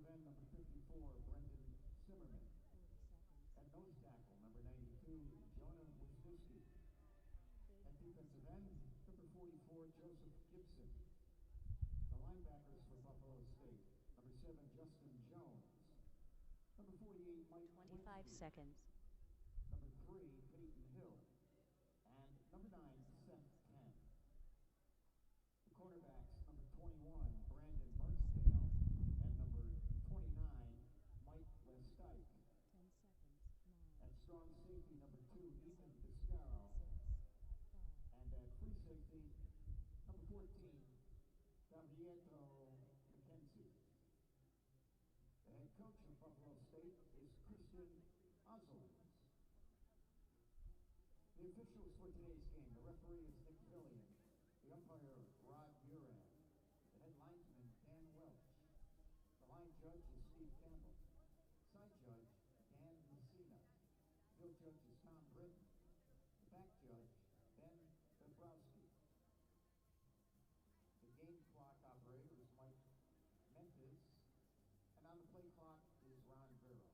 defensive end, number 54, Brendan Zimmerman. At nose tackle, number 92, Jonah Wisniewski. At defensive end, number 44, Joseph Gibson. The linebackers for Buffalo State, number 7, Justin Jones. Number 48, Mike 25 seconds. Number 3, Peyton Hill. And number 9, Seth Ten. The cornerbacks, number 21, Brandon Barksdale. And number 29, Mike Lestike. 10 seconds. 9. At strong safety, number 2, Ethan Piscaro. 6, 5. And at free safety, number 14, Davieto McKenzie. The head coach of Buffalo State is Christian Ozelins. The officials for today's game, the referee is Nick Fillion, the umpire Rod Buran, the head linesman Dan Welch, the line judge is Steve Campbell, side judge Dan Messina, field judge is Tom Britton, the back judge Ben Dabrowski. The game clock operator is Mike Mentes, and on the play clock is Ron Vero.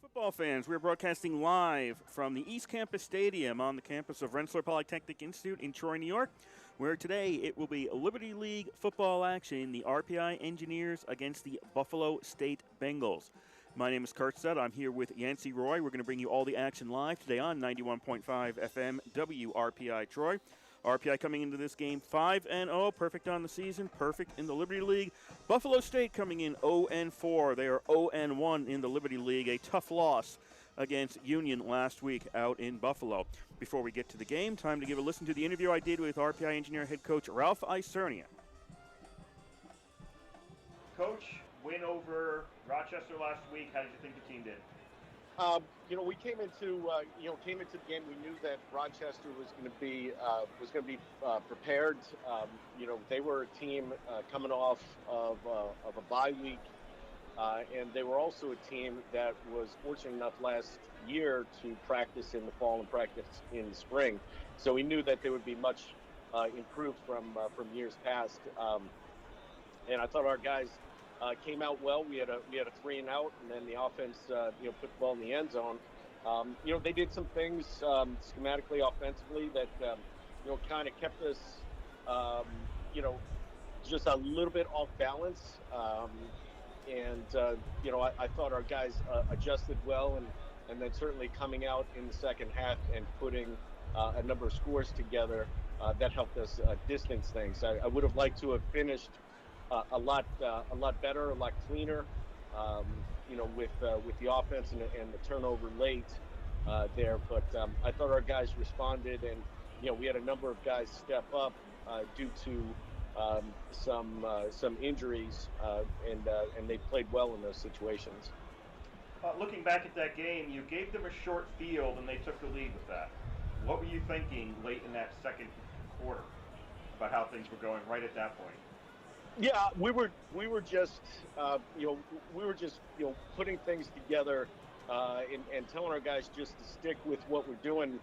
Football fans, we're broadcasting live from the East Campus Stadium on the campus of Rensselaer Polytechnic Institute in Troy, New York, where today it will be Liberty League football action, the RPI Engineers against the Buffalo State Bengals. My name is Kurt Studd. I'm here with Yancey Roy. We're going to bring you all the action live today on 91.5 FM WRPI Troy. RPI coming into this game 5-0, perfect on the season, perfect in the Liberty League. Buffalo State coming in 0-4. They are 0-1 in the Liberty League, a tough loss against Union last week out in Buffalo. Before we get to the game, time to give a listen to the interview I did with RPI Engineer head coach Ralph Isernia. Coach, win over Rochester last week. How did you think the team did? We came into the game. We knew that Rochester was going to be prepared. They were a team coming off of a bye week, and they were also a team that was fortunate enough last year to practice in the fall and practice in the spring. So we knew that they would be much improved from years past. And I thought our guys came out well. We had a 3-and-out, and then the offense, put the ball in the end zone. They did some things schematically, offensively that kind of kept us, just a little bit off balance. I thought our guys adjusted well, and then certainly coming out in the second half and putting a number of scores together that helped us distance things. I would have liked to have finished a lot better, a lot cleaner, with the offense and the turnover late there. But I thought our guys responded, and we had a number of guys step up due to some injuries, and they played well in those situations. Looking back at that game, you gave them a short field, and they took the lead with that. What were you thinking late in that second quarter about how things were going right at that point? Yeah, we were just putting things together and telling our guys just to stick with what we're doing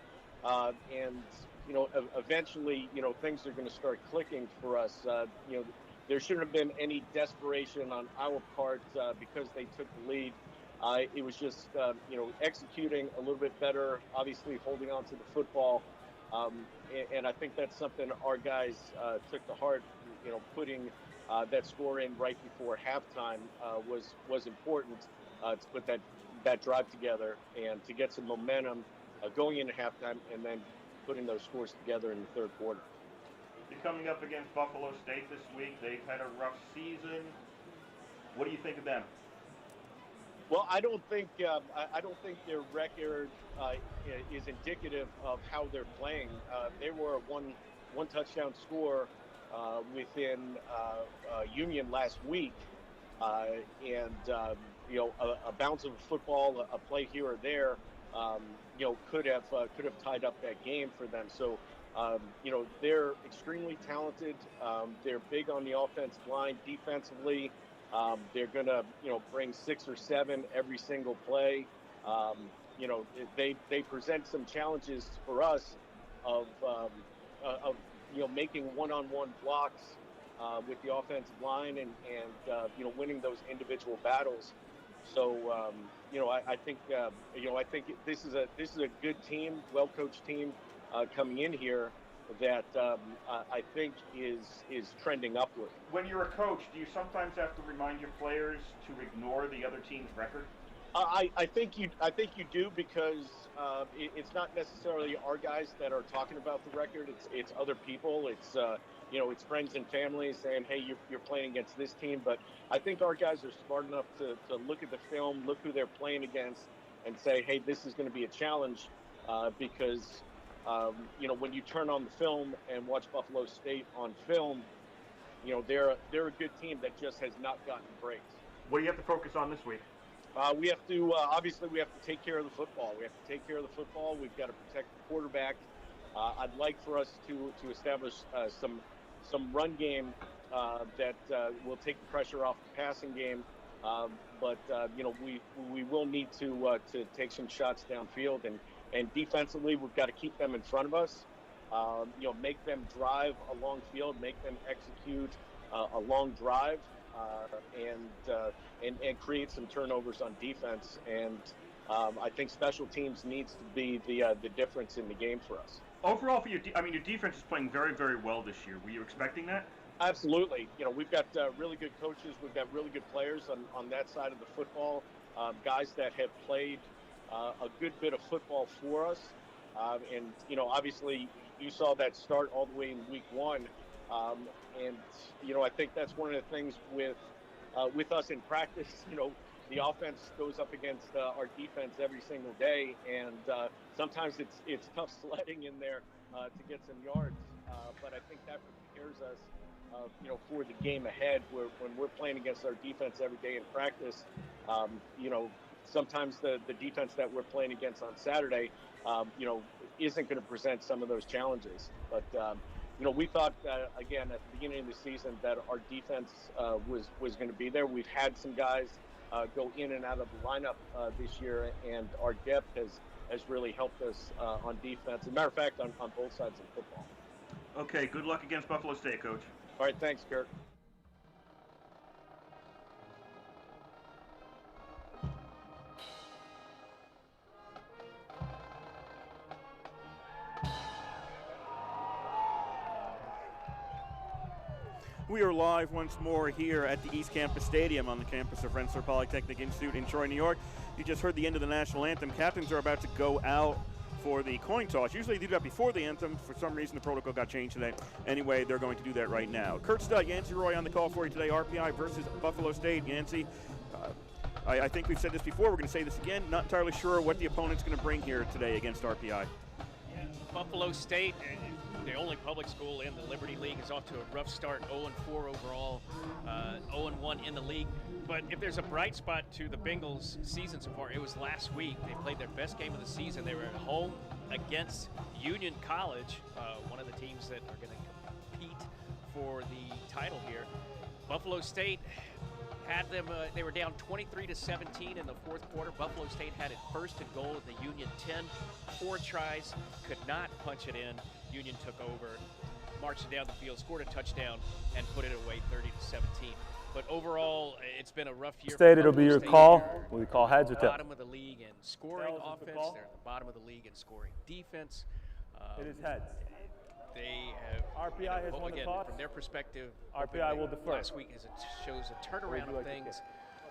and eventually, things are going to start clicking for us. There shouldn't have been any desperation on our part because they took the lead. It was just, executing a little bit better, obviously holding on to the football. And I think that's something our guys took to heart. Putting that score in right before halftime was important to put that drive together and to get some momentum going into halftime, and then putting those scores together in the third quarter. You're coming up against Buffalo State this week. They've had a rough season. What do you think of them? Well, I don't think their record is indicative of how they're playing. They were a one touchdown score within Union last week, and a bounce of a football, a play here or there, could have tied up that game for them. So, they're extremely talented. They're big on the offensive line. Defensively, they're going to, bring 6 or 7 every single play. They present some challenges for us of making one-on-one blocks with the offensive line and winning those individual battles. So, I think this is a good team, well-coached team coming in here that I think is trending upward. When you're a coach, do you sometimes have to remind your players to ignore the other team's record? I think you do, because it's not necessarily our guys that are talking about the record. It's other people. It's friends and family saying, hey, you're playing against this team. But I think our guys are smart enough to look at the film, look who they're playing against, and say, hey, this is going to be a challenge because when you turn on the film and watch Buffalo State on film, they're a good team that just has not gotten breaks. What do you have to focus on this week? We have to obviously take care of the football. We have to take care of the football. We've got to protect the quarterback. I'd like for us to establish some run game that will take the pressure off the passing game. But we will need to take some shots downfield, and defensively we've got to keep them in front of us. Make them drive a long field, make them execute a long drive, and create some turnovers on defense. And I think special teams needs to be the difference in the game for us. Overall, for your defense is playing very, very well this year. Were you expecting that? Absolutely. We've got really good coaches. We've got really good players on that side of the football. Guys that have played a good bit of football for us. And obviously you saw that start all the way in week 1. And I think that's one of the things with us in practice. The offense goes up against our defense every single day, and sometimes it's tough sledding in there to get some yards. But I think that prepares us, for the game ahead. When we're playing against our defense every day in practice, sometimes the defense that we're playing against on Saturday, isn't going to present some of those challenges. But we thought again at the beginning of the season that our defense was going to be there. We've had some guys go in and out of the lineup this year, and our depth has really helped us on defense. As a matter of fact, on both sides of football. Okay, good luck against Buffalo State, Coach. All right, thanks, Kurt. We are live once more here at the East Campus Stadium on the campus of Rensselaer Polytechnic Institute in Troy, New York. You just heard the end of the national anthem. Captains are about to go out for the coin toss. Usually they do that before the anthem. For some reason, the protocol got changed today. Anyway, they're going to do that right now. Kurt Studd, Yancey Roy on the call for you today. RPI versus Buffalo State. Yancey, I think we've said this before. We're going to say this again. Not entirely sure what the opponent's going to bring here today against RPI. Yeah, Buffalo State, the only public school in the Liberty League, is off to a rough start, 0-4 overall, 0-1 in the league. But if there's a bright spot to the Bengals' season so far, it was last week. They played their best game of the season. They were at home against Union College, one of the teams that are going to compete for the title here. Buffalo State had them. They were down 23-17 in the fourth quarter. Buffalo State had it first and goal at the Union 10. 4 tries, could not punch it in. Union took over, marched it down the field, scored a touchdown, and put it away 30-17. But overall, it's been a rough year. State, it'll be your call. Will we call heads or tails? Bottom of the league in scoring offense. They're at the bottom of the league in scoring defense. It is heads. They have RPI has won the toss. from their perspective. RPI will defer. Last week shows a turnaround of things,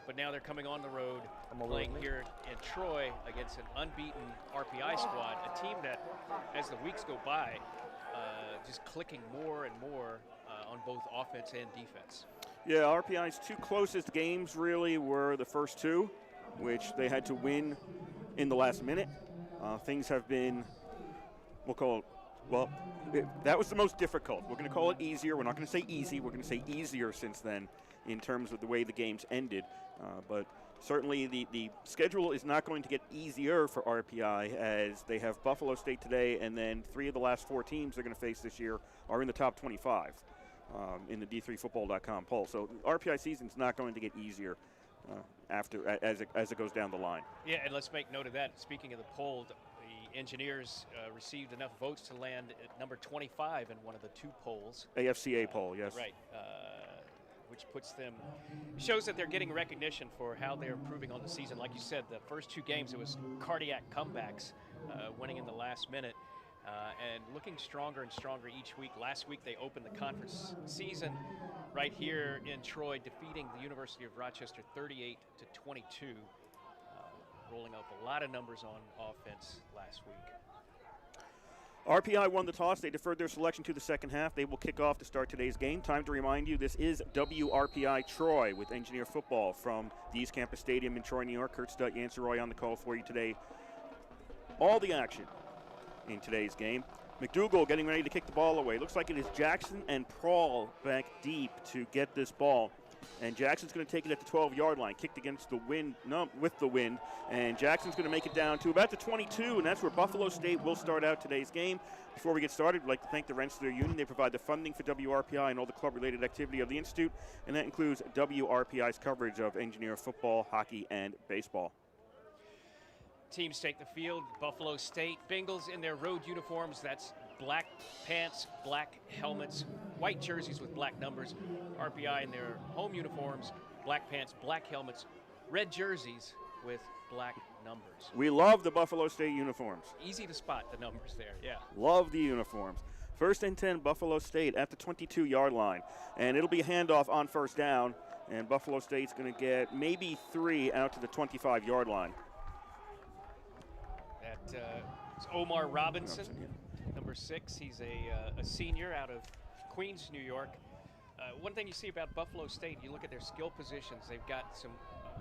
but now they're coming on the road, playing here in Troy against an unbeaten RPI squad, a team that, as the weeks go by, just clicking more and more on both offense and defense. Yeah, RPI's 2 closest games really were the first 2, which they had to win in the last minute. Things have been, we'll call it, well, that was the most difficult. We're going to call it easier. We're not going to say easy. We're going to say easier since then in terms of the way the games ended. But certainly the schedule is not going to get easier for RPI, as they have Buffalo State today, and then 3 of the last 4 teams they're going to face this year are in the top 25 in the D3Football.com poll. So RPI season's not going to get easier as it goes down the line. Yeah, and let's make note of that. Speaking of the poll, the Engineers received enough votes to land at number 25 in one of the 2 polls. AFCA poll, yes. Right, which puts them, shows that they're getting recognition for how they're improving on the season. Like you said, the first 2 games, it was cardiac comebacks, winning in the last minute, and looking stronger and stronger each week. Last week, they opened the conference season right here in Troy, defeating the University of Rochester 38-22. Rolling up a lot of numbers on offense last week. RPI won the toss. They deferred their selection to the second half. They will kick off to start today's game. Time to remind you, this is WRPI Troy with Engineer Football from the East Campus Stadium in Troy, New York. Kurt Stutt, Yancey Roy on the call for you today. All the action in today's game. McDougal getting ready to kick the ball away. Looks like it is Jackson and Prawl back deep to get this ball. And Jackson's going to take it at the 12-yard line, kicked against the wind, with the wind. And Jackson's going to make it down to about the 22, and that's where Buffalo State will start out today's game. Before we get started, we'd like to thank the Rensselaer Union. They provide the funding for WRPI and all the club-related activity of the Institute, and that includes WRPI's coverage of Engineer football, hockey, and baseball. Teams take the field. Buffalo State Bengals in their road uniforms. That's black pants, black helmets, white jerseys with black numbers. RPI in their home uniforms, black pants, black helmets, red jerseys with black numbers. We love the Buffalo State uniforms. Easy to spot the numbers there, yeah. Love the uniforms. First and 10, Buffalo State at the 22-yard line. And it'll be a handoff on first down, and Buffalo State's going to get maybe 3 out to the 25-yard line. It's Omar Robinson. Number 6, he's a senior out of Queens, New York. One thing you see about Buffalo State, you look at their skill positions, they've got some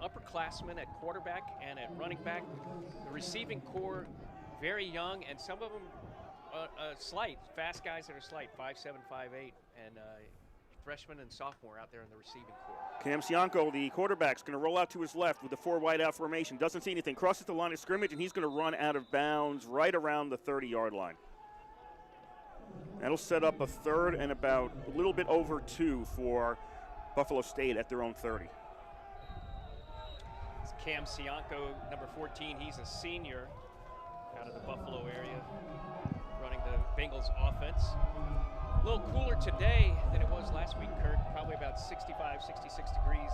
upperclassmen at quarterback and at running back. The receiving core, very young, and some of them slight, fast guys that are slight, 5'7", 5'8", and freshman and sophomore out there in the receiving core. Cam Cianco, the quarterback's going to roll out to his left with the 4 wide out formation. Doesn't see anything, crosses the line of scrimmage, and he's going to run out of bounds right around the 30-yard line. That'll set up a third and about a little bit over 2 for Buffalo State at their own 30. It's Cam Cianco, number 14. He's a senior out of the Buffalo area, running the Bengals offense. A little cooler today than it was last week, Kurt. Probably about 65, 66 degrees.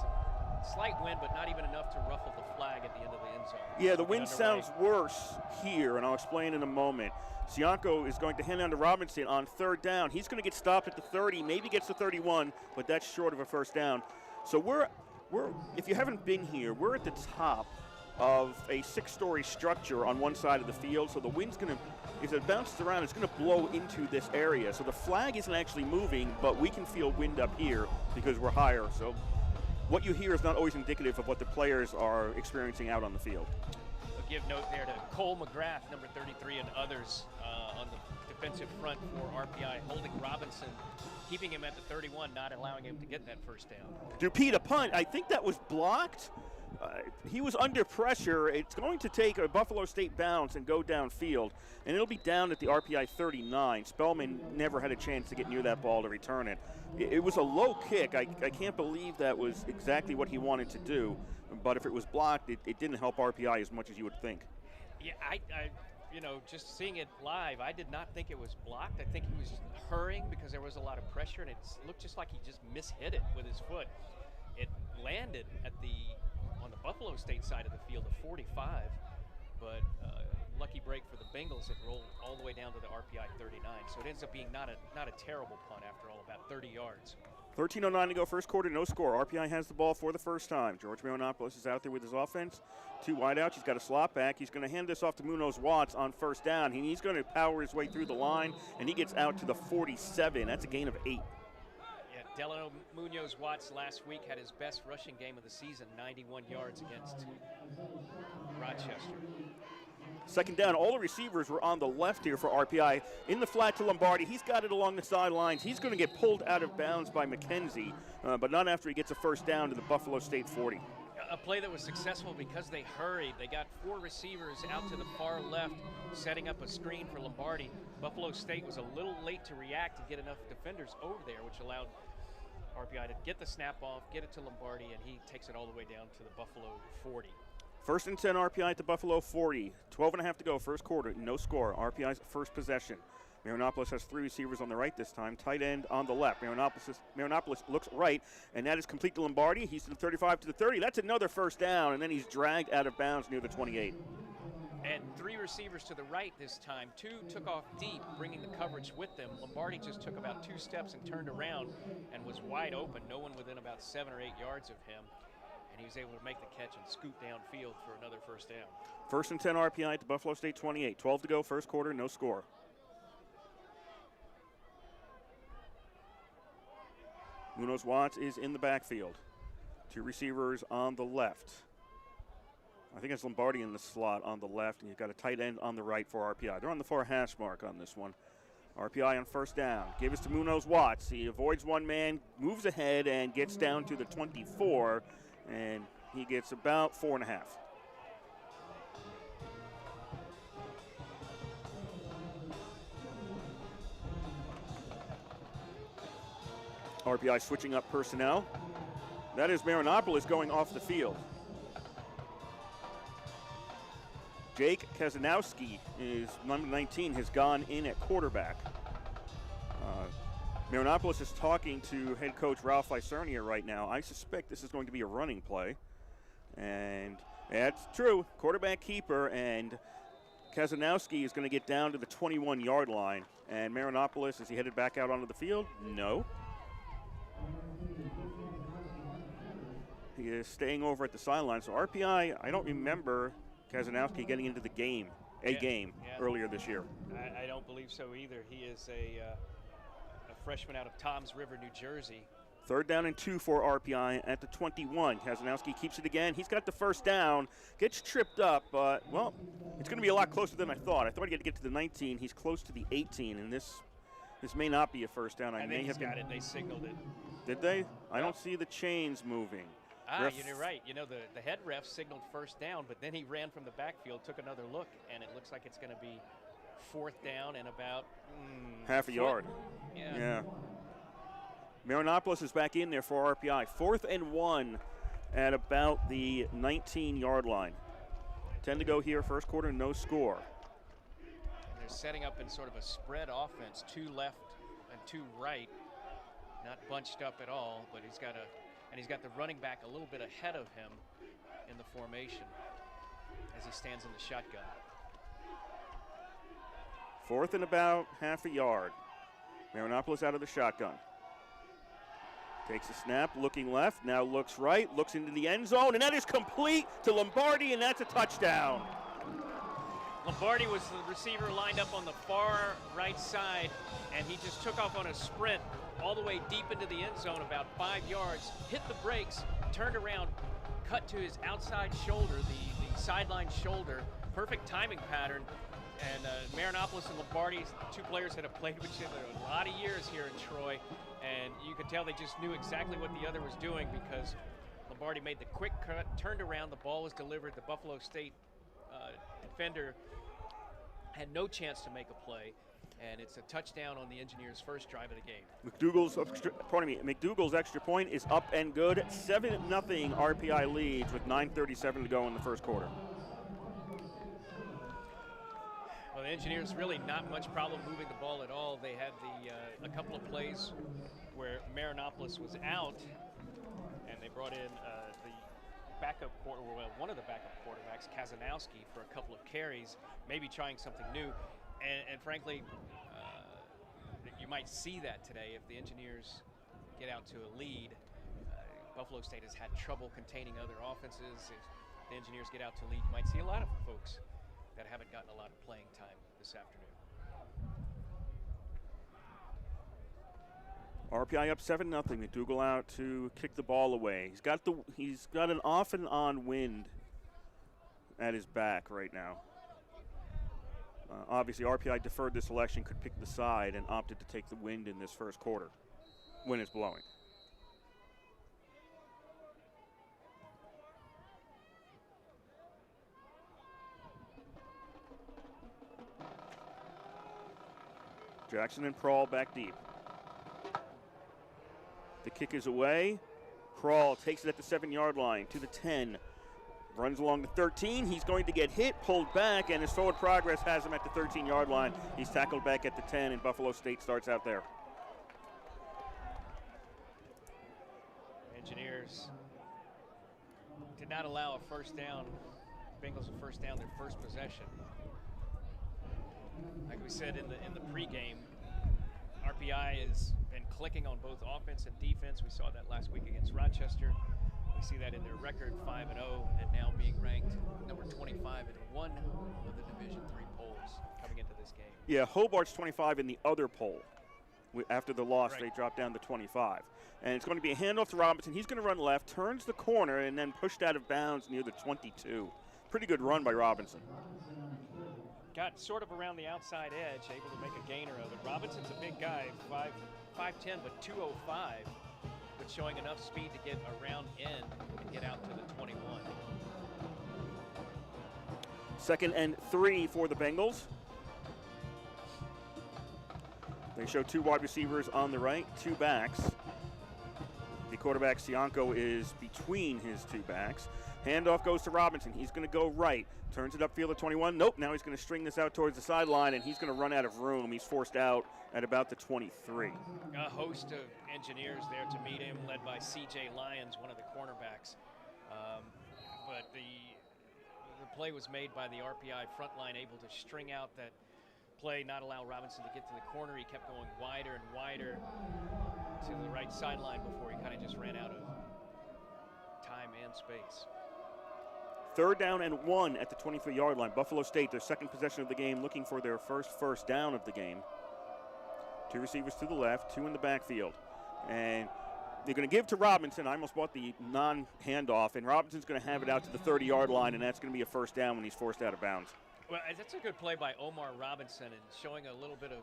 Slight wind, but not even enough to ruffle the flag at the end of the end zone. Yeah, the wind sounds worse here, and I'll explain in a moment. Cianco is going to hand down to Robinson on third down. He's going to get stopped at the 30, maybe gets to 31, but that's short of a first down. So we're if you haven't been here, we're at the top of a 6-story structure on one side of the field. So the wind's going to, if it bounces around, it's going to blow into this area. So the flag isn't actually moving, but we can feel wind up here because we're higher. So what you hear is not always indicative of what the players are experiencing out on the field. I'll give note there to Cole McGrath, number 33, and others on the defensive front for RPI, holding Robinson, keeping him at the 31, not allowing him to get that first down. Dupete, a punt. I think that was blocked. he was under pressure. It's going to take a Buffalo State bounce and go downfield, and it'll be down at the RPI 39. Spellman never had a chance to get near that ball to return it. It was a low kick. I can't believe that was exactly what he wanted to do, but if it was blocked, it didn't help RPI as much as you would think. Yeah, I just seeing it live, I did not think it was blocked. I think he was hurrying because there was a lot of pressure, and it looked just like he just mishit it with his foot. It landed on the Buffalo State side of the field at 45, but lucky break for the Bengals. It rolled all the way down to the RPI 39, so it ends up being not a terrible punt after all, about 30 yards. 13:09 to go, first quarter, no score. RPI has the ball for the first time. George Marinopoulos is out there with his offense. 2 wideouts. He's got a slot back. He's going to hand this off to Munoz Watts on first down. He's going to power his way through the line, and he gets out to the 47. That's a gain of 8. Yeah, Delano Munoz Watts last week had his best rushing game of the season, 91 yards against Rochester. Second down, all the receivers were on the left here for RPI. In the flat to Lombardi. He's got it along the sidelines. He's going to get pulled out of bounds by McKenzie, but not after he gets a first down to the Buffalo State 40. A play that was successful because they hurried. They got 4 receivers out to the far left, setting up a screen for Lombardi. Buffalo State was a little late to react and get enough defenders over there, which allowed RPI to get the snap off, get it to Lombardi, and he takes it all the way down to the Buffalo 40. First and 10, RPI at the Buffalo 40. 12.5 to go, first quarter, no score. RPI's first possession. Marinopoulos has 3 receivers on the right this time, tight end on the left. Marinopoulos looks right, and that is complete to Lombardi. He's to the 35 to the 30. That's another first down, and then he's dragged out of bounds near the 28. And 3 receivers to the right this time. 2 took off deep, bringing the coverage with them. Lombardi just took about 2 steps and turned around and was wide open. No one within about 7 or 8 yards of him. And he was able to make the catch and scoot downfield for another first down. First and 10 RPI at the Buffalo State 28. 12 to go, first quarter, no score. Munoz Watts is in the backfield. 2 receivers on the left. I think it's Lombardi in the slot on the left, and you've got a tight end on the right for RPI. They're on the far hash mark on this one. RPI on first down. Give us to Munoz Watts. He avoids one man, moves ahead, and gets down to the 24, and he gets about 4.5. RPI switching up personnel. That is Marinopoulos going off the field. Jake Kazanowski, is number 19, has gone in at quarterback. Marinopoulos is talking to head coach Ralph Isernia right now. I suspect this is going to be a running play. And that's true, quarterback keeper, and Kazanowski is going to get down to the 21-yard line. And Marinopoulos, is he headed back out onto the field? No. He is staying over at the sideline. So RPI, I don't remember Kazanowski getting into the game, earlier this year. I don't believe so either. He is a freshman out of Toms River, New Jersey. Third down and 2 for RPI at the 21. Kazanowski keeps it again. He's got the first down, gets tripped up, but, well, it's going to be a lot closer than I thought. I thought he had to get to the 19. He's close to the 18, and this may not be a first down. I think he's got it. They signaled it. Did they? I don't see the chains moving. You're right. You know, the head ref signaled first down, but then he ran from the backfield, took another look, and it looks like it's going to be 4th down and about half a yard. Yeah. Marinopoulos is back in there for RPI. 4th and 1 at about the 19-yard line. 10 to go here, first quarter, no score. And they're setting up in sort of a spread offense, 2 left and 2 right, not bunched up at all, but he's got the running back a little bit ahead of him in the formation as he stands in the shotgun. 4th and about half a yard. Marinopoulos out of the shotgun. Takes a snap, looking left, now looks right, looks into the end zone, and that is complete to Lombardi, and that's a touchdown. Lombardi was the receiver lined up on the far right side, and he just took off on a sprint all the way deep into the end zone, about 5 yards, hit the brakes, turned around, cut to his outside shoulder, the sideline shoulder. Perfect timing pattern. And Marinopoulos and Lombardi, 2 players that have played with each other a lot of years here in Troy, and you could tell they just knew exactly what the other was doing because Lombardi made the quick cut, turned around, the ball was delivered. The Buffalo State defender had no chance to make a play, and it's a touchdown on the Engineers' first drive of the game. McDougal's extra point is up and good. 7-0 RPI leads with 9:37 to go in the first quarter. Well, the Engineers really not much problem moving the ball at all. They had a couple of plays where Marinopoulos was out, and they brought in one of the backup quarterbacks, Kazanowski, for a couple of carries, maybe trying something new. And frankly, you might see that today if the Engineers get out to a lead. Buffalo State has had trouble containing other offenses. If the Engineers get out to a lead, you might see a lot of folks that haven't gotten a lot of playing time this afternoon. RPI up 7-0. McDougal out to kick the ball away. He's got an off and on wind at his back right now. Obviously, RPI deferred this selection, could pick the side, and opted to take the wind in this first quarter when it's blowing. Jackson and Prawl back deep. The kick is away. Prawl takes it at the 7-yard line to the 10. Runs along the 13. He's going to get hit, pulled back, and his forward progress has him at the 13-yard line. He's tackled back at the 10, and Buffalo State starts out there. Engineers did not allow a first down. Bengals a first down their first possession. Like we said in the pregame, RPI has been clicking on both offense and defense. We saw that last week against Rochester. We see that in their record, 5-0, and now being ranked number 25 in one of the Division III polls coming into this game. Yeah, Hobart's 25 in the other poll. After the loss, Right. They dropped down to 25. And it's going to be a handoff to Robinson. He's going to run left, turns the corner, and then pushed out of bounds near the 22. Pretty good run by Robinson. Got sort of around the outside edge, able to make a gainer of it. Robinson's a big guy, 5'10", but 205, but showing enough speed to get around in and get out to the 21. 2nd and 3 for the Bengals. They show 2 wide receivers on the right, 2 backs. The quarterback, Sianko, is between his 2 backs. Handoff goes to Robinson. He's going to go right. Turns it upfield at 21. Nope, now he's going to string this out towards the sideline, and he's going to run out of room. He's forced out at about the 23. A host of Engineers there to meet him, led by C.J. Lyons, one of the cornerbacks. But the play was made by the RPI front line, able to string out that play, not allow Robinson to get to the corner. He kept going wider and wider to the right sideline before he kind of just ran out of time and space. 3rd down and 1 at the 23-yard line. Buffalo State, their 2nd possession of the game, looking for their first down of the game. 2 receivers to the left, 2 in the backfield. And they're going to give to Robinson. I almost bought the non-handoff, and Robinson's going to have it out to the 30-yard line, and that's going to be a first down when he's forced out of bounds. Well, that's a good play by Omar Robinson, and showing a little bit of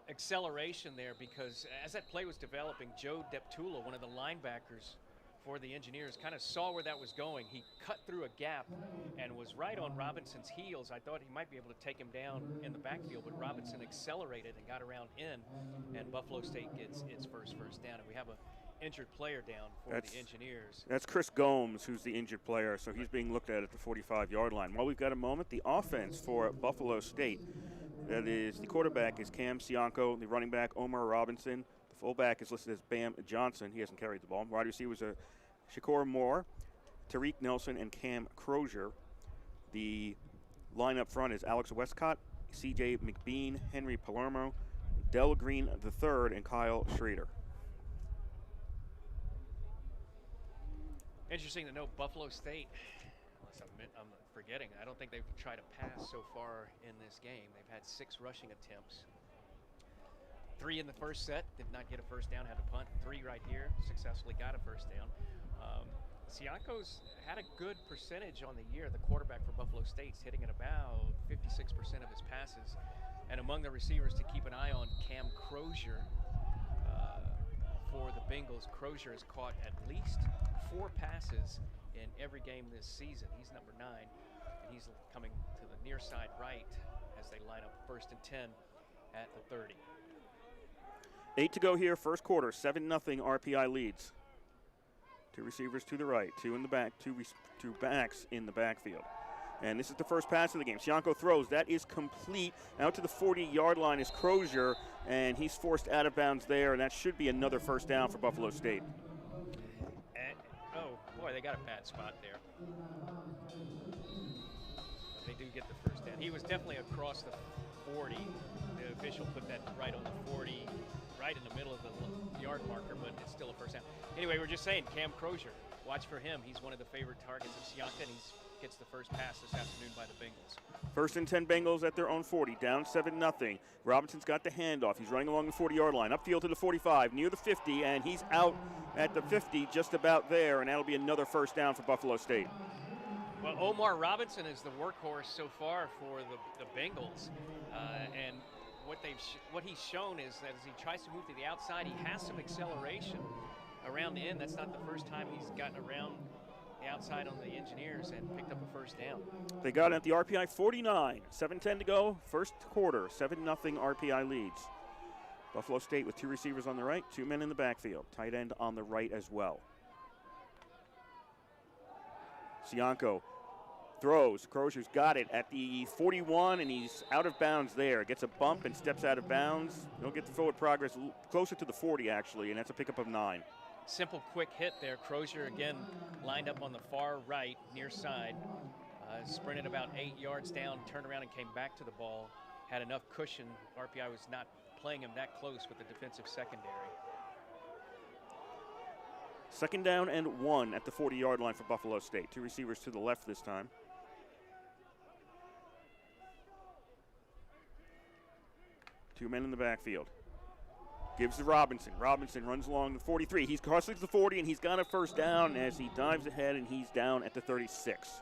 acceleration there, because as that play was developing, Joe Deptula, one of the linebackers for the Engineers, kind of saw where that was going. He cut through a gap and was right on Robinson's heels. I thought he might be able to take him down in the backfield, but Robinson accelerated and got around in, and Buffalo State gets its first down. And we have an injured player down for the Engineers. That's Chris Gomes, who's the injured player, so he's being looked at the 45-yard line. While we've got a moment, the offense for Buffalo State, that is, the quarterback is Cam Sianko, the running back Omar Robinson, the fullback is listed as Bam Johnson. He hasn't carried the ball. Wide receivers are Shakur Moore, Tariq Nelson, and Cam Crozier. The line up front is Alex Westcott, C.J. McBean, Henry Palermo, Del Green III, and Kyle Schrader. Interesting to note, Buffalo State, unless I'm forgetting, I don't think they've tried to pass so far in this game. They've had 6 rushing attempts. 3 in the first set, did not get a first down, had to punt. 3 right here, successfully got a first down. Sianko's had a good percentage on the year, the quarterback for Buffalo State's hitting at about 56% of his passes. And among the receivers to keep an eye on, Cam Crozier for the Bengals, Crozier has caught at least 4 passes in every game this season. He's number 9, and he's coming to the near side right as they line up 1st and 10 at the 30. 8 to go here, first quarter. 7-0 RPI leads. 2 receivers to the right, 2 in the back, 2 backs in the backfield. And this is the first pass of the game. Sianko throws. That is complete. Out to the 40-yard line is Crozier, and he's forced out of bounds there, and that should be another first down for Buffalo State. And, oh, boy, they got a bad spot there. They do get the first down. He was definitely across the 40. The official put that right on the 40, right in the middle of the yard marker, but it's still a first down. Anyway, we're just saying, Cam Crozier, watch for him. He's one of the favorite targets of Sianka, and he gets the first pass this afternoon by the Bengals. 1st and 10 Bengals at their own 40, down 7-0. Robinson's got the handoff. He's running along the 40-yard line, upfield to the 45, near the 50, and he's out at the 50, just about there, and that'll be another first down for Buffalo State. Well, Omar Robinson is the workhorse so far for the Bengals, and what he's shown is that as he tries to move to the outside, he has some acceleration around the end. That's not the first time he's gotten around the outside on the Engineers and picked up a first down. They got it at the RPI 49, 7:10 to go, first quarter, 7-0 RPI leads. Buffalo State with 2 receivers on the right, 2 men in the backfield, tight end on the right as well. Sianko throws. Crozier's got it at the 41, and he's out of bounds there. Gets a bump and steps out of bounds. He'll get the forward progress closer to the 40, actually, and that's a pickup of 9. Simple, quick hit there. Crozier again lined up on the far right, near side. Sprinted about 8 yards down, turned around and came back to the ball. Had enough cushion. RPI was not playing him that close with the defensive secondary. 2nd down and 1 at the 40-yard line for Buffalo State. 2 receivers to the left this time. Two men in the backfield. Gives to Robinson. Robinson runs along the 43. He's crossing the 40, and he's got a first down as he dives ahead, and he's down at the 36.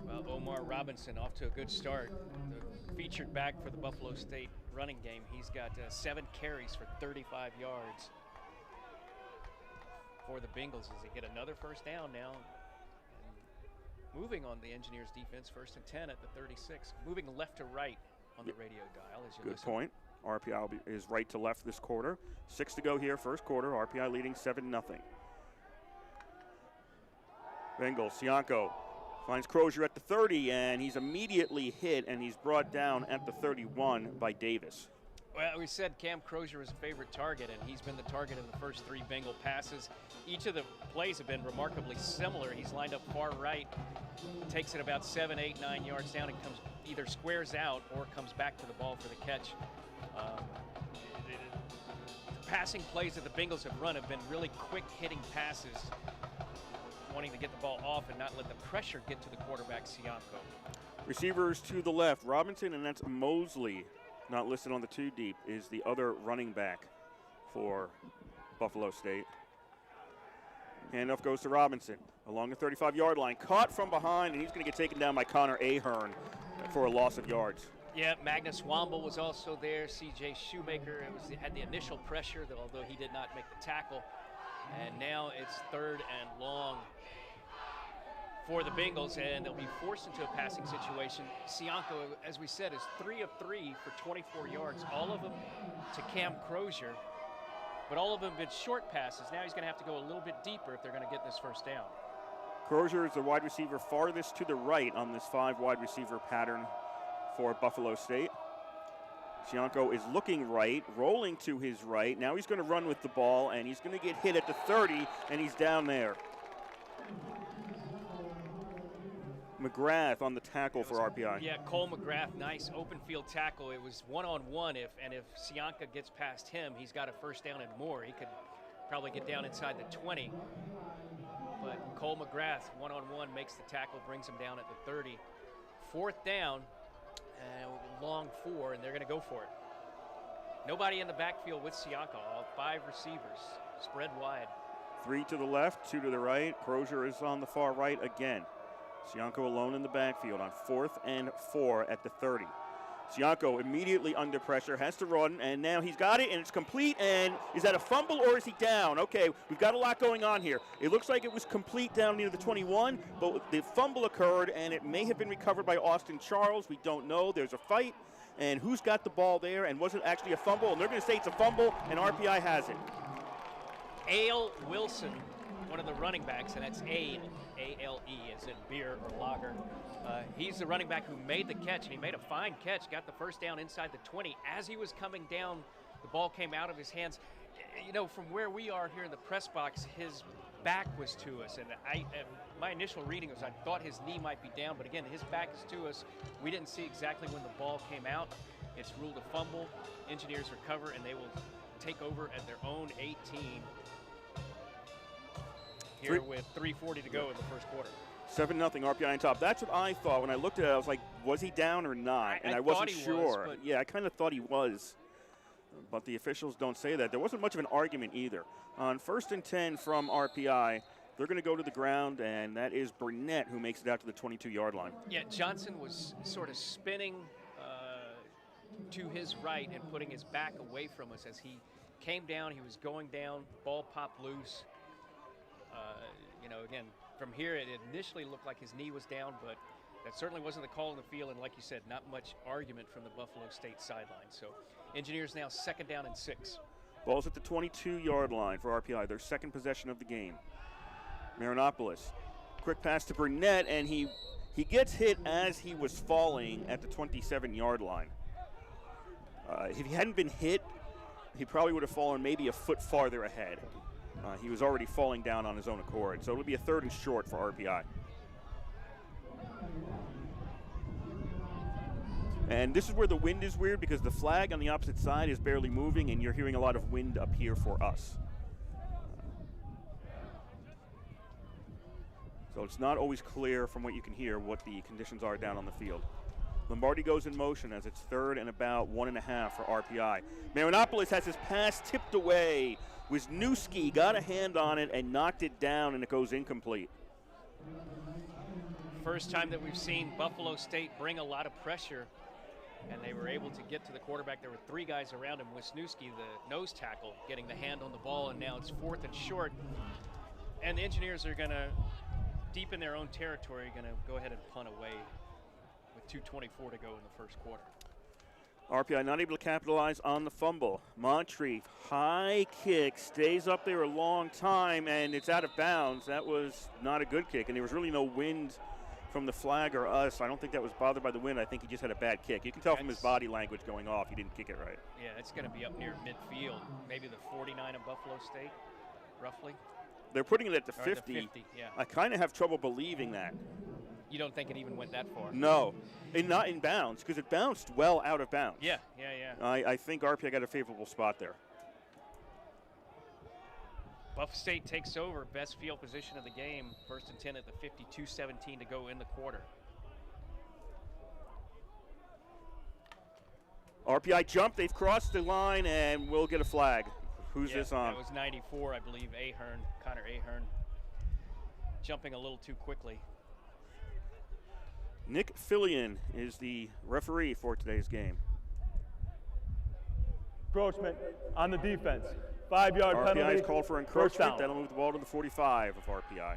Well, Omar Robinson off to a good start. The featured back for the Buffalo State running game. He's got 7 carries for 35 yards for the Bengals as they get another first down now. Moving on the Engineers defense, 1st and 10 at the 36. Moving left to right on the radio dial as you Good listen. point. RPI is right to left this quarter. 6 to go here, first quarter. RPI leading 7-0. Bengals, Sianko finds Crozier at the 30, and he's immediately hit, and he's brought down at the 31 by Davis. Well, we said Cam Crozier was a favorite target, and he's been the target of the first 3 Bengal passes. Each of the plays have been remarkably similar. He's lined up far right, takes it about 7, 8, 9 yards down, and comes either squares out or comes back to the ball for the catch. The passing plays that the Bengals have run have been really quick-hitting passes, wanting to get the ball off and not let the pressure get to the quarterback, Sianko. Receivers to the left, Robinson, and that's Mosley. Not listed on the 2 deep is the other running back for Buffalo State. Handoff goes to Robinson along the 35-yard line. Caught from behind, and he's going to get taken down by Connor Ahern for a loss of yards. Yeah, Magnus Womble was also there. C.J. Shoemaker had the initial pressure, although he did not make the tackle. And now it's 3rd and long for the Bengals, and they'll be forced into a passing situation. Sianko, as we said, is 3 of 3 for 24 yards, all of them to Cam Crozier, but all of them have been short passes. Now he's going to have to go a little bit deeper if they're going to get this first down. Crozier is the wide receiver farthest to the right on this 5 wide receiver pattern for Buffalo State. Sianko is looking right, rolling to his right. Now he's going to run with the ball, and he's going to get hit at the 30, and he's down there. McGrath on the tackle for RPI. Yeah, Cole McGrath, nice open field tackle. It was one-on-one, if Sianka gets past him, he's got a first down and more. He could probably get down inside the 20. But Cole McGrath, one-on-one, makes the tackle, brings him down at the 30. 4th down, long 4, and they're going to go for it. Nobody in the backfield with Sianka, all 5 receivers, spread wide. 3 to the left, 2 to the right. Crozier is on the far right again. Cianco alone in the backfield on 4th and 4 at the 30. Cianco immediately under pressure, has to run, and now he's got it, and it's complete, and is that a fumble or is he down? Okay, we've got a lot going on here. It looks like it was complete down near the 21, but the fumble occurred, and it may have been recovered by Austin Charles. We don't know. There's a fight, and who's got the ball there, and was it actually a fumble? And they're going to say it's a fumble, and RPI has it. Ale Wilson, one of the running backs, and that's Ale, A-L-E, as in beer or lager. He's the running back who made the catch, and he made a fine catch, got the first down inside the 20. As he was coming down, the ball came out of his hands. You know, from where we are here in the press box, his back was to us, and my initial reading was I thought his knee might be down, but again, his back is to us. We didn't see exactly when the ball came out. It's ruled a fumble. Engineers recover, and they will take over at their own 18 here with 3:40 to go in the first quarter. 7-0 RPI on top. That's what I thought when I looked at it. I was like, was he down or not? And I wasn't sure. Yeah, I kind of thought he was. But the officials don't say that. There wasn't much of an argument either. On 1st and 10 from RPI, they're going to go to the ground, and that is Burnett who makes it out to the 22-yard line. Yeah, Johnson was sort of spinning to his right and putting his back away from us as he came down. He was going down. Ball popped loose. You know, again, from here it initially looked like his knee was down, but that certainly wasn't the call in the field, and like you said, not much argument from the Buffalo State sideline. So Engineers now 2nd down and 6. Ball's at the 22-yard line for RPI, their second possession of the game. Marinopoulos, quick pass to Burnett, and he gets hit as he was falling at the 27-yard line. If he hadn't been hit, he probably would have fallen maybe a foot farther ahead. He was already falling down on his own accord, so it'll be a 3rd and short for RPI. And this is where the wind is weird because the flag on the opposite side is barely moving, and you're hearing a lot of wind up here for us. So it's not always clear from what you can hear what the conditions are down on the field. Lombardi goes in motion as it's 3rd and about 1.5 for RPI. Marinopoulos has his pass tipped away. Wisniewski got a hand on it and knocked it down, and it goes incomplete. First time that we've seen Buffalo State bring a lot of pressure, and they were able to get to the quarterback. There were 3 guys around him. Wisniewski, the nose tackle, getting the hand on the ball, and now it's 4th and short. And the Engineers are going to, deep in their own territory, going to go ahead and punt away with 2:24 to go in the first quarter. RPI not able to capitalize on the fumble. Montreve, high kick, stays up there a long time, and it's out of bounds. That was not a good kick, and there was really no wind from the flag or us. I don't think that was bothered by the wind. I think he just had a bad kick. You can tell from his body language going off, he didn't kick it right. Yeah, it's going to be up near midfield, maybe the 49 of Buffalo State, roughly. They're putting it at the Or 50. The 50, yeah. I kind of have trouble believing that. You don't think it even went that far? No, and not in bounds, because it bounced well out of bounds. Yeah. I think RPI got a favorable spot there. Buff State takes over, best field position of the game. 1st and 10 at the 52-17 to go in the quarter. RPI jump, they've crossed the line, and we'll get a flag. Who's this on? That was 94, I believe, Connor Ahern, jumping a little too quickly. Nick Fillion is the referee for today's game. Encroachment on the defense. 5-yard penalty. RPI is called for encroachment. That'll move the ball to the 45 of RPI.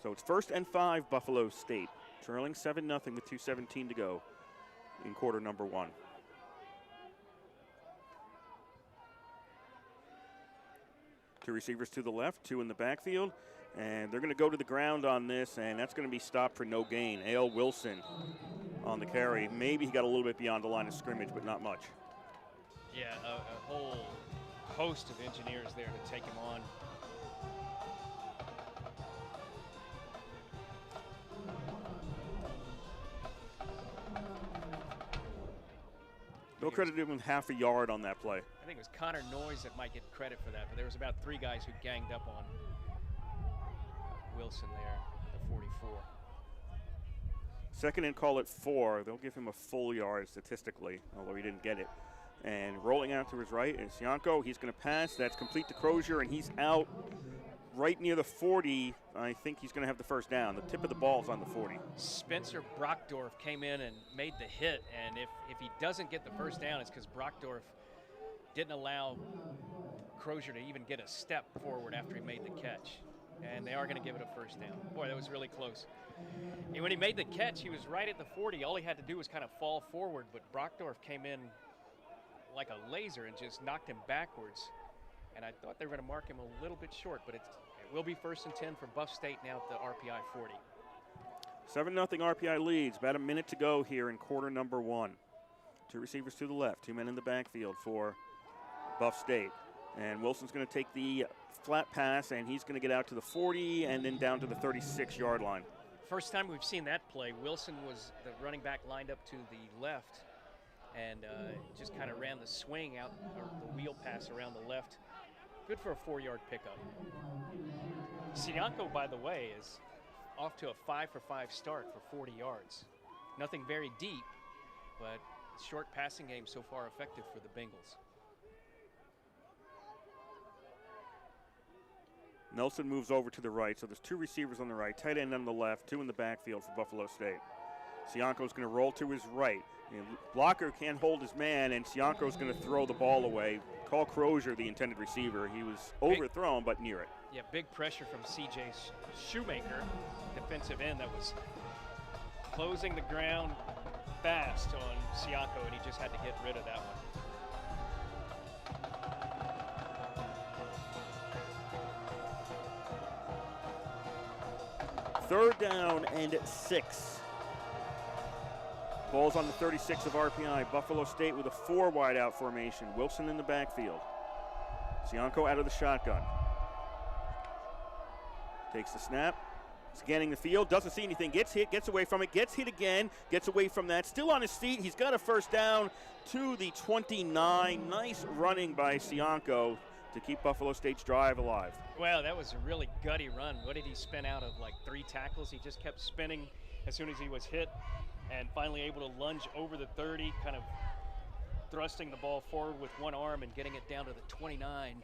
So it's 1st and 5, Buffalo State, trailing 7-0 with 2:17 to go in quarter number 1. Two receivers to the left, 2 in the backfield, and they're going to go to the ground on this, and that's going to be stopped for no gain. Ale Wilson on the carry. Maybe he got a little bit beyond the line of scrimmage, but not much. Yeah, a whole host of Engineers there to take him on. They'll credit him with half a yard on that play. I think it was Connor Noyes that might get credit for that, but there was about 3 guys who ganged up on Wilson there at the 44. Second and call it 4. They'll give him a full yard statistically, although he didn't get it. And rolling out to his right is Sianko. He's going to pass. That's complete to Crozier, and he's out right near the 40. I think he's going to have the first down. The tip of the ball is on the 40. Spencer Brockdorf came in and made the hit, and if he doesn't get the first down, it's because Brockdorf didn't allow Crozier to even get a step forward after he made the catch. And they are going to give it a first down. Boy, that was really close. And when he made the catch, he was right at the 40. All he had to do was kind of fall forward, but Brockdorf came in like a laser and just knocked him backwards. And I thought they were going to mark him a little bit short, but it will be 1st and 10 for Buff State now at the RPI 40. 7-0 RPI leads. About a minute to go here in quarter number 1. 2 receivers to the left, 2 men in the backfield for Buff State. And Wilson's going to take the flat pass, and he's going to get out to the 40 and then down to the 36-yard line. First time we've seen that play. Wilson was the running back lined up to the left and just kind of ran the swing out, or the wheel pass around the left. Good for a 4-yard pickup. Sianko, by the way, is off to a 5-for-5 start for 40 yards. Nothing very deep, but short passing game so far effective for the Bengals. Nelson moves over to the right, so there's 2 receivers on the right, tight end on the left, 2 in the backfield for Buffalo State. Sianko's going to roll to his right. The blocker can't hold his man, and Sianko's going to throw the ball away. Call Crozier the intended receiver. He was overthrown, but near it. Yeah, big pressure from C.J. Shoemaker, defensive end, that was closing the ground fast on Sianko, and he just had to get rid of that one. Third down and 6. Ball's on the 36 of RPI. Buffalo State with a 4 wide out formation. Wilson in the backfield. Sianko out of the shotgun. Takes the snap. Scanning the field. Doesn't see anything. Gets hit. Gets away from it. Gets hit again. Gets away from that. Still on his feet. He's got a first down to the 29. Nice running by Sianko to keep Buffalo State's drive alive. Well, that was a really gutty run. What did he spin out of, like 3 tackles? He just kept spinning as soon as he was hit, and finally able to lunge over the 30, kind of thrusting the ball forward with one arm and getting it down to the 29,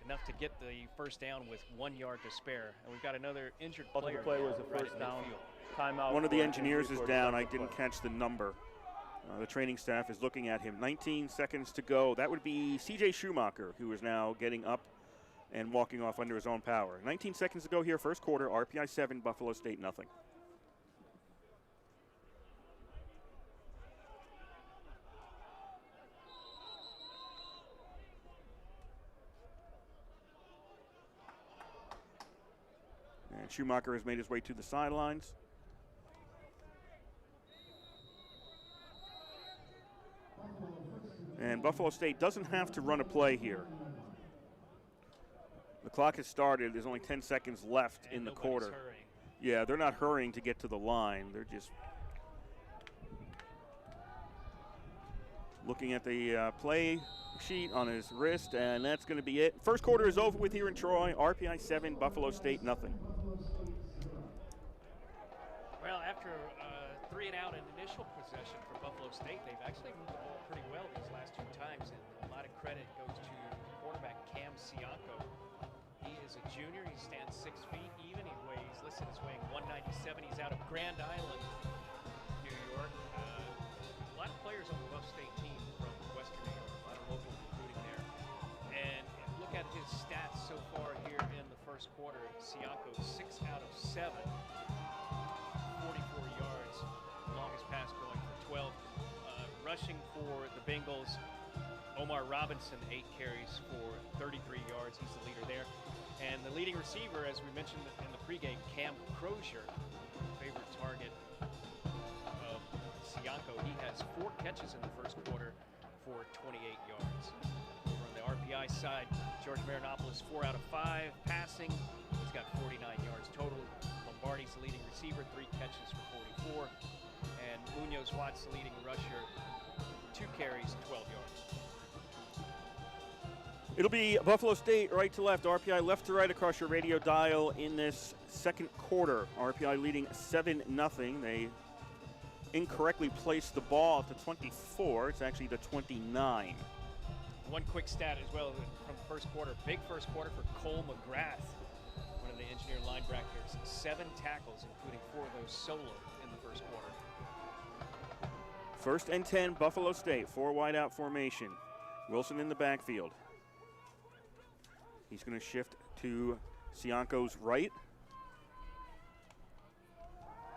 enough to get the first down with 1 yard to spare. And we've got another injured player. The play was the right first in down. midfield. Timeout. One of the for engineers injury is for down. I second didn't play. catch the number. The training staff is looking at him. 19 seconds to go. That would be C.J. Schumacher, who is now getting up and walking off under his own power. 19 seconds to go here, first quarter. RPI 7, Buffalo State nothing. And Schumacher has made his way to the sidelines. And Buffalo State doesn't have to run a play here. The clock has started. There's only 10 seconds left in the quarter. Hurrying. Yeah, they're not hurrying to get to the line. They're just looking at the play sheet on his wrist, and that's going to be it. First quarter is over with here in Troy. RPI 7, Buffalo State nothing. Well, after 3 and out in initial possession for Buffalo State, they've actually moved the ball pretty well these last 2 times, and a lot of credit goes to quarterback Cam Sianko. He is a junior. He stands 6 feet even. He weighs, listed as weighing 197. He's out of Grand Island, New York. A lot of players on the Buff State team from Western New York. A lot of local recruiting there. And look at his stats so far here in the first quarter. Sianko 6 out of 7. 44 yards. Longest pass going for 12. Rushing for the Bengals, Omar Robinson, 8 carries for 33 yards. He's the leader there. And the leading receiver, as we mentioned in the pregame, Cam Crozier, favorite target of Sianko. He has 4 catches in the first quarter for 28 yards. Over on the RPI side, George Marinopoulos, 4 out of 5 passing. He's got 49 yards total. Lombardi's the leading receiver, 3 catches for 44. And Munoz Watts, the leading rusher, 2 carries, 12 yards. It'll be Buffalo State right to left, RPI left to right across your radio dial in this second quarter. RPI leading 7-0. They incorrectly placed the ball at the 24. It's actually the 29. One quick stat as well from the first quarter. Big first quarter for Cole McGrath, one of the Engineer linebackers. 7 tackles, including 4 of those solo in the first quarter. First and 10, Buffalo State, 4 wide out formation. Wilson in the backfield. He's going to shift to Sianko's right.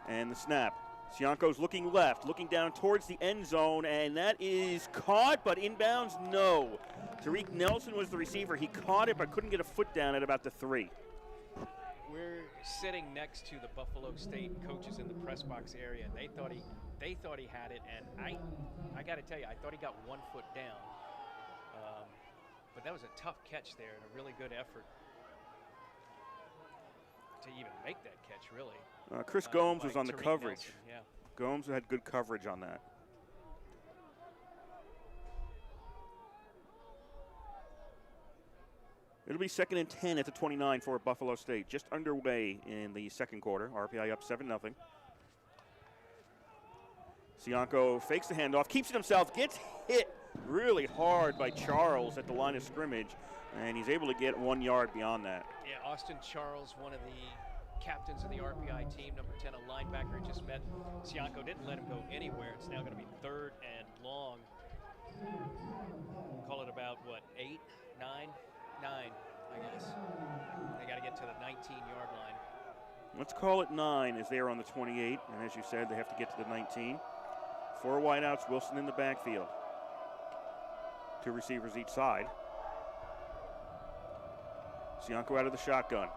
And the snap. Sianko's looking left, looking down towards the end zone, and that is caught, but inbounds, no. Tariq Nelson was the receiver. He caught it, but couldn't get a foot down at about the 3. We're sitting next to the Buffalo State coaches in the press box area, and they thought he had it, and I got to tell you, I thought he got 1 foot down. But that was a tough catch there and a really good effort to even make that catch, really. Chris Gomes was on the Tariq coverage. Nelson, yeah. Gomes had good coverage on that. It'll be 2nd and 10 at the 29 for Buffalo State. Just underway in the second quarter. RPI up 7-0. Sianko fakes the handoff, keeps it himself, gets hit really hard by Charles at the line of scrimmage, and he's able to get 1 yard beyond that. Yeah, Austin Charles, one of the captains of the RPI team, number 10, a linebacker, just met Sianko, didn't let him go anywhere. It's now going to be 3rd and long. Call it about, what, 8, 9? 9, I guess. They got to get to the 19-yard line. Let's call it 9 as they are on the 28, and as you said, they have to get to the 19. 4 wideouts, Wilson in the backfield. 2 receivers each side. Sianko out of the shotgun.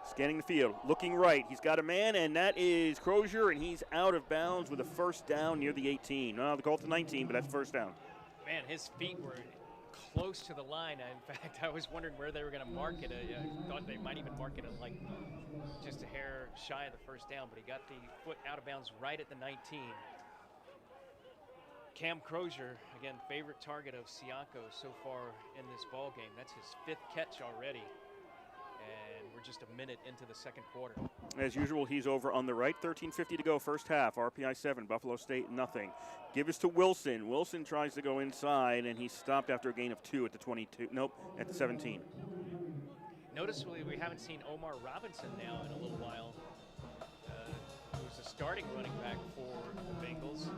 Scanning the field, looking right. He's got a man, and that is Crozier, and he's out of bounds with a first down near the 18. No, the goal to 19, but that's first down. Man, his feet were close to the line. In fact, I was wondering where they were going to mark it. I thought they might even mark it at like just a hair shy of the first down, but he got the foot out of bounds right at the 19. Cam Crozier, again, favorite target of Sianko so far in this ball game. That's his 5th catch already, and we're just a minute into the second quarter. As usual, he's over on the right. 13:50 to go, first half. RPI 7, Buffalo State nothing. Give us to Wilson. Wilson tries to go inside, and he's stopped after a gain of 2 at the 22. Nope, at the 17. Noticeably, we haven't seen Omar Robinson now in a little while. Who's the starting running back for the Bengals.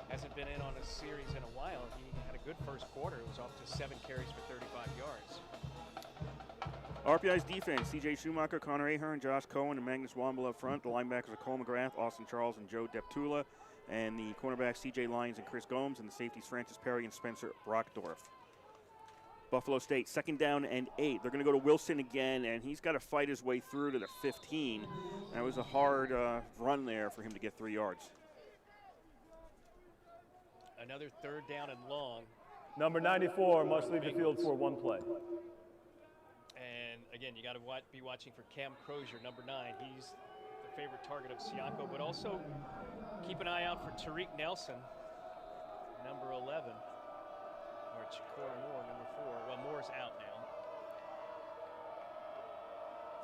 Hasn't been in on a series in a while. He had a good first quarter. It was off to 7 carries for 35 yards. RPI's defense, C.J. Schumacher, Connor Ahern, Josh Cohen, and Magnus Womble up front. The linebackers are Cole McGrath, Austin Charles, and Joe Deptula. And the cornerbacks, C.J. Lyons and Chris Gomes. And the safeties, Francis Perry and Spencer Brockdorf. Buffalo State, 2nd down and 8. They're going to go to Wilson again, and he's got to fight his way through to the 15. That was a hard run there for him to get 3 yards. Another 3rd down and long. Number 94 must leave the field for 1 play. And again, you got to be watching for Cam Crozier, number 9. He's the favorite target of Sianko, but also keep an eye out for Tariq Nelson, number 11, or Chikor Moore, number 4. Well, Moore's out now.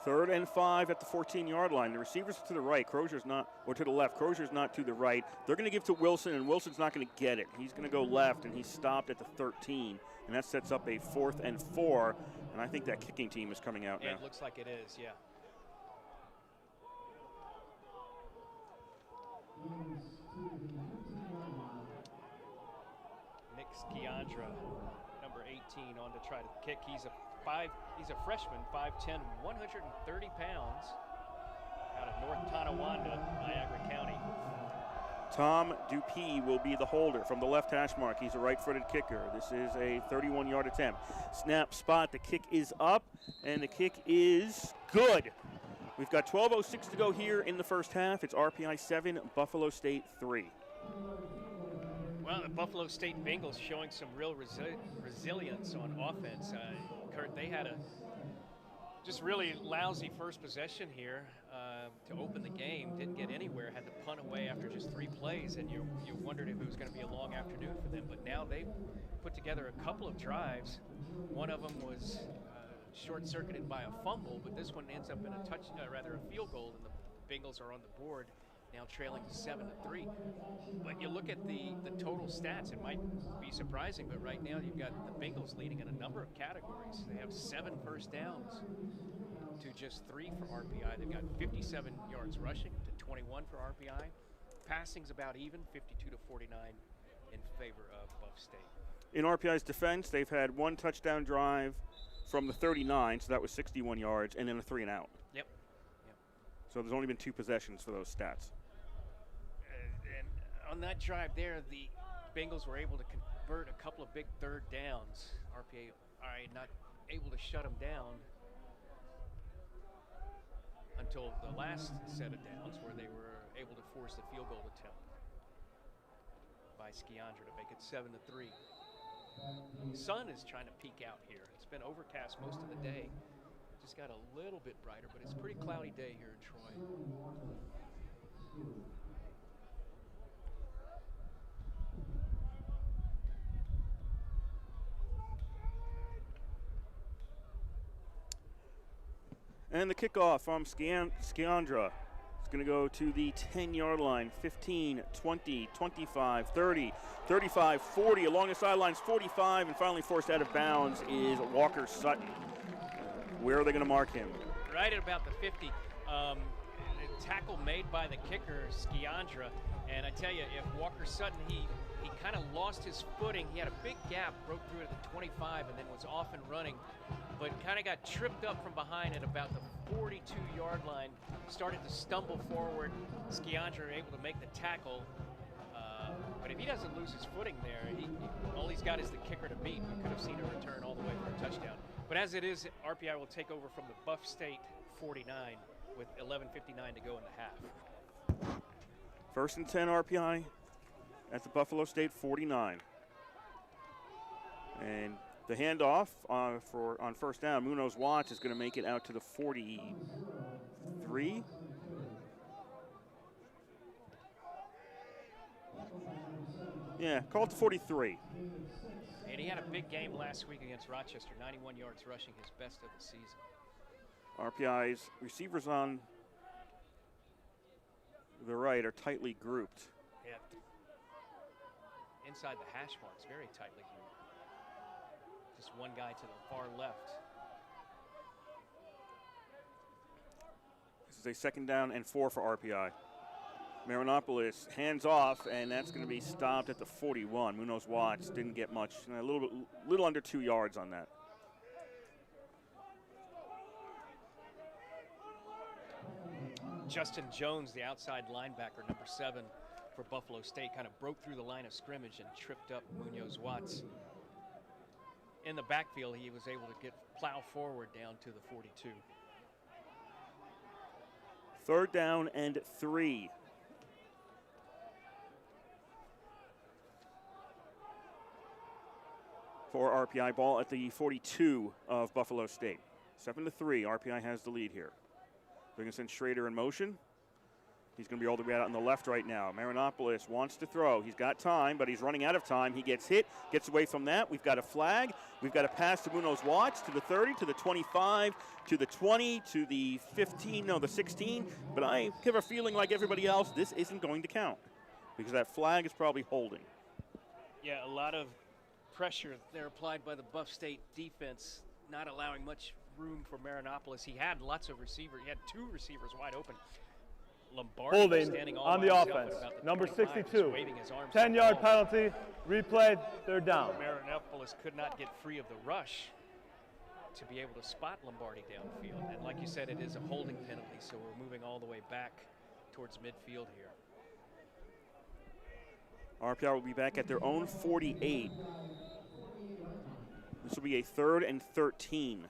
3rd and 5 at the 14-yard line. The receivers are to the right. Crozier's not, or to the left. Crozier's not to the right. They're going to give to Wilson, and Wilson's not going to get it. He's going to go left, and he's stopped at the 13, and that sets up a 4th and 4. And I think that kicking team is coming out now. It looks like it is, yeah. Nick Skiandra, number 18, on to try to kick. He's a freshman, 5'10", 130 pounds, out of North Tonawanda, Niagara County. Tom Dupuis will be the holder from the left hash mark. He's a right-footed kicker. This is a 31-yard attempt. Snap, spot, the kick is up, and the kick is good. We've got 12:06 to go here in the first half. It's RPI 7, Buffalo State 3. Well, the Buffalo State Bengals showing some real resilience on offense. Kurt, they had a just really lousy first possession here to open the game. Didn't get anywhere. Had to punt away after just 3 plays, and you wondered if it was going to be a long afternoon for them. But now they've put together a couple of drives. One of them was short-circuited by a fumble, but this one ends up in a field goal, and the Bengals are on the board, now trailing 7-3. But you look at the total stats, it might be surprising, but right now you've got the Bengals leading in a number of categories. They have 7 first downs to just 3 for RPI. They've got 57 yards rushing to 21 for RPI. Passing's about even, 52 to 49 in favor of Buff State. In RPI's defense, they've had 1 touchdown drive from the 39, so that was 61 yards, and then a 3-and-out. Yep. So there's only been 2 possessions for those stats. And on that drive there, the Bengals were able to convert a couple of big third downs. RPI not able to shut them down until the last set of downs, where they were able to force the field goal attempt by Skiandra to make it 7-3. Sun is trying to peek out here. It's been overcast most of the day. Just got a little bit brighter, but it's a pretty cloudy day here in Troy. And the kickoff from Skiandra is going to go to the 10-yard line. 15, 20, 25, 30, 35, 40. Along the sidelines, 45. And finally forced out of bounds is Walker Sutton. Where are they going to mark him? Right at about the 50. A tackle made by the kicker, Skiandra. And I tell you, if Walker Sutton, he kind of lost his footing. He had a big gap, broke through it at the 25, and then was off and running, but kind of got tripped up from behind at about the 42-yard line, started to stumble forward. Skiandra able to make the tackle, but if he doesn't lose his footing there, all he's got is the kicker to beat. We could have seen a return all the way for a touchdown. But as it is, RPI will take over from the Buff State 49 with 11:59 to go in the half. First and 10 RPI at the Buffalo State 49. And the handoff on first down, Munoz Watts is going to make it out to the 43. Yeah, call it to 43. And he had a big game last week against Rochester, 91 yards rushing, his best of the season. RPI's receivers on the right are tightly grouped. Yeah. Inside the hash marks, very tightly grouped. Just one guy to the far left. This is a 2nd down and 4 for RPI. Marinopoulos hands off, and that's going to be stopped at the 41. Munoz Watts didn't get much, a little under 2 yards on that. Justin Jones, the outside linebacker, number 7 for Buffalo State, kind of broke through the line of scrimmage and tripped up Munoz Watts. In the backfield, he was able to plow forward down to the 42. 3rd down and 3. For RPI, ball at the 42 of Buffalo State. 7-3, RPI has the lead here. They're going to send Schrader in motion. He's going to be all the way out on the left right now. Marinopoulos wants to throw. He's got time, but he's running out of time. He gets hit, gets away from that. We've got a flag. We've got a pass to Munoz Watts to the 30, to the 25, to the 20, to the 15, no, the 16. But I have a feeling like everybody else, this isn't going to count because that flag is probably holding. Yeah, a lot of pressure there applied by the Buff State defense, not allowing much room for Marinopoulos. He had lots of receivers. He had 2 receivers wide open. Lombardi Holding standing all on by the himself offense. at about the Number 25, 62. waving his arms 10-yard to the ball. penalty. Replay. 3rd down. Marinopoulos could not get free of the rush to be able to spot Lombardi downfield. And like you said, it is a holding penalty, so we're moving all the way back towards midfield here. RPI will be back at their own 48. This will be a 3rd and 13.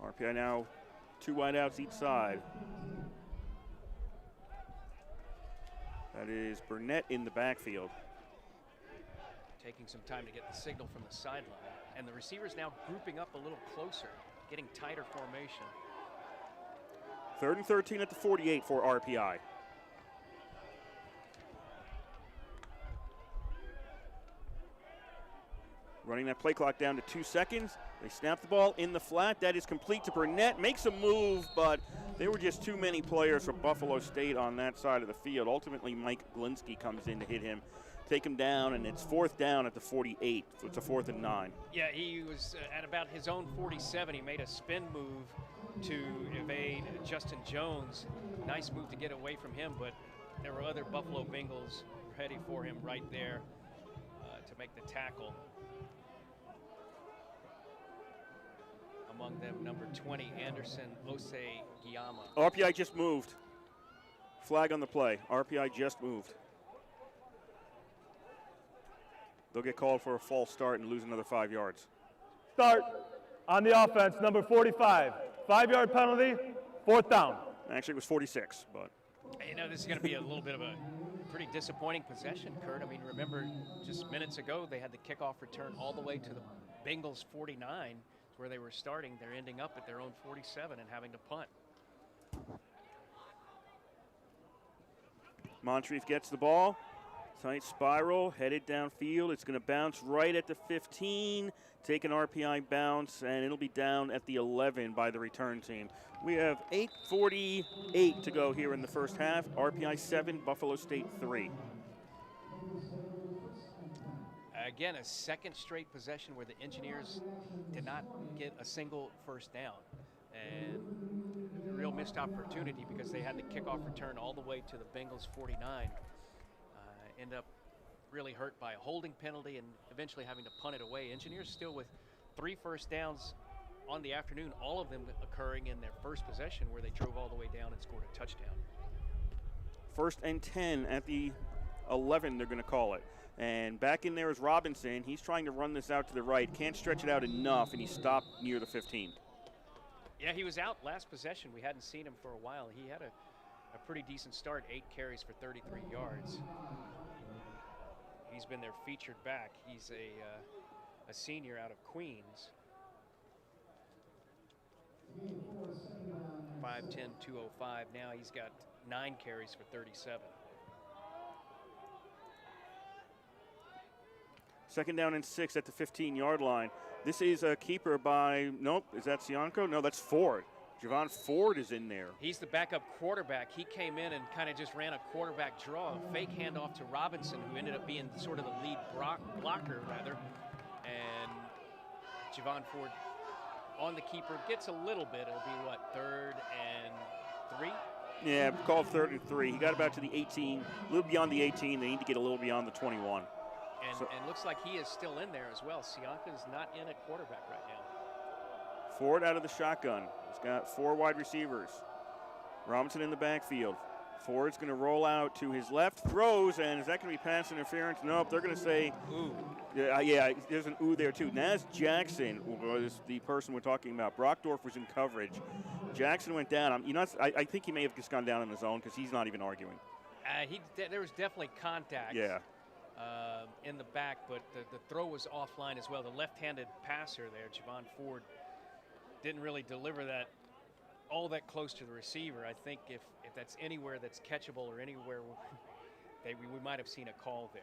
RPI now 2 wideouts each side. That is Burnett in the backfield. Taking some time to get the signal from the sideline. And the receivers now grouping up a little closer, getting tighter formation. 3rd and 13 at the 48 for RPI. Running that play clock down to 2 seconds. They snap the ball in the flat. That is complete to Burnett. Makes a move, but there were just too many players for Buffalo State on that side of the field. Ultimately, Mike Glinsky comes in to hit him, take him down, and it's 4th down at the 48. So it's a 4th and 9. Yeah, he was at about his own 47. He made a spin move to evade Justin Jones. Nice move to get away from him, but there were other Buffalo Bengals ready for him right there to make the tackle. Among them, number 20, Anderson Ose-Giyama. RPI just moved. Flag on the play. RPI just moved. They'll get called for a false start and lose another 5 yards. Start on the offense, number 45. 5-yard penalty, 4th down. Actually, it was 46, but. You know, this is going to be a little bit of a pretty disappointing possession, Kurt. I mean, remember just minutes ago they had the kickoff return all the way to the Bengals 49, where they were starting. They're ending up at their own 47 and having to punt. Moncrief gets the ball. Tight spiral, headed downfield. It's going to bounce right at the 15, take an RPI bounce, and it'll be down at the 11 by the return team. We have 8:48 to go here in the first half. RPI 7, Buffalo State 3. Again, a second straight possession where the Engineers did not get a single first down. And a real missed opportunity because they had the kickoff return all the way to the Bengals 49. End up really hurt by a holding penalty and eventually having to punt it away. Engineers still with 3 first downs on the afternoon, all of them occurring in their first possession where they drove all the way down and scored a touchdown. 1st and 10 at the 11, they're going to call it. And back in there is Robinson. He's trying to run this out to the right. Can't stretch it out enough, and he stopped near the 15. Yeah, he was out last possession. We hadn't seen him for a while. He had a pretty decent start, 8 carries for 33 yards. He's been their featured back. He's a senior out of Queens. 5'10", 205. Now he's got 9 carries for 37. 2nd down and 6 at the 15-yard line. This is a keeper by, nope, is that Sianco? No, that's Ford. Javon Ford is in there. He's the backup quarterback. He came in and kind of just ran a quarterback draw, a fake handoff to Robinson, who ended up being sort of the lead blocker, rather. And Javon Ford on the keeper gets a little bit. It'll be, what, 3rd and 3? Yeah, called 3rd and 3. He got about to the 18, a little beyond the 18. They need to get a little beyond the 21. And looks like he is still in there as well. Sianka's not in at quarterback right now. Ford out of the shotgun. He's got 4 wide receivers. Robinson in the backfield. Ford's going to roll out to his left, throws, and is that going to be pass interference? Nope, they're going to say, ooh. Yeah, there's an ooh there too. Naz Jackson was the person we're talking about. Brockdorf was in coverage. Jackson went down. I think he may have just gone down on his own because he's not even arguing. There was definitely contact. Yeah. In the back, but the throw was offline as well. The left-handed passer there, Javon Ford, didn't really deliver that all that close to the receiver. I think if that's anywhere that's catchable or anywhere we might have seen a call there.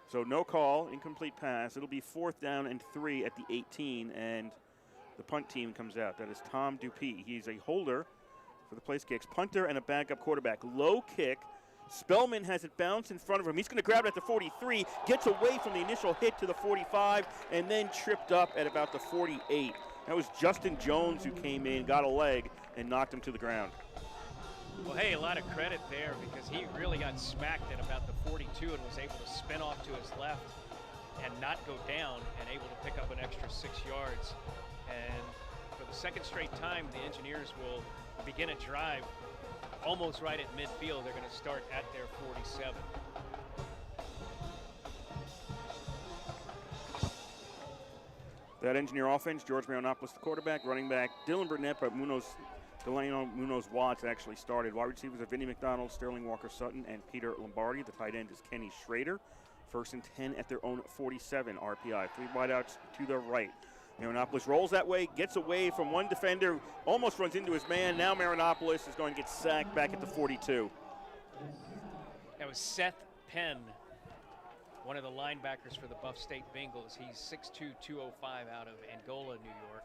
So no call, incomplete pass. It'll be 4th down and 3 at the 18, and the punt team comes out. That is Tom Dupuis. He's a holder for the place kicks, punter and a backup quarterback. Low kick. Spellman has it bounce in front of him. He's going to grab it at the 43, gets away from the initial hit to the 45, and then tripped up at about the 48. That was Justin Jones who came in, got a leg, and knocked him to the ground. Well, hey, a lot of credit there because he really got smacked at about the 42 and was able to spin off to his left and not go down and able to pick up an extra 6 yards. And for the second straight time, the Engineers will begin a drive almost right at midfield. They're going to start at their 47. That Engineer offense, George Marinopoulos, the quarterback, running back, Dylan Burnett, but Delano Munoz-Watts actually started. Wide receivers are Vinny McDonald, Sterling Walker-Sutton, and Peter Lombardi. The tight end is Kenny Schrader. 1st and 10 at their own 47 RPI. 3 wideouts to the right. Marinopoulos rolls that way, gets away from one defender, almost runs into his man. Now Marinopoulos is going to get sacked back at the 42. That was Seth Penn one of the linebackers for the Buff State Bengals. He's 6'2", 205 out of Angola, New York.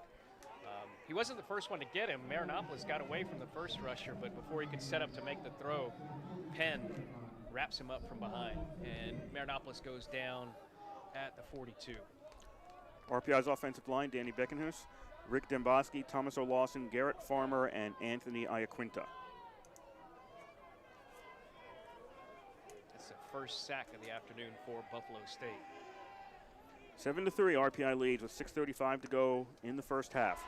He wasn't the first one to get him. Marinopoulos got away from the first rusher, but before he could set up to make the throw, Penn wraps him up from behind, and Marinopoulos goes down at the 42. RPI's offensive line, Danny Beckenhuis, Rick Demboski, Thomas O'Lawson, Garrett Farmer, and Anthony Iaquinta. That's the first sack of the afternoon for Buffalo State. 7-3, RPI leads with 6:35 to go in the first half.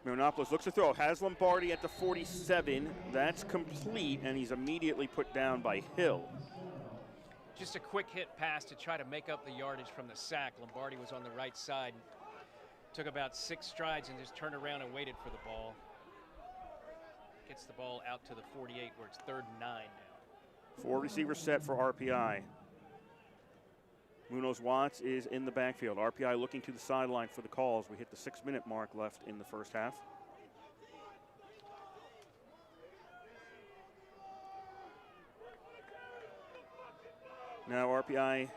Marinopoulos looks to throw, has Lombardi at the 47. That's complete, and he's immediately put down by Hill. Just a quick hit pass to try to make up the yardage from the sack. Lombardi was on the right side. Took about 6 strides and just turned around and waited for the ball. Gets the ball out to the 48 where it's 3rd and 9 now. 4 receivers set for RPI. Munoz Watts is in the backfield. RPI looking to the sideline for the calls. We hit the 6-minute mark left in the first half. Now RPI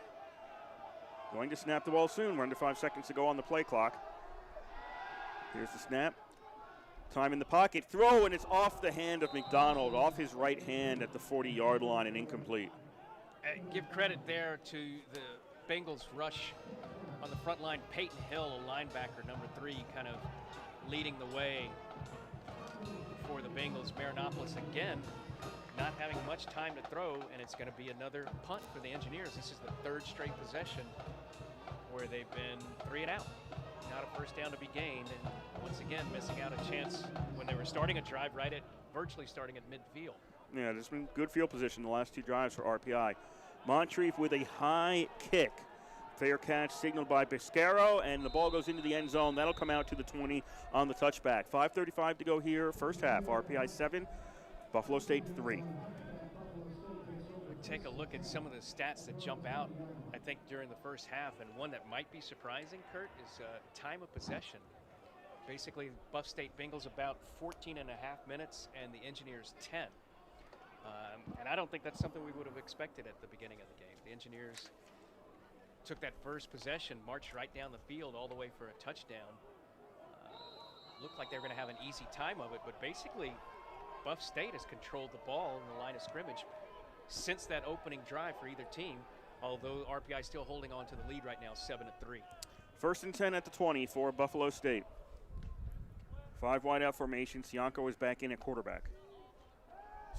going to snap the ball soon. We're under 5 seconds to go on the play clock. Here's the snap. Time in the pocket. Throw, and it's off the hand of McDonald, off his right hand at the 40-yard line and incomplete. Give credit there to the Bengals rush on the front line. Peyton Hill, a linebacker, number 3, kind of leading the way for the Bengals. Marinopoulos again not having much time to throw, and it's going to be another punt for the Engineers. This is the 3rd straight possession where they've been 3 and out. Not a first down to be gained, and once again missing out a chance when they were starting a drive right at virtually starting at midfield. Yeah, there's been good field position the last 2 drives for RPI. Moncrief with a high kick. Fair catch signaled by Biscaro, and the ball goes into the end zone. That'll come out to the 20 on the touchback. 5:35 to go here, first half. RPI 7, Buffalo State 3. Take a look at some of the stats that jump out, I think, during the first half, and one that might be surprising, Kurt, is time of possession. Basically, Buff State Bengals about 14 and a half minutes, and the Engineers 10. And I don't think that's something we would have expected at the beginning of the game. The Engineers took that first possession, marched right down the field all the way for a touchdown. Looked like they were going to have an easy time of it, but basically Buff State has controlled the ball in the line of scrimmage since that opening drive for either team, although RPI still holding on to the lead right now, 7-3. 1st and 10 at the 20 for Buffalo State. 5 wide out formation. Cianco is back in at quarterback.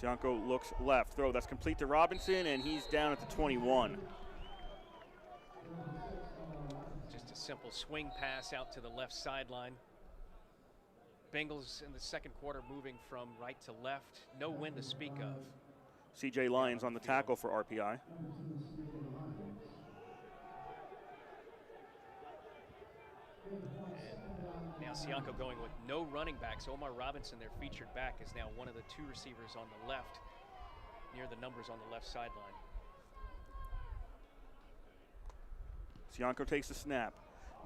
Cianco looks left. Throw, that's complete to Robinson, and he's down at the 21. Just a simple swing pass out to the left sideline. Bengals in the second quarter moving from right to left. No wind to speak of. C.J. Lyons on the tackle for RPI. And now Cianco going with no running backs. Omar Robinson, their featured back, is now one of the 2 receivers on the left, near the numbers on the left sideline. Cianco takes the snap.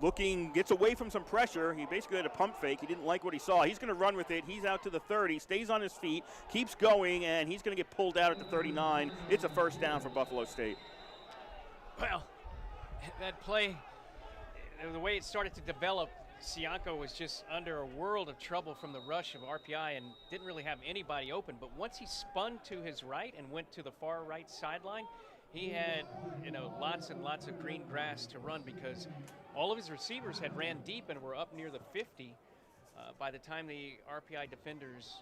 Looking, gets away from some pressure. He basically had a pump fake. He didn't like what he saw. He's going to run with it. He's out to the 30, stays on his feet, keeps going, and he's going to get pulled out at the 39. It's a first down for Buffalo State. Well, that play, the way it started to develop, Cianco was just under a world of trouble from the rush of RPI and didn't really have anybody open. But once he spun to his right and went to the far right sideline, he had, lots and lots of green grass to run because all of his receivers had ran deep and were up near the 50 by the time the RPI defenders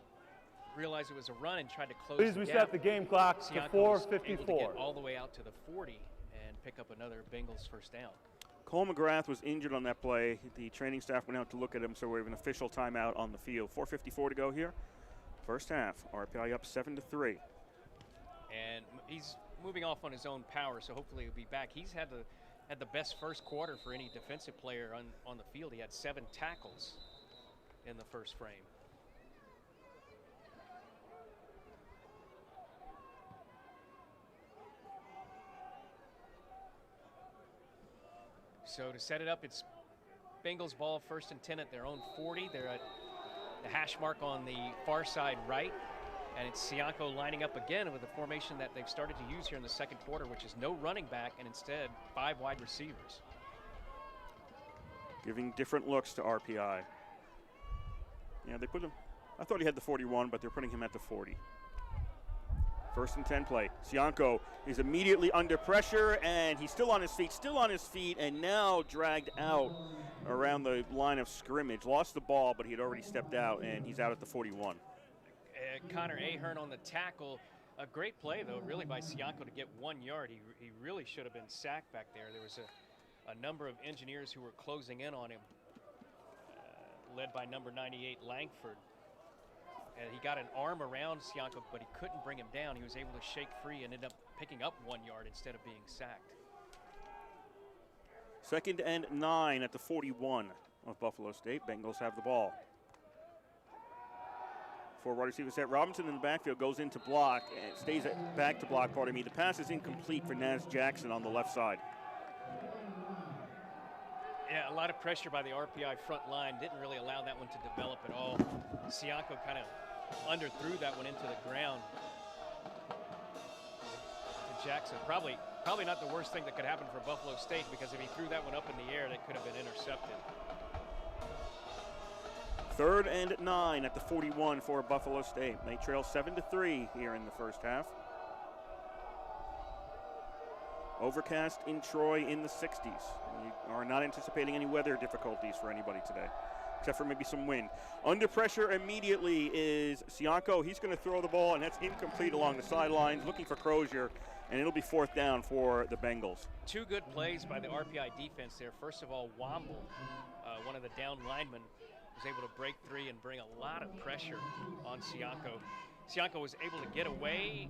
realized it was a run and tried to close Please the reset gap. the game clock to Cianco was able to 4:54. get all the way out to the 40 and pick up another Bengals first down. Cole McGrath was injured on that play. The training staff went out to look at him, so we have an official timeout on the field. 4:54 to go here. First half, RPI up 7-3. And he's moving off on his own power, so hopefully he'll be back. He's had the best first quarter for any defensive player on the field. He had 7 tackles in the first frame. So to set it up, it's Bengals ball, 1st and 10 at their own 40. They're at the hash mark on the far side right And it's Sianko lining up again with a formation that they've started to use here in the second quarter, which is no running back and instead 5 wide receivers. Giving different looks to RPI. Yeah, they put him, I thought he had the 41, but they're putting him at the 40. First and 10 play. Sianko is immediately under pressure, and he's still on his feet, and now dragged out around the line of scrimmage. Lost the ball, but he had already stepped out, and he's out at the 41. Connor Ahern on the tackle. A great play, though, really, by Sianko to get 1 yard. He really should have been sacked back there. There was a number of engineers who were closing in on him, led by number 98, Langford. And he got an arm around Sianko, but he couldn't bring him down. He was able to shake free and ended up picking up 1 yard instead of being sacked. Second and 9 at the 41 of Buffalo State. Bengals have the ball. 4 wide receivers set. Robinson in the backfield goes into block and stays back to block, pardon me. The pass is incomplete for Naz Jackson on the left side. Yeah, a lot of pressure by the RPI front line. Didn't really allow that one to develop at all. Sianko kind of underthrew that one into the ground to Jackson. Probably not the worst thing that could happen for Buffalo State, because if he threw that one up in the air, that could have been intercepted. 3rd and 9 at the 41 for Buffalo State. They trail 7-3 here in the first half. Overcast in Troy in the 60s. We are not anticipating any weather difficulties for anybody today, except for maybe some wind. Under pressure immediately is Sianko. He's going to throw the ball, and that's incomplete along the sidelines, looking for Crozier, and it'll be 4th down for the Bengals. 2 good plays by the RPI defense there. First of all, Womble, one of the down linemen, was able to break free and bring a lot of pressure on Sianko. Sianko was able to get away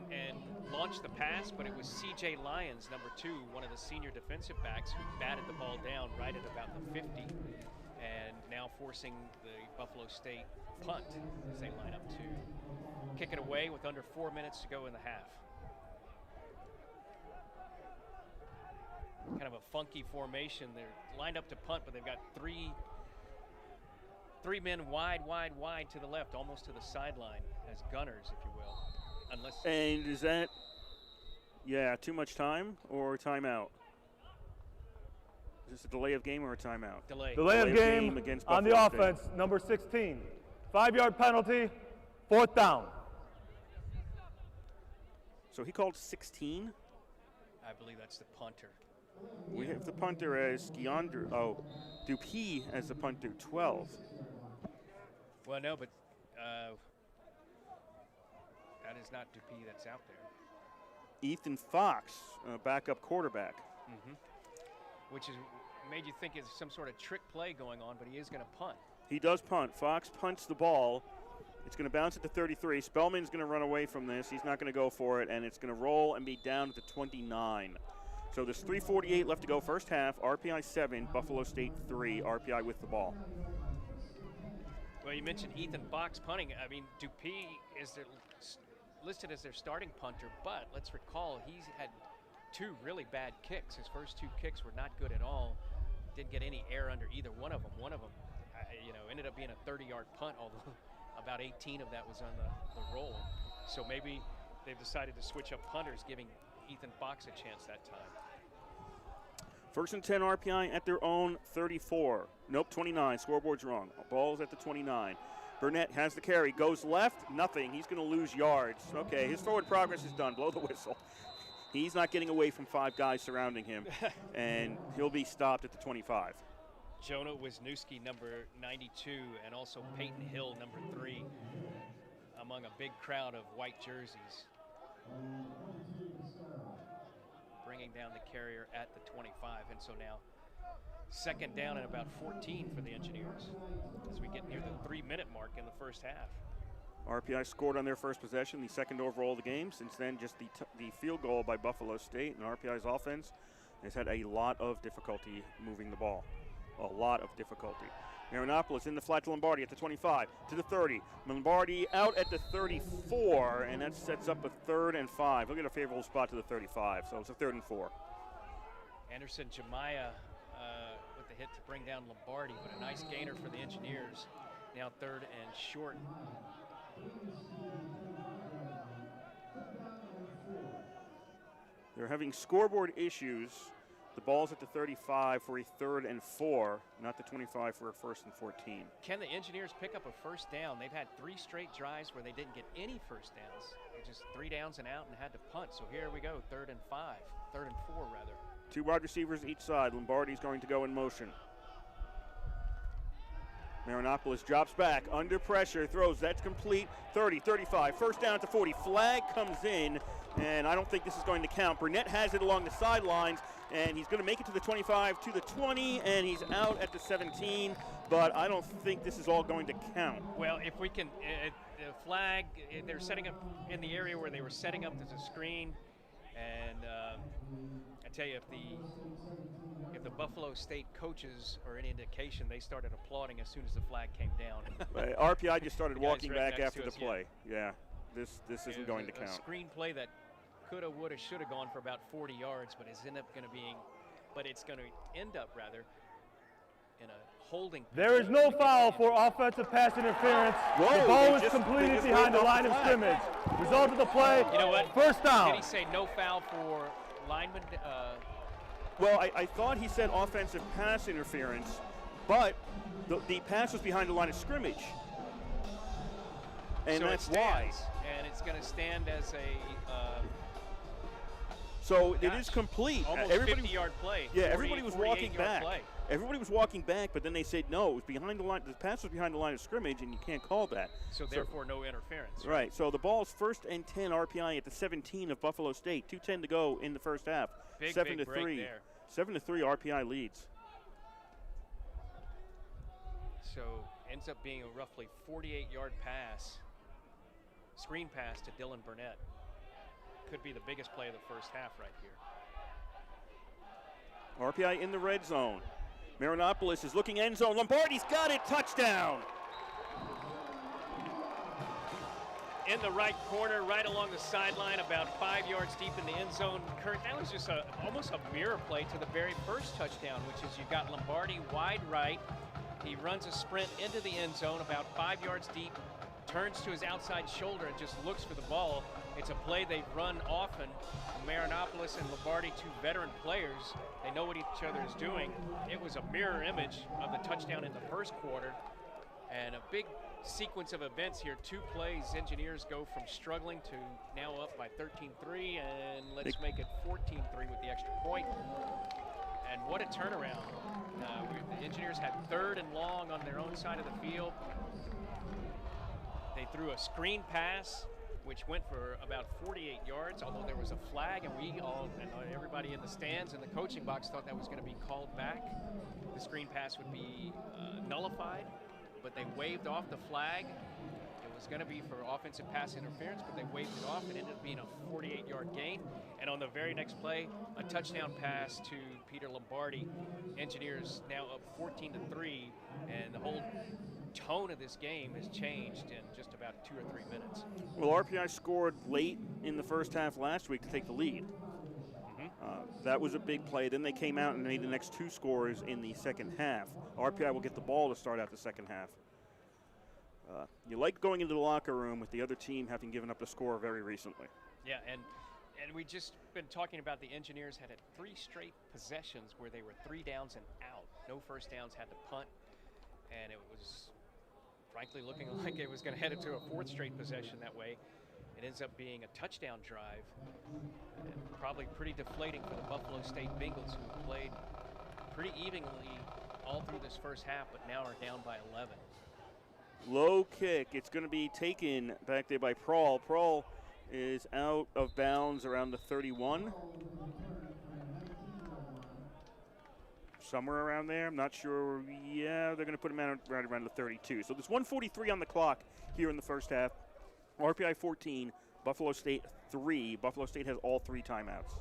and launch the pass, but it was C.J. Lyons, number 2, one of the senior defensive backs, who batted the ball down right at about the 50, and now forcing the Buffalo State punt as they line up to kick it away with under 4 minutes to go in the half. Kind of a funky formation. They're lined up to punt, but they've got three men wide to the left, almost to the sideline as gunners, if you will. Unless. And is that, too much time or timeout? Is this a delay of game or a timeout? Delay of game against on the Buffalo offense, State. number 16. 5-yard penalty, 4th down. So he called 16? I believe that's the punter. We have the punter as Dupuis as the punter, 12. Well, no, but that is not Dupuis that's out there. Ethan Fox, backup quarterback. Which is made you think it's some sort of trick play going on, but he is going to punt. He does punt. Fox punts the ball. It's going to bounce at the 33. Spellman's going to run away from this. He's not going to go for it, and it's going to roll and be down at the 29. So there's 3:48 left to go first half. RPI 7, Buffalo State 3. RPI with the ball. Well, you mentioned Ethan Fox punting. I mean, Dupuis is listed as their starting punter, but let's recall he's had 2 really bad kicks. His first 2 kicks were not good at all. Didn't get any air under either one of them. One of them, ended up being a 30-yard punt, although about 18 of that was on the roll. So maybe they've decided to switch up punters, giving Ethan Fox a chance that time. First and 10 RPI at their own 34. Nope, 29. Scoreboard's wrong. Ball's at the 29. Burnett has the carry. Goes left. Nothing. He's going to lose yards. Okay, his forward progress is done. Blow the whistle. He's not getting away from 5 guys surrounding him, and he'll be stopped at the 25. Jonah Wisniewski, number 92, and also Peyton Hill, number 3, among a big crowd of white jerseys. Bringing down the carrier at the 25, and so now second down and about 14 for the Engineers as we get near the 3-minute mark in the first half. RPI scored on their first possession, the second overall of the game. Since then, just the field goal by Buffalo State, and RPI's offense has had a lot of difficulty moving the ball. A lot of difficulty. Marinopoulos in the flat to Lombardi at the 25, to the 30. Lombardi out at the 34, and that sets up a 3rd and 5. He'll get a favorable spot to the 35, so it's a 3rd and 4. Anderson Jemiah with the hit to bring down Lombardi, but a nice gainer for the Engineers. Now 3rd and short. They're having scoreboard issues. The ball's at the 35 for a 3rd and 4, not the 25 for a 1st and 14. Can the Engineers pick up a first down? They've had 3 straight drives where they didn't get any first downs. They just 3 downs and out and had to punt. So here we go, 3rd and 5, 3rd and 4 rather. 2 wide receivers each side. Lombardi's going to go in motion. Marinopoulos drops back, under pressure, throws, that's complete, 30, 35, first down to 40, flag comes in, and I don't think this is going to count. Burnett has it along the sidelines, and he's going to make it to the 25, to the 20, and he's out at the 17, but I don't think this is all going to count. Well, if we can, the flag, they're setting up in the area where they were setting up as a screen, and I tell you, if the Buffalo State coaches are any indication, they started applauding as soon as the flag came down. RPI just started The guys walking right back next after to the us, play. Yeah, this isn't going to count. A screen play that coulda, woulda, shoulda gone for about 40 yards, but it's going to end up rather in a holding. There is no foul for offensive pass interference. Whoa, the ball they is just completed behind the waved off line the of flag. scrimmage. Result of the play, You know what? first down. Did he say no foul for lineman? Well, I thought he said offensive pass interference, but the pass was behind the line of scrimmage. And so that's it why. stands, and it's going to stand as a So it is complete. almost Everybody, 50-yard play. yeah, 40, everybody was walking 48-yard back. play. Everybody was walking back, but then they said no, it was behind the line. The pass was behind the line of scrimmage, and you can't call that. So therefore, no interference. Right. So the ball's 1st and 10 RPI at the 17 of Buffalo State. 2:10 to go in the first half. Big 7 to break 3. there. 7 to 3 RPI leads. So ends up being a roughly 48-yard pass, screen pass to Dylan Burnett. Could be the biggest play of the first half right here. RPI in the red zone. Marinopoulos is looking end zone. Lombardi's got it. Touchdown. In the right corner, right along the sideline, about 5 yards deep in the end zone. Kurt, that was just almost a mirror play to the very first touchdown, which is you've got Lombardi wide right. He runs a sprint into the end zone about 5 yards deep, turns to his outside shoulder and just looks for the ball. It's a play they've run often. Marinopoulos and Lombardi, 2 veteran players, they know what each other is doing. It was a mirror image of the touchdown in the first quarter, and a big sequence of events here. 2 plays, Engineers go from struggling to now up by 13-3, and let's make it 14-3 with the extra point. And what a turnaround. The Engineers had 3rd and long on their own side of the field. They threw a screen pass, which went for about 48 yards, although there was a flag, and we all, and everybody in the stands and the coaching box thought that was going to be called back. The screen pass would be nullified, but they waved off the flag. It was going to be for offensive pass interference, but they waved it off. It ended up being a 48-yard gain. And on the very next play, a touchdown pass to Peter Lombardi. Engineers now up 14-3, and the whole tone of this game has changed in just about 2 or 3 minutes. Well, RPI scored late in the first half last week to take the lead. That was a big play. Then they came out and made the next 2 scores in the second half. RPI will get the ball to start out the second half. You like going into the locker room with the other team having given up the score very recently. Yeah, and we just been talking about the Engineers had 3 straight possessions where they were 3 downs and out. No first downs, had to punt, and it was frankly looking like it was going to head into a 4th straight possession that way. It ends up being a touchdown drive, and probably pretty deflating for the Buffalo State Bengals, who played pretty evenly all through this first half, but now are down by 11. Low kick. It's going to be taken back there by Prawl. Prawl is out of bounds around the 31. Somewhere around there. I'm not sure. Yeah, they're going to put him out right around the 32. So there's 1:43 on the clock here in the first half. RPI 14, Buffalo State 3. Buffalo State has all 3 timeouts.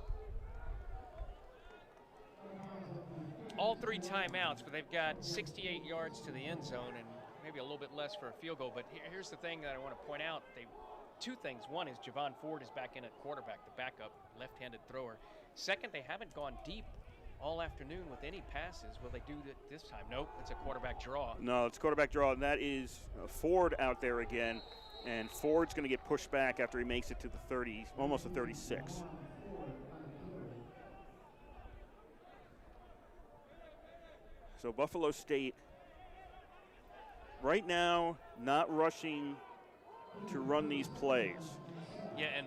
All 3 timeouts, but they've got 68 yards to the end zone and maybe a little bit less for a field goal. But here's the thing that I want to point out. 2 things. One is Javon Ford is back in at quarterback, the backup left-handed thrower. Second, they haven't gone deep all afternoon with any passes. Will they do that this time? Nope, it's a quarterback draw. No, it's quarterback draw, and that is Ford out there again. And Ford's going to get pushed back after he makes it to the 30s, almost the 36. So Buffalo State right now not rushing to run these plays. Yeah, and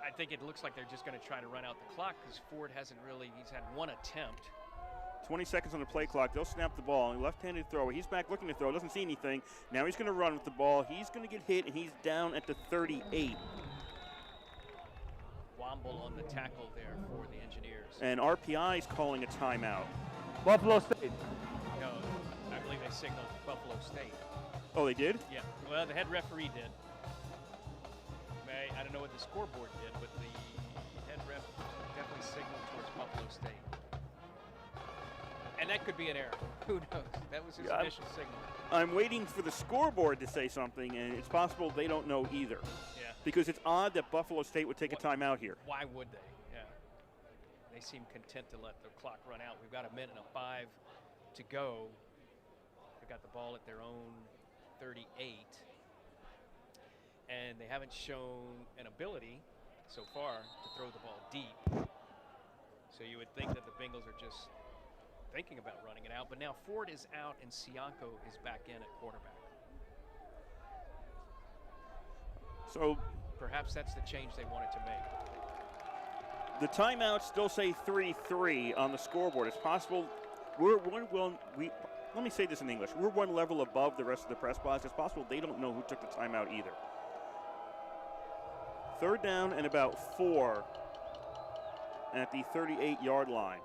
I think it looks like they're just going to try to run out the clock because Ford hasn't really, he's had one attempt. 20 seconds on the play clock. They'll snap the ball. Left-handed thrower. He's back looking to throw. Doesn't see anything. Now he's going to run with the ball. He's going to get hit, and he's down at the 38. Womble on the tackle there for the Engineers. And RPI is calling a timeout. Buffalo State. No, I believe they signaled Buffalo State. Oh, they did? Yeah, well, the head referee did. I don't know what the scoreboard did, but the head ref definitely signaled towards Buffalo State. And that could be an error. Who knows? That was his initial signal. I'm waiting for the scoreboard to say something, and it's possible they don't know either. Yeah. Because it's odd that Buffalo State would take a timeout here. Why would they? Yeah. They seem content to let the clock run out. We've got a minute and 5 to go. They got the ball at their own 38. And they haven't shown an ability so far to throw the ball deep. So you would think that the Bengals are just thinking about running it out. But now Ford is out and Sianko is back in at quarterback. So perhaps that's the change they wanted to make. The timeouts still say 3-3 on the scoreboard. It's possible let me say this in English. We're one level above the rest of the press box. It's possible they don't know who took the timeout either. Third down and about 4 at the 38-yard line.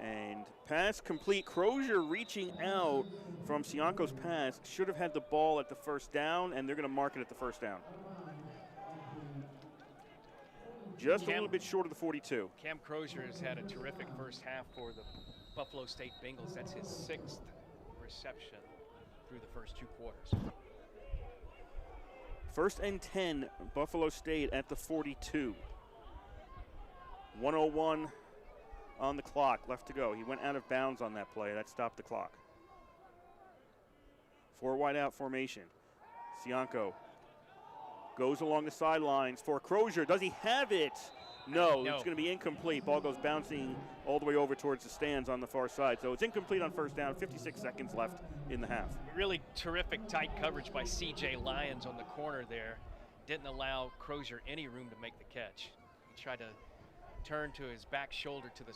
And pass complete. Crozier reaching out from Sianko's pass. Should have had the ball at the first down, and they're going to mark it at the first down. Just a little bit short of the 42. Cam Crozier has had a terrific first half for the Buffalo State Bengals. That's his 6th reception through the first 2 quarters. First and 10, Buffalo State at the 42. 1:01 on the clock, left to go. He went out of bounds on that play. That stopped the clock. 4 wide out formation. Sianko goes along the sidelines for Crozier. Does he have it? No, it's going to be incomplete. Ball goes bouncing all the way over towards the stands on the far side. So it's incomplete on first down. 56 seconds left in the half. Really terrific tight coverage by C.J. Lyons on the corner there. Didn't allow Crozier any room to make the catch. He tried to turn to his back shoulder to the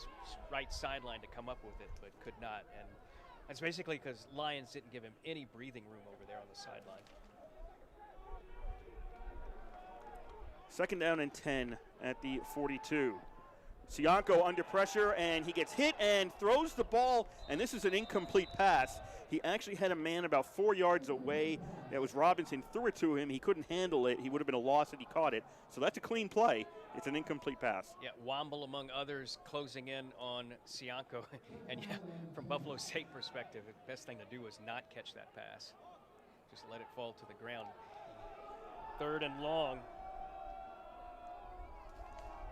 right sideline to come up with it, but could not. And that's basically because Lyons didn't give him any breathing room over there on the sideline. Second down and 10 at the 42. Sianko under pressure, and he gets hit and throws the ball, and this is an incomplete pass. He actually had a man about 4 yards away. That was Robinson, threw it to him. He couldn't handle it. He would have been a loss if he caught it. So that's a clean play. It's an incomplete pass. Yeah, Womble, among others, closing in on Sianko. And yeah, from Buffalo State perspective, the best thing to do was not catch that pass. Just let it fall to the ground. 3rd and long.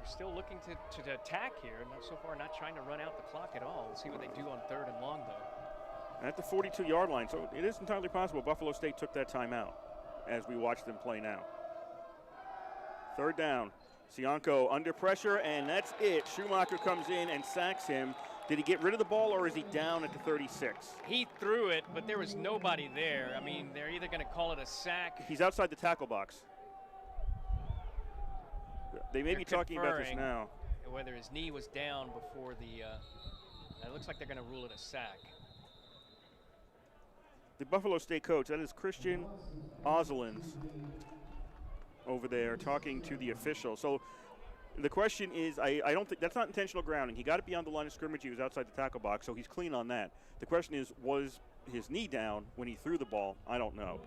They're still looking to attack here, and so far not trying to run out the clock at all. We'll see what they do on 3rd and long, though. At the 42-yard line, so it is entirely possible Buffalo State took that timeout as we watch them play now. 3rd down. Sianko under pressure, and that's it. Schumacher comes in and sacks him. Did he get rid of the ball, or is he down at the 36? He threw it, but there was nobody there. I mean, they're either going to call it a sack. He's outside the tackle box. They may be talking about this now. Whether his knee was down before the, it looks like they're going to rule it a sack. The Buffalo State coach, that is Christian Ozelins over there talking to the official. So the question is, I don't think, that's not intentional grounding. He got it beyond the line of scrimmage. He was outside the tackle box, so he's clean on that. The question is, was his knee down when he threw the ball? I don't know.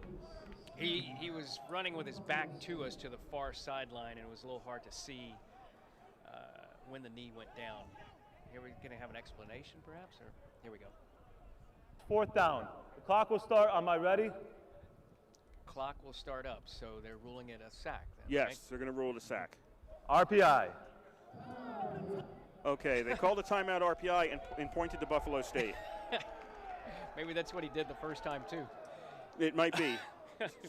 He was running with his back to us to the far sideline, and it was a little hard to see when the knee went down. Here we're going to have an explanation, perhaps, or here we go. 4th down. The clock will start. Am I ready? Clock will start up, so they're ruling it a sack. Then, yes, right? They're going to rule it a sack. RPI. Okay, they called a timeout RPI and pointed to Buffalo State. Maybe that's what he did the first time, too. It might be.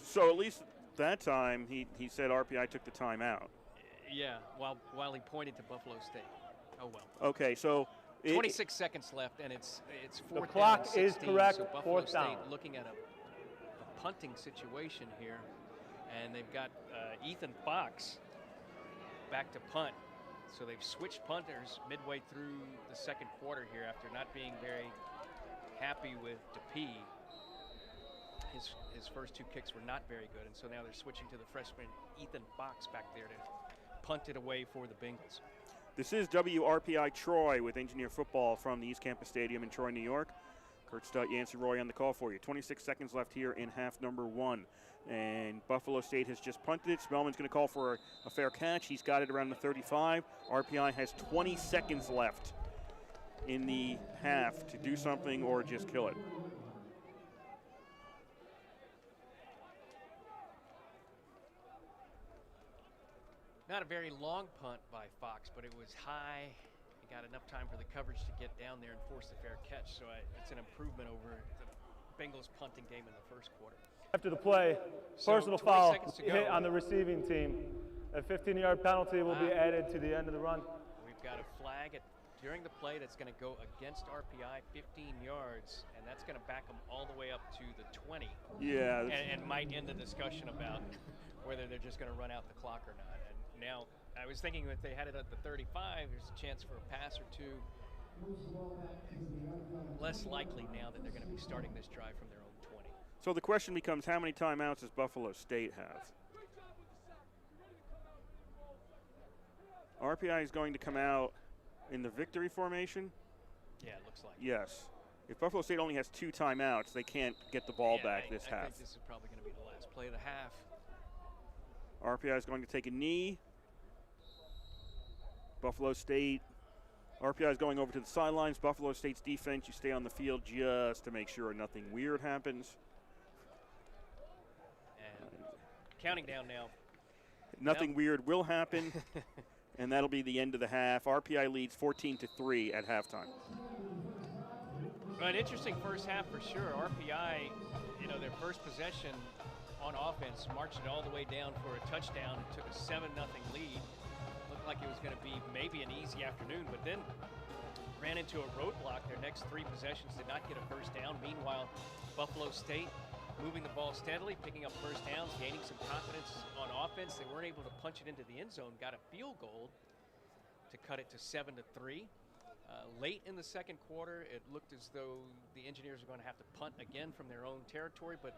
So at least that time he said RPI took the timeout. Yeah, while he pointed to Buffalo State. Oh, well. Okay, so 26 seconds left, and it's The fourth clock down and is 16, correct, so Buffalo fourth State down. looking at a punting situation here, and they've got Ethan Fox back to punt. So they've switched punters midway through the second quarter here after not being very happy with DePee. His first two kicks were not very good, and so now they're switching to the freshman Ethan Fox back there to punt it away for the Bengals. This is WRPI Troy with Engineer Football from the East Campus Stadium in Troy, New York. Kurt Stutt, Yancey Roy on the call for you. 26 seconds left here in half number 1. And Buffalo State has just punted it. Spellman's going to call for a fair catch. He's got it around the 35. RPI has 20 seconds left in the half to do something or just kill it. Not a very long punt by Fox, but it was high. He got enough time for the coverage to get down there and force the fair catch. So it's an improvement over the Bengals punting game in the first quarter. After the play, So personal 20 foul seconds to hit go. on the receiving team. A 15-yard penalty will be added to the end of the run. We've got a flag during the play that's going to go against RPI 15 yards, and that's going to back them all the way up to the 20. Yeah. And might end the discussion about whether they're just going to run out the clock or not. And now, I was thinking if they had it at the 35, there's a chance for a pass or two. Less likely now that they're going to be starting this drive from their own 20. So the question becomes, how many timeouts does Buffalo State have? RPI is going to come out in the victory formation? Yeah, it looks like. Yes. If Buffalo State only has 2 timeouts, they can't get the ball back this I half. think this is probably going to be the last play of the half. RPI is going to take a knee. Buffalo State, RPI is going over to the sidelines. Buffalo State's defense, you stay on the field just to make sure nothing weird happens. And counting down now. Nothing weird will happen, and that'll be the end of the half. RPI leads 14-3 at halftime. Well, an interesting first half for sure. RPI, their first possession on offense, marched it all the way down for a touchdown. It took a 7-0 lead. Looked like it was going to be maybe an easy afternoon, but then ran into a roadblock. Their next 3 possessions did not get a first down. Meanwhile, Buffalo State moving the ball steadily, picking up first downs, gaining some confidence on offense. They weren't able to punch it into the end zone, got a field goal to cut it to 7-3. Late in the second quarter, it looked as though the Engineers are going to have to punt again from their own territory, but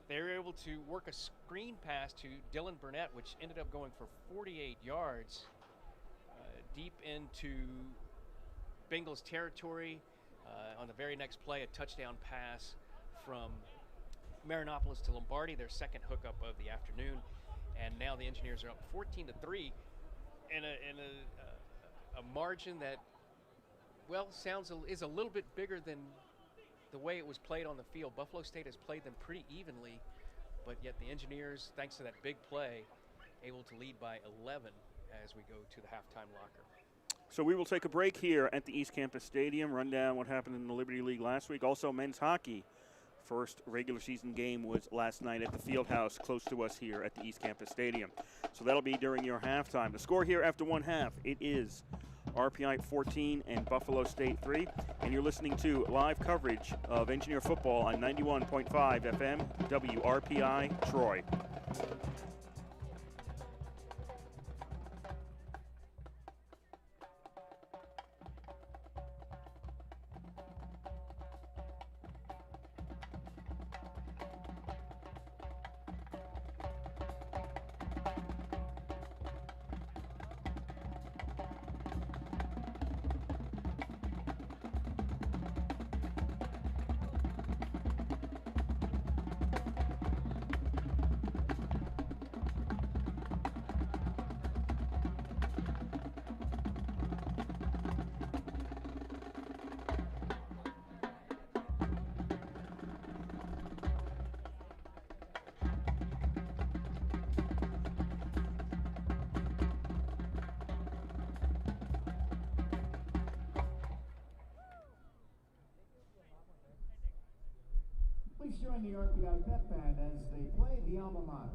they were able to work a screen pass to Dylan Burnett, which ended up going for 48 yards deep into Bengals territory. On the very next play, a touchdown pass from Marinopolis to Lombardi, their second hookup of the afternoon. And now the Engineers are up 14-3 in a margin that, well, is a little bit bigger than the way it was played on the field. Buffalo State has played them pretty evenly, but yet the Engineers, thanks to that big play, able to lead by 11 as we go to the halftime locker. So we will take a break here at the East Campus Stadium, run down what happened in the Liberty League last week. Also, men's hockey. First regular season game was last night at the field house close to us here at the East Campus Stadium. So that'll be during your halftime. The score here after one half, it is RPI 14 and Buffalo State 3. And you're listening to live coverage of Engineer Football on 91.5 FM, WRPI Troy. Please join the RPI Pep Band as they play the alma mater.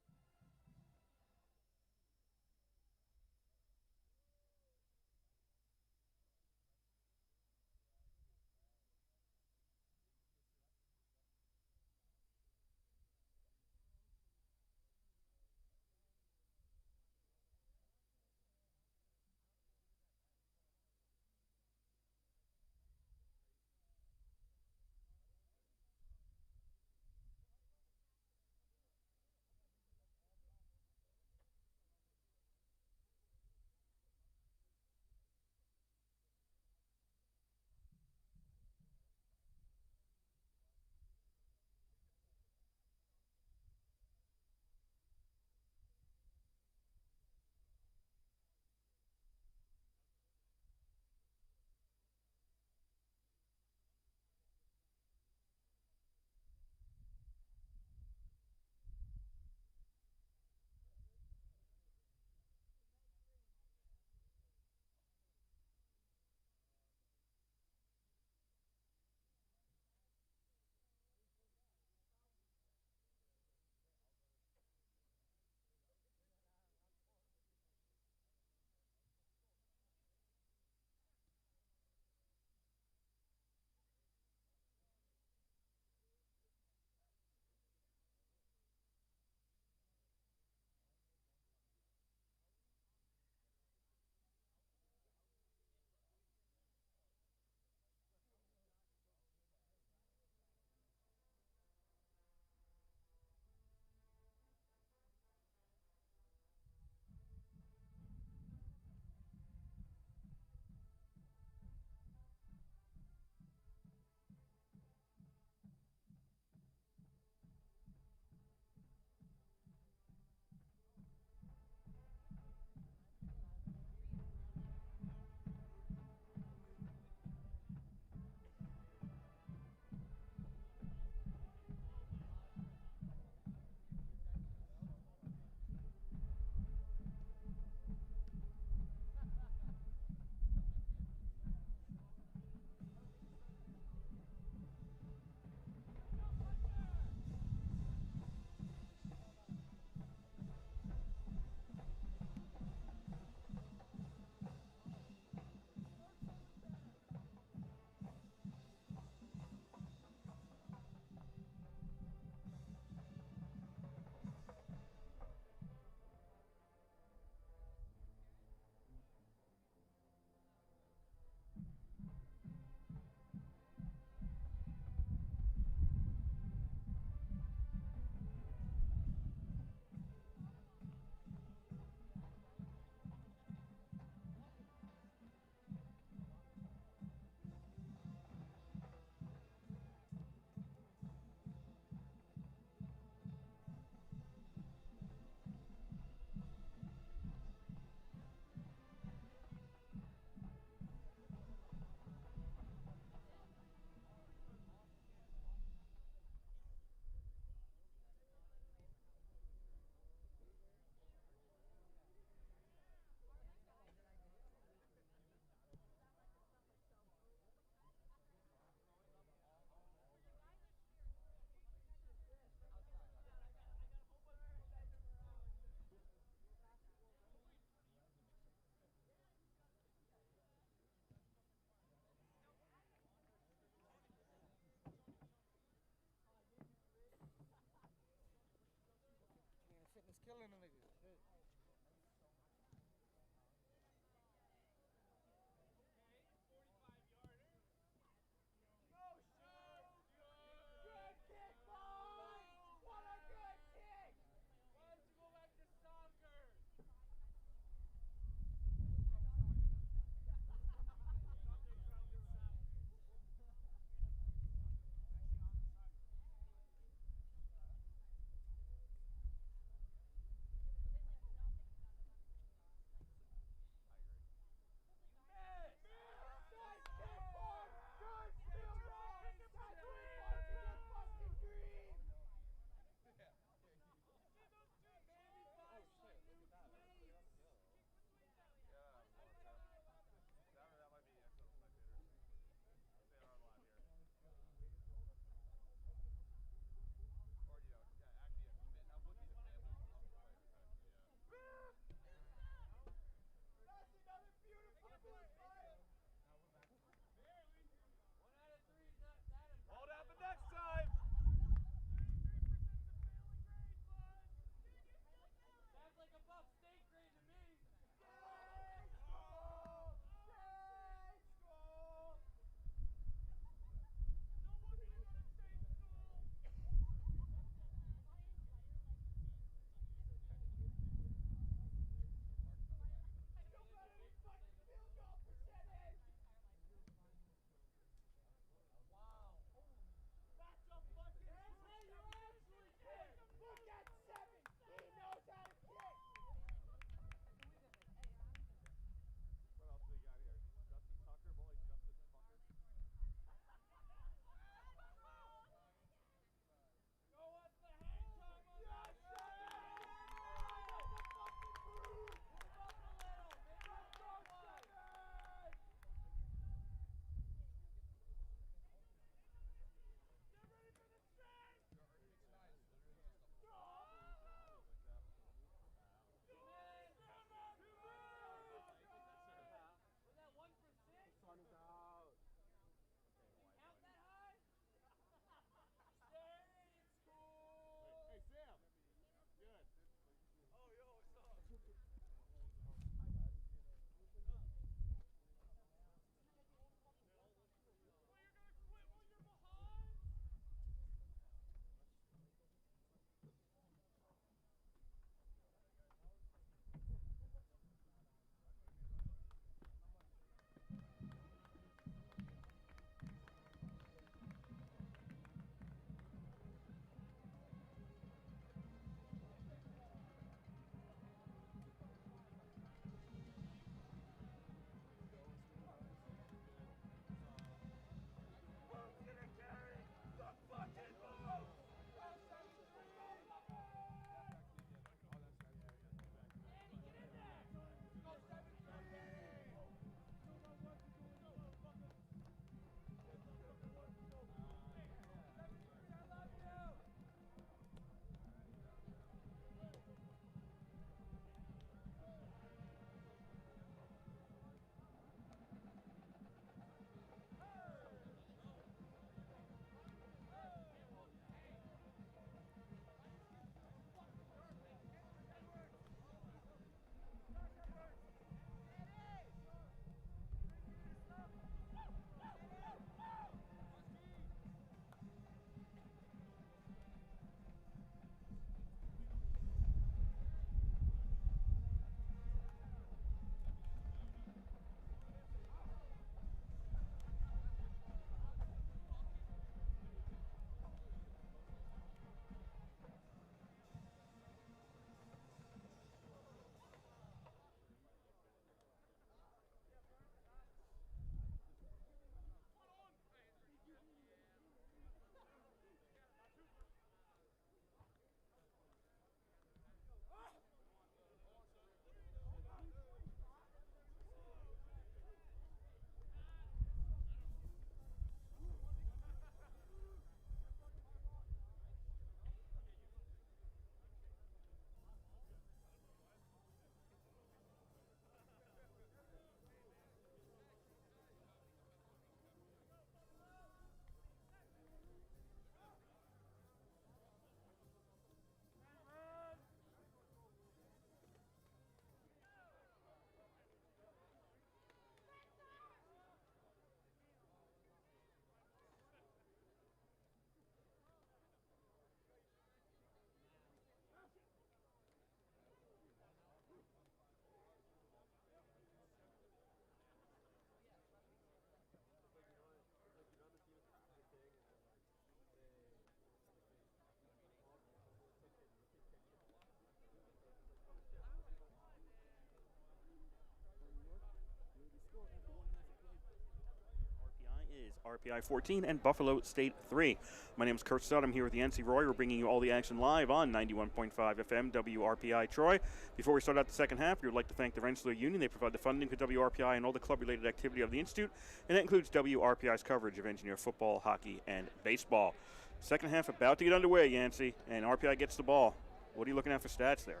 RPI 14 and Buffalo State 3. My name is Kurt Stott. I'm here with Yancey Roy. We're bringing you all the action live on 91.5 FM WRPI Troy. Before we start out the second half, we would like to thank the Rensselaer Union. They provide the funding for WRPI and all the club-related activity of the Institute, and that includes WRPI's coverage of engineer football, hockey, and baseball. Second half about to get underway, Yancey, and RPI gets the ball. What are you looking at for stats there?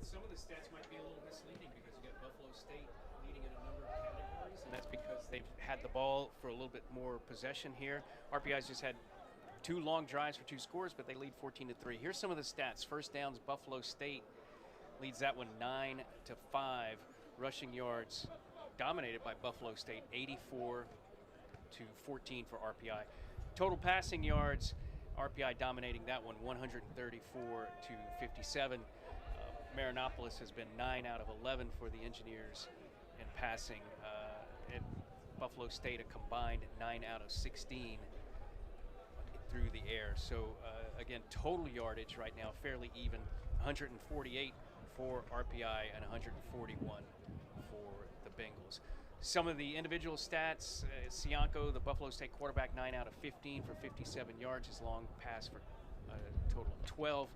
Some of the stats might be a little misleading because you got Buffalo State leading in a number of categories, and that's because they've had the ball for a little bit more possession here. RPI's just had 2 long drives for 2 scores, but they lead 14-3. Here's some of the stats. First downs, Buffalo State leads that one 9-5. Rushing yards dominated by Buffalo State, 84-14 for RPI. Total passing yards, RPI dominating that one, 134-57. Marinopolis has been 9 out of 11 for the Engineers in passing. At Buffalo State, a combined 9 out of 16 through the air. So again, total yardage right now fairly even, 148 for RPI and 141 for the Bengals. Some of the individual stats, Sianco, the Buffalo State quarterback, 9 out of 15 for 57 yards. His long pass for a total of 12.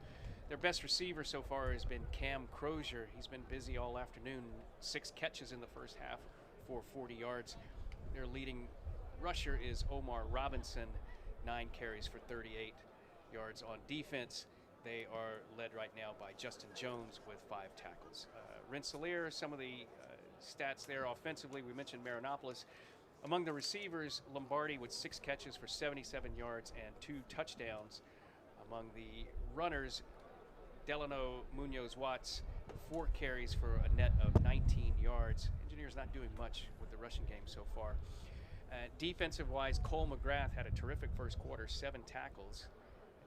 Their best receiver so far has been Cam Crozier. He's been busy all afternoon, 6 catches in the first half for 40 yards. Their leading rusher is Omar Robinson, 9 carries for 38 yards. On defense, they are led right now by Justin Jones with 5 tackles. Rensselaer, some of the stats there offensively, we mentioned Marinopolis. Among the receivers, Lombardi with 6 catches for 77 yards and 2 touchdowns. Among the runners, Delano Munoz-Watts, 4 carries for a net of 19 yards. Engineers not doing much with the rushing game so far. Defensive-wise, Cole McGrath had a terrific first quarter, 7 tackles.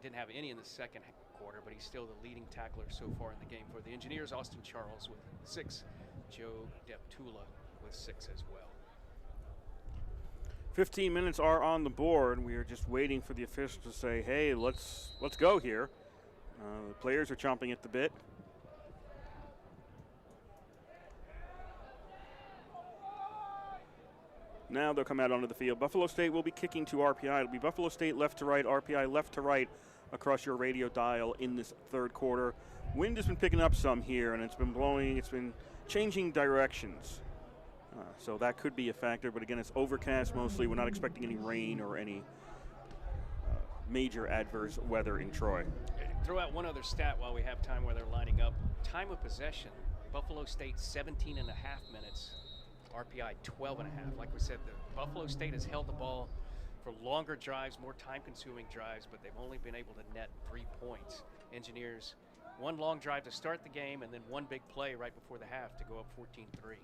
Didn't have any in the second quarter, but he's still the leading tackler so far in the game for the Engineers. Austin Charles with 6. Joe Deptula with 6 as well. 15 minutes are on the board. We are just waiting for the officials to say, hey, let's go here. The players are chomping at the bit. Now they'll come out onto the field. Buffalo State will be kicking to RPI. It'll be Buffalo State left to right, RPI left to right across your radio dial in this third quarter. Wind has been picking up some here, and it's been blowing. It's been changing directions. So that could be a factor, but again, it's overcast mostly. We're not expecting any rain or any major adverse weather in Troy. Throw out one other stat while we have time where they're lining up. Time of possession, Buffalo State 17.5 minutes, RPI 12.5. Like we said, the Buffalo State has held the ball for longer drives, more time-consuming drives, but they've only been able to net 3 points. Engineers, 1 long drive to start the game, and then 1 big play right before the half to go up 14-3.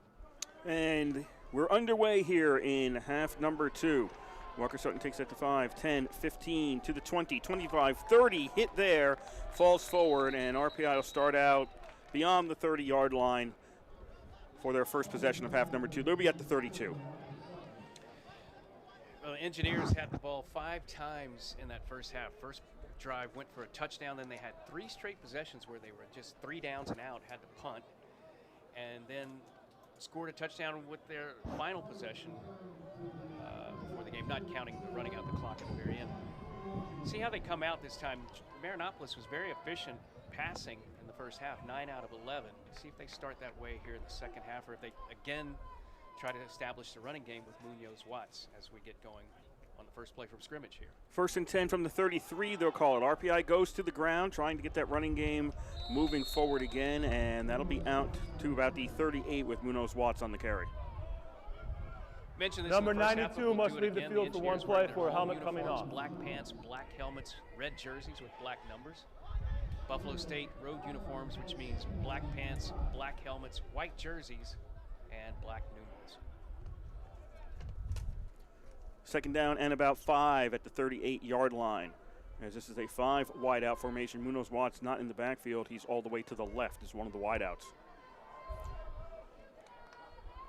And we're underway here in half number 2. Walker Sutton takes that to 5, 10, 15, to the 20, 25, 30, hit there, falls forward, and RPI will start out beyond the 30-yard line for their first possession of half number 2. They'll be at the 32. Well, Engineers had the ball 5 times in that first half. First drive went for a touchdown, then they had 3 straight possessions where they were just 3 downs and out, had to punt, and then scored a touchdown with their final possession before the game, not counting the running out the clock at the very end. See how they come out this time. Marinopolis was very efficient passing in the first half, 9 out of 11. See if they start that way here in the second half, or if they again try to establish the running game with Munoz-Watts as we get going on the first play from scrimmage here. 1st and 10 from the 33, they'll call it. RPI goes to the ground, trying to get that running game moving forward again, and that'll be out to about the 38 with Munoz-Watts on the carry. Mentioned this Number in the first half, 92 but we'll must do it leave the again. field for one Engineers play wearing their for a home helmet coming uniforms, off. Black pants, black helmets, red jerseys with black numbers. Buffalo State road uniforms, which means black pants, black helmets, white jerseys, and black numerals. Second down and about 5 at the 38-yard line. As this is a 5 wideout formation. Munoz-Watts not in the backfield. He's all the way to the left as one of the wideouts.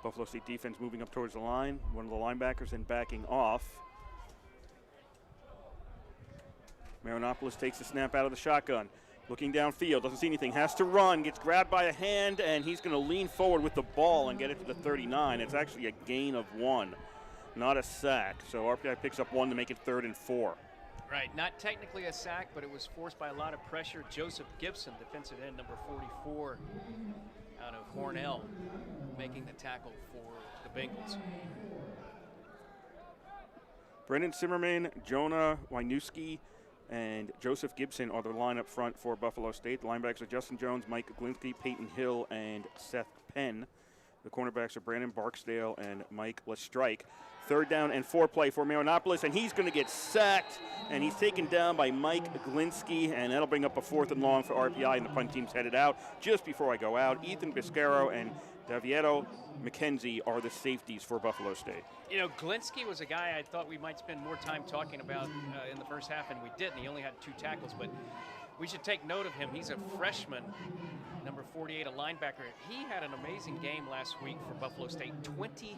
Buffalo State defense moving up towards the line. One of the linebackers and backing off. Marinopolis takes the snap out of the shotgun. Looking downfield, doesn't see anything, has to run, gets grabbed by a hand, and he's going to lean forward with the ball and get it to the 39. It's actually a gain of 1. not a sack. So RPI picks up 1 to make it 3rd and 4. Right, not technically a sack, but it was forced by a lot of pressure. Joseph Gibson, defensive end number 44 out of Hornell, making the tackle for the Bengals. Brendan Zimmerman, Jonah Winuski, and Joseph Gibson are the line up front for Buffalo State. The linebackers are Justin Jones, Mike Glinsky, Peyton Hill, and Seth Penn. The cornerbacks are Brandon Barksdale and Mike Lestrike. 3rd down and 4 play for Marinopoulos, and he's going to get sacked, and he's taken down by Mike Glinsky, and that'll bring up a 4th and long for RPI, and the punt team's headed out. Just before I go out, Ethan Biscaro and Davieto McKenzie are the safeties for Buffalo State. You know, Glinsky was a guy I thought we might spend more time talking about in the first half, and we didn't. He only had 2 tackles, but we should take note of him. He's a freshman, number 48, a linebacker. He had an amazing game last week for Buffalo State, 20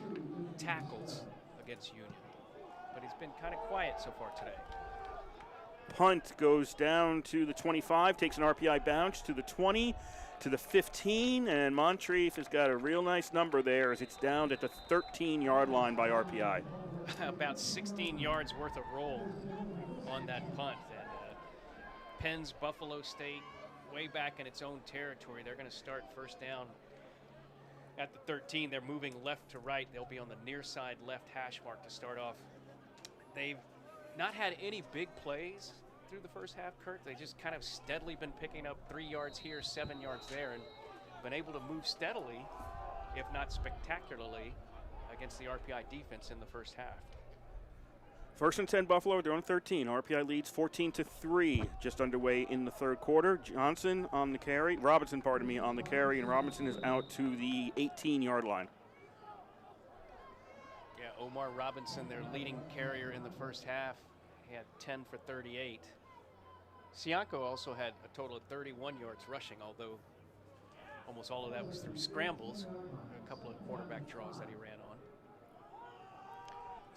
tackles against Union. But he's been kind of quiet so far today. Punt goes down to the 25, takes an RPI bounce to the 20, to the 15, and Moncrief has got a real nice number there as it's down at the 13-yard line by RPI. About 16 yards worth of roll on that punt. And Penn's Buffalo State way back in its own territory. They're going to start first down at the 13. They're moving left to right. They'll be on the near side left hash mark to start off. They've not had any big plays through the first half, Kurt. They just kind of steadily been picking up 3 yards here, 7 yards there, and been able to move steadily, if not spectacularly, against the RPI defense in the first half. 1st and 10 Buffalo, they're on 13. RPI leads 14-3, just underway in the 3rd quarter. Robinson on the carry, and Robinson is out to the 18-yard line. Yeah, Omar Robinson, their leading carrier in the first half. He had 10 for 38. Cianco also had a total of 31 yards rushing, although almost all of that was through scrambles, a couple of quarterback draws that he ran on.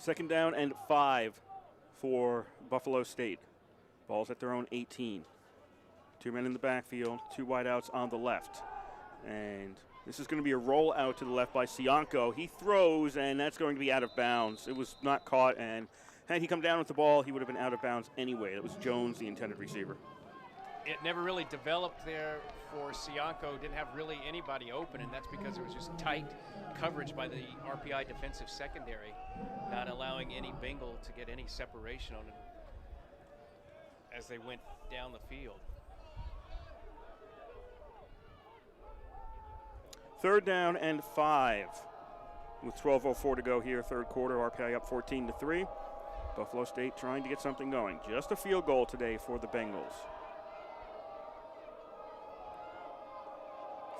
2nd down and 5 for Buffalo State. Ball's at their own 18. 2 men in the backfield, 2 wideouts on the left. And this is going to be a roll out to the left by Cianco. He throws, and that's going to be out of bounds. It was not caught, and had he come down with the ball, he would have been out of bounds anyway. It was Jones, the intended receiver. It never really developed there for Cianco. Didn't have really anybody open, and that's because it was just tight coverage by the RPI defensive secondary, not allowing any Bengal to get any separation on it as they went down the field. 3rd down and 5 with 12:04 to go here, 3rd quarter. RPI up 14-3. Buffalo State trying to get something going. Just a field goal today for the Bengals.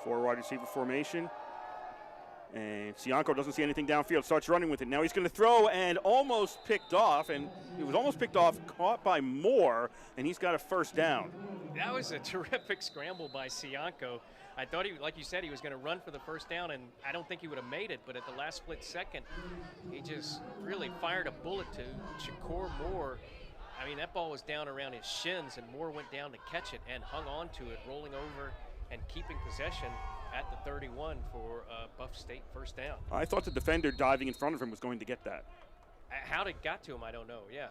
4 wide receiver formation. And Cianco doesn't see anything downfield, starts running with it. Now he's going to throw and almost picked off, and it was almost picked off, caught by Moore, and he's got a 1st down. That was a terrific scramble by Cianco. I thought he, like you said, he was going to run for the 1st down, and I don't think he would have made it, but at the last split second, he just really fired a bullet to Shakur Moore. I mean, that ball was down around his shins, and Moore went down to catch it and hung on to it, rolling over and keeping possession at the 31 for Buff State 1st down. I thought the defender diving in front of him was going to get that. How it got to him, I don't know. Yeah,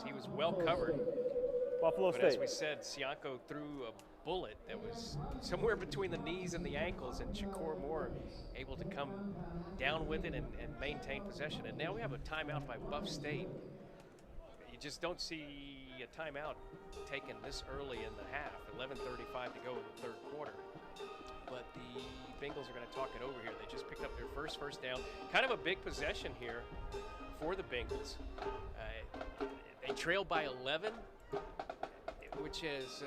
he was well covered. Buffalo But State. as we said, Cianco threw a bullet that was somewhere between the knees and the ankles, and Shakur Moore able to come down with it and maintain possession. And now we have a timeout by Buff State. You just don't see a timeout taken this early in the half. 11:35 to go in the 3rd quarter. But the Bengals are going to talk it over here. They just picked up their first down. Kind of a big possession here for the Bengals. They trailed by 11, which is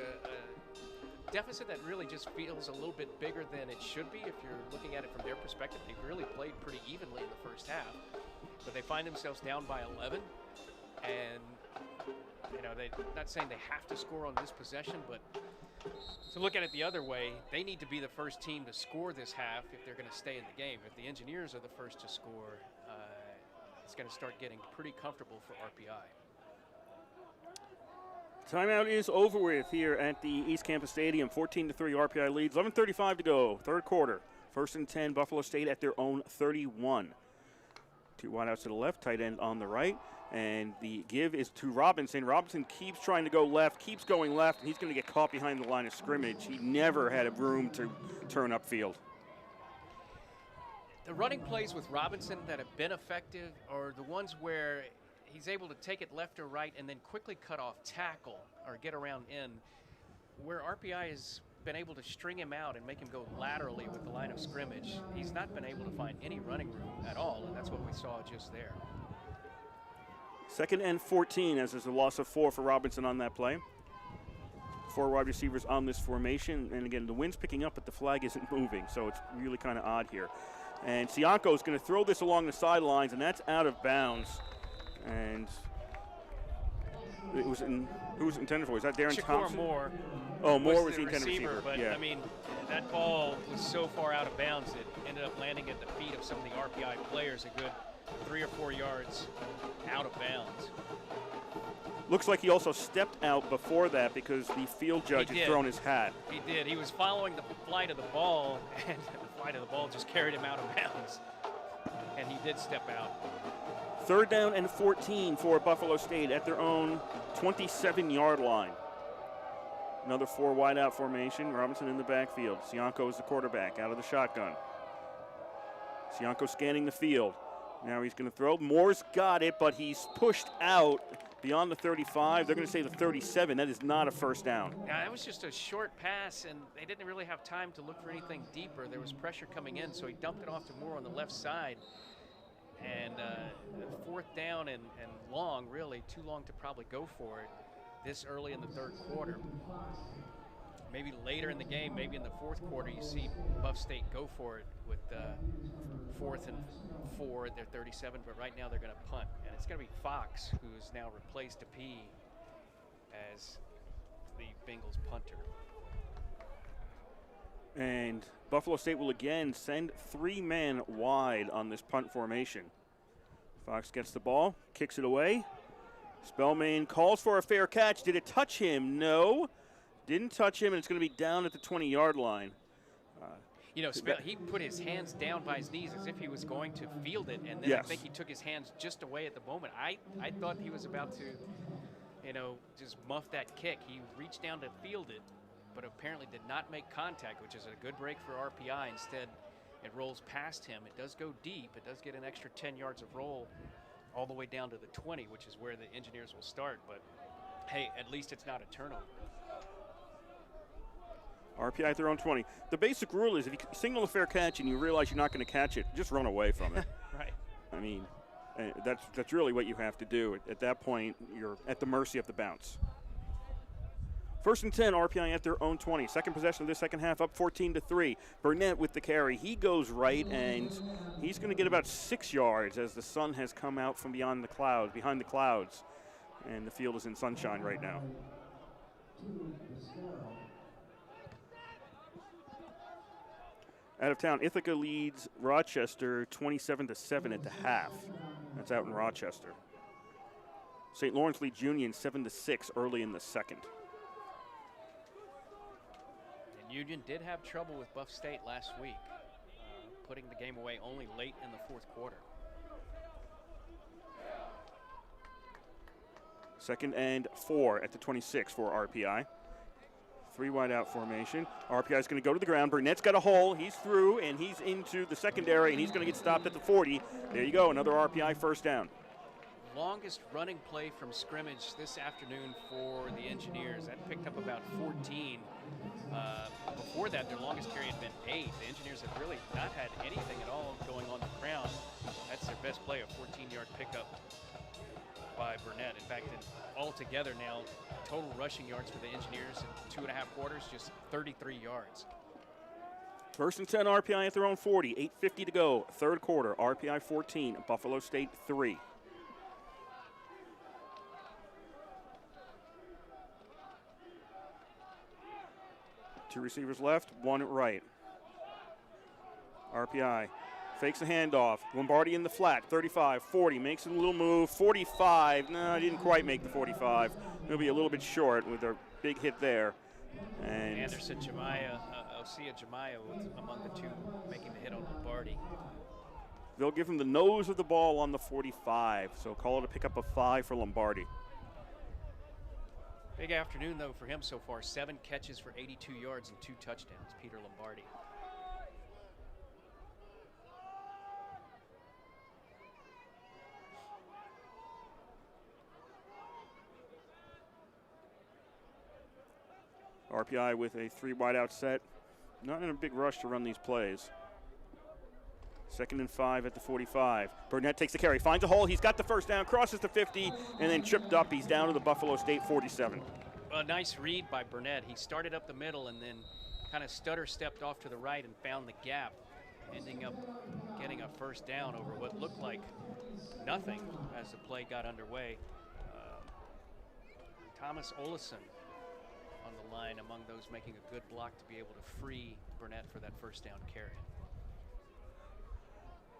a deficit that really just feels a little bit bigger than it should be if you're looking at it from their perspective. They really played pretty evenly in the first half. But they find themselves down by 11. And, you know, they're not saying they have to score on this possession, but to look at it the other way, they need to be the first team to score this half if they're going to stay in the game. If the Engineers are the first to score, it's going to start getting pretty comfortable for RPI. Timeout is over with here at the East Campus Stadium. 14-3 RPI leads. 11:35 to go, 3rd quarter. 1st and 10, Buffalo State at their own 31. Two wideouts to the left, tight end on the right. And the give is to Robinson. Robinson keeps trying to go left, keeps going left, and he's going to get caught behind the line of scrimmage. He never had a room to turn upfield. The running plays with Robinson that have been effective are the ones where he's able to take it left or right and then quickly cut off tackle or get around in, where RPI has been able to string him out and make him go laterally with the line of scrimmage. He's not been able to find any running room at all, and that's what we saw just there. 2nd and 14 as there's a loss of 4 for Robinson on that play. 4 wide receivers on this formation, and again, the wind's picking up, but the flag isn't moving, so it's really kind of odd here. And Sianko is going to throw this along the sidelines, and that's out of bounds. And it was who was it intended for? Is that Darren Shakur Thompson? Moore. Oh, Moore was the the intended receiver. But yeah. I mean, that ball was so far out of bounds it ended up landing at the feet of some of the RPI players, a good 3 or 4 yards out of bounds. Looks like he also stepped out before that because the field judge had thrown his hat. He did. He was following the flight of the ball, and the flight of the ball just carried him out of bounds. And he did step out. 3rd down and 14 for Buffalo State at their own 27-yard line. Another 4 wideout formation. Robinson in the backfield. Sianko is the quarterback out of the shotgun. Sianko scanning the field. Now he's going to throw. Moore's got it, but he's pushed out beyond the 35. They're going to say the 37. That is not a first down. Yeah, that was just a short pass, and they didn't really have time to look for anything deeper. There was pressure coming in, so he dumped it off to Moore on the left side. And 4th down and long, really, too long to probably go for it this early in the 3rd quarter. Maybe later in the game, maybe in the 4th quarter, you see Buff State go for it with 4th and 4 at their 37, but right now they're going to punt. And it's going to be Fox, who's now replaced P as the Bengals punter. And Buffalo State will again send 3 men wide on this punt formation. Fox gets the ball, kicks it away. Spellman calls for a fair catch. Did it touch him? No. Didn't touch him, and it's going to be down at the 20-yard line. You know, he put his hands down by his knees as if he was going to field it, and then Yes. I think he took his hands just away at the moment. I thought he was about to, you know, just muff that kick. He reached down to field it, but apparently did not make contact, which is a good break for RPI. Instead, it rolls past him. It does go deep. It does get an extra 10 yards of roll all the way down to the 20, which is where the Engineers will start. But, hey, at least it's not a turnover. RPI at their own 20. The basic rule is if you signal a fair catch and you realize you're not going to catch it, just run away from it. Right. I mean, that's really what you have to do. At that point, you're at the mercy of the bounce. 1st and 10, RPI at their own 20. Second possession of the second half, up 14-3. Burnett with the carry. He goes right, and he's going to get about 6 yards as the sun has come out from behind the clouds, and the field is in sunshine right now. Out of town, Ithaca leads Rochester 27-7 at the half. That's out in Rochester. St. Lawrence leads Union 7-6 early in the second. And Union did have trouble with Buff State last week, putting the game away only late in the 4th quarter. 2nd and 4 at the 26 for RPI. 3 wide out formation. RPI is going to go to the ground. Burnett's got a hole. He's through, and he's into the secondary, and he's going to get stopped at the 40. There you go, another RPI first down. Longest running play from scrimmage this afternoon for the Engineers. That picked up about 14. Before that, their longest carry had been 8. The Engineers have really not had anything at all going on the ground. That's their best play, a 14-yard pickup by Burnett. In fact, altogether now, total rushing yards for the Engineers in 2.5 quarters, just 33 yards. 1st and 10, RPI at their own 40. 8:50 to go. 3rd quarter, RPI 14, Buffalo State 3. Two receivers left, one right. RPI fakes the handoff. Lombardi in the flat, 35, 40, makes a little move, 45. No, I didn't quite make the 45. He'll be a little bit short with a big hit there. And Anderson Jemiah, Osea Jemiah was among the two making the hit on Lombardi. They'll give him the nose of the ball on the 45, so call it a pickup of 5 for Lombardi. Big afternoon, though, for him so far. 7 catches for 82 yards and 2 touchdowns, Peter Lombardi. RPI with a 3 wide out set. Not in a big rush to run these plays. 2nd and 5 at the 45. Burnett takes the carry, finds a hole. He's got the first down, crosses the 50, and then tripped up. He's down to the Buffalo State 47. A nice read by Burnett. He started up the middle and then kind of stutter stepped off to the right and found the gap, ending up getting a first down over what looked like nothing as the play got underway. Thomas Olesen on the line among those making a good block to be able to free Burnett for that first down carry.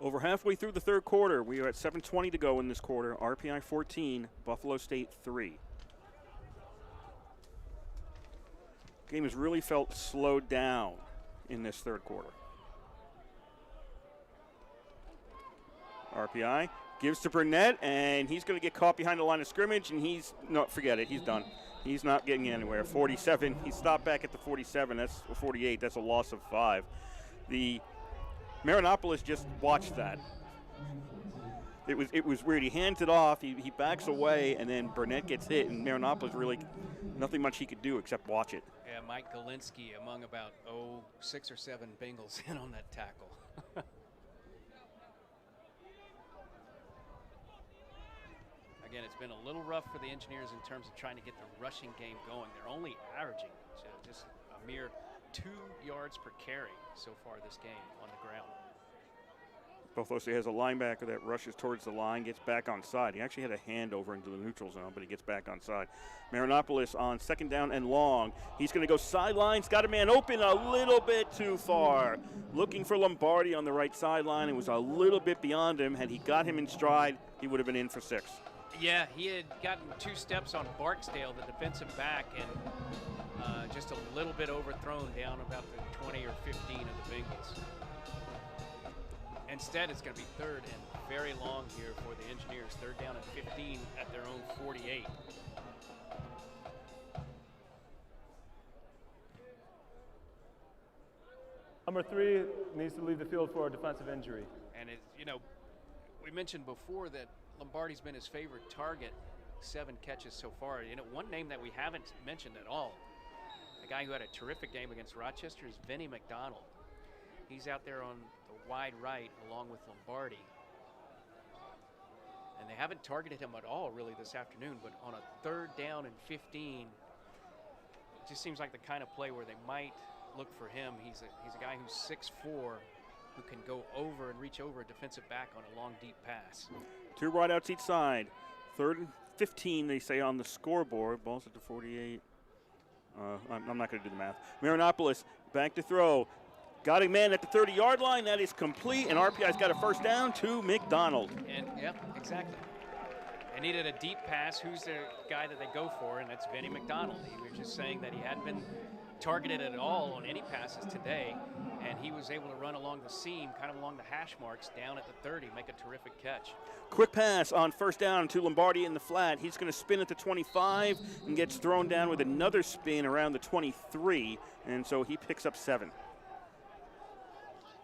Over halfway through the third quarter, we are at 7:20 to go in this quarter. RPI 14, Buffalo State 3. Game has really felt slowed down in this third quarter. RPI gives to Burnett, and he's going to get caught behind the line of scrimmage, and forget it, he's done. He's not getting anywhere. 47, he stopped back at the 47, that's 48, that's a loss of 5. The Marinopolis just watched that. It was weird. He hands it off, he backs away, and then Burnett gets hit, and Marinopolis really, nothing much he could do except watch it. Yeah, Mike Galinsky among about 6 or 7 Bengals in on that tackle. Again, it's been a little rough for the Engineers in terms of trying to get the rushing game going. They're only averaging just a mere 2 yards per carry so far this game on the ground. Buffalo State has a linebacker that rushes towards the line, gets back on side. He actually had a handover into the neutral zone, but he gets back on side. Marinopolis on 2nd down and long. He's going to go sidelines, got a man open a little bit too far. Looking for Lombardi on the right sideline. It was a little bit beyond him. Had he got him in stride, he would have been in for 6. Yeah, he had gotten 2 steps on Barksdale, the defensive back, and just a little bit overthrown down about the 20 or 15 of the Bengals. Instead, it's going to be 3rd and very long here for the Engineers. 3rd down and 15 at their own 48. Number 3 needs to leave the field for a defensive injury. And we mentioned before that Lombardi's been his favorite target, 7 catches so far. One name that we haven't mentioned at all, a guy who had a terrific game against Rochester, is Vinny McDonald. He's out there on the wide right along with Lombardi. And they haven't targeted him at all really this afternoon, but on a 3rd down and 15, it just seems like the kind of play where they might look for him. He's a guy who's 6'4", who can go over and reach over a defensive back on a long, deep pass. 2 wideouts each side. 3rd and 15, they say on the scoreboard. Ball's at the 48. I'm not going to do the math. Marinopolis back to throw. Got a man at the 30-yard line. That is complete, and RPI's got a first down to McDonald. And yep, exactly. They needed a deep pass. Who's the guy that they go for? And that's Vinny McDonald. We were just saying that he hadn't been targeted at all on any passes today, and he was able to run along the seam, kind of along the hash marks, down at the 30, make a terrific catch. Quick pass on first down to Lombardi in the flat. He's going to spin at the 25 and gets thrown down with another spin around the 23, and so he picks up 7.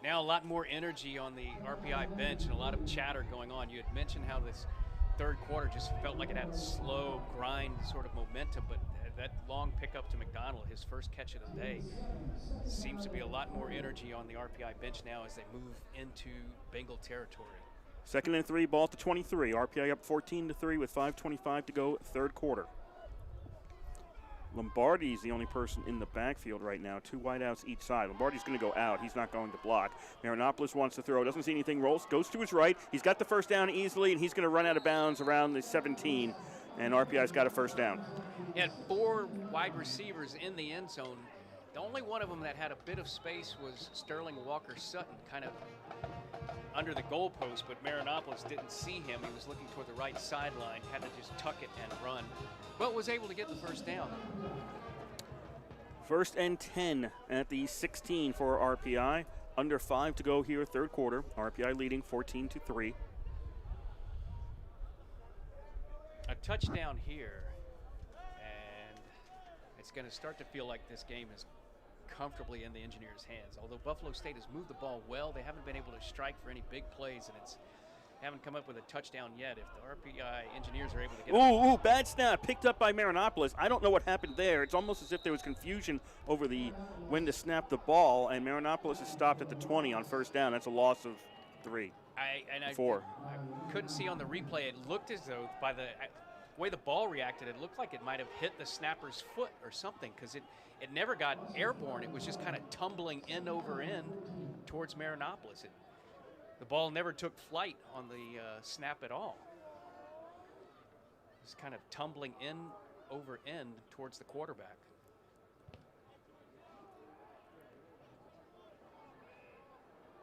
Now a lot more energy on the RPI bench and a lot of chatter going on. You had mentioned how this third quarter just felt like it had slow grind sort of momentum, but that long pickup to McDonald, his first catch of the day, seems to be a lot more energy on the RPI bench now as they move into Bengal territory. 2nd and 3, ball at the 23. RPI up 14-3 with 5:25 to go, 3rd quarter. Lombardi's the only person in the backfield right now. 2 wideouts each side. Lombardi's going to go out. He's not going to block. Marinopolis wants to throw. Doesn't see anything. Rolls. Goes to his right. He's got the first down easily, and he's going to run out of bounds around the 17. And RPI's got a first down. He had 4 wide receivers in the end zone. The only one of them that had a bit of space was Sterling Walker-Sutton, kind of under the goalpost, but Marinopolis didn't see him. He was looking toward the right sideline, had to just tuck it and run, but was able to get the first down. 1st and 10 at the 16 for RPI. under 5 to go here, third quarter. RPI leading 14-3. A touchdown here, and it's going to start to feel like this game is comfortably in the Engineers' hands. Although Buffalo State has moved the ball well, they haven't been able to strike for any big plays, and haven't come up with a touchdown yet. If the RPI Engineers are able to get Ooh, bad snap picked up by Marinopolis. I don't know what happened there. It's almost as if there was confusion over when to snap the ball, and Marinopolis is stopped at the 20 on first down. That's a loss of 3. 4. I couldn't see on the replay. It looked as though by the way the ball reacted, it looked like it might have hit the snapper's foot or something, because it never got airborne. It was just kind of tumbling end over end towards Marinopolis. The ball never took flight on the snap at all. It was kind of tumbling in over end towards the quarterback.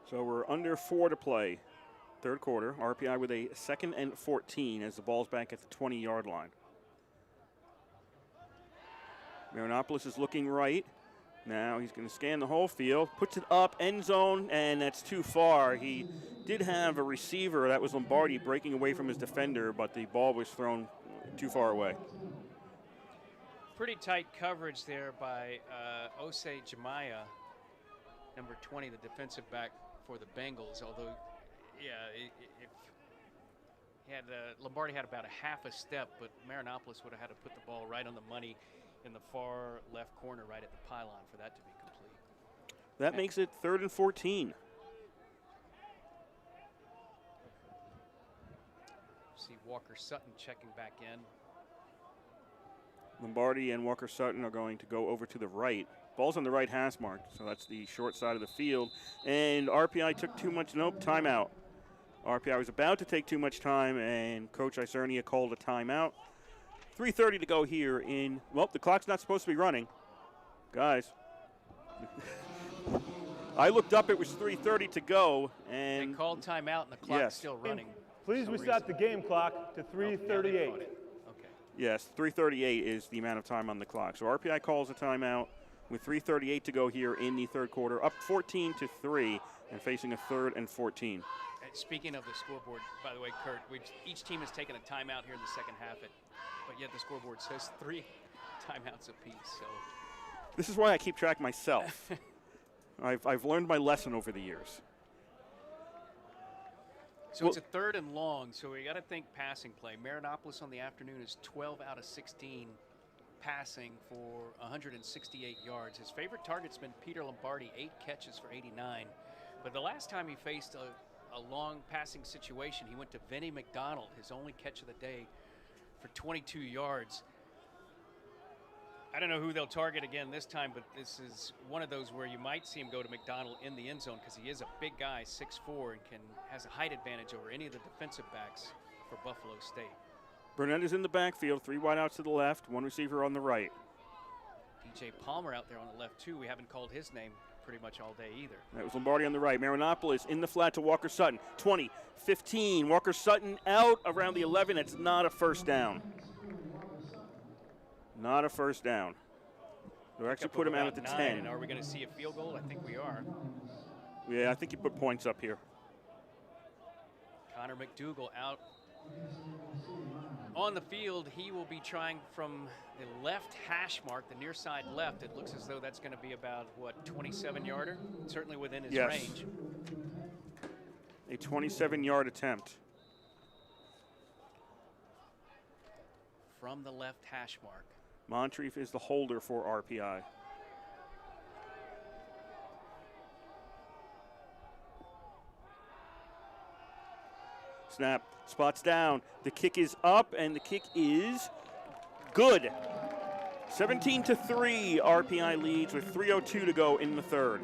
So we're under 4 to play. Third quarter. RPI with a 2nd and 14 as the ball's back at the 20-yard line. Marinopolis is looking right. Now he's going to scan the whole field, puts it up, end zone, and that's too far. He did have a receiver, that was Lombardi, breaking away from his defender, but the ball was thrown too far away. Pretty tight coverage there by Osei Jemaya, number 20, the defensive back for the Bengals. Although, yeah, Lombardi had about a half a step, but Marinopolis would have had to put the ball right on the money in the far left corner, right at the pylon, for that to be complete. That makes it 3rd and 14. See Walker Sutton checking back in. Lombardi and Walker Sutton are going to go over to the right. Ball's on the right hash mark, so that's the short side of the field. And RPI took too much, timeout. RPI was about to take too much time, and Coach Isernia called a timeout. 3:30 to go here in, well, the clock's not supposed to be running. Guys. I looked up, it was 3:30 to go, and they called timeout, and the clock's still running. Please reset the game clock to 3:38. Okay. Yes, 3:38 is the amount of time on the clock. So RPI calls a timeout with 3:38 to go here in the third quarter, up 14-3 and facing a 3rd and 14. And speaking of the scoreboard, by the way, Kurt, each team has taken a timeout here in the second half, but yet the scoreboard says 3 timeouts apiece. So this is why I keep track myself. I've learned my lesson over the years. So it's a 3rd and long, so we got to think passing play. Marinopolis on the afternoon is 12 out of 16 passing for 168 yards. His favorite target's been Peter Lombardi, 8 catches for 89. But the last time he faced a long passing situation, he went to Vinnie McDonald, his only catch of the day, for 22 yards. I don't know who they'll target again this time, but this is one of those where you might see him go to McDonald in the end zone, because he is a big guy, 6'4", and has a height advantage over any of the defensive backs for Buffalo State. Burnett is in the backfield, 3 wideouts to the left, 1 receiver on the right. DJ Palmer out there on the left, too. We haven't called his name pretty much all day either. That was Lombardi on the right. Marinopolis in the flat to Walker Sutton. 20, 15. Walker Sutton out around the 11. It's not a first down. Not a first down. They'll actually put him out at the 10. And are we going to see a field goal? I think we are. Yeah, I think you put points up here. Connor McDougal out on the field. He will be trying from the left hash mark, the near side left. It looks as though that's going to be about, what, 27-yarder? Certainly within his range. A 27-yard attempt. From the left hash mark. Moncrief is the holder for RPI. Snap, spots down. The kick is up, and the kick is good. 17-3, RPI leads with 3:02 to go in the third.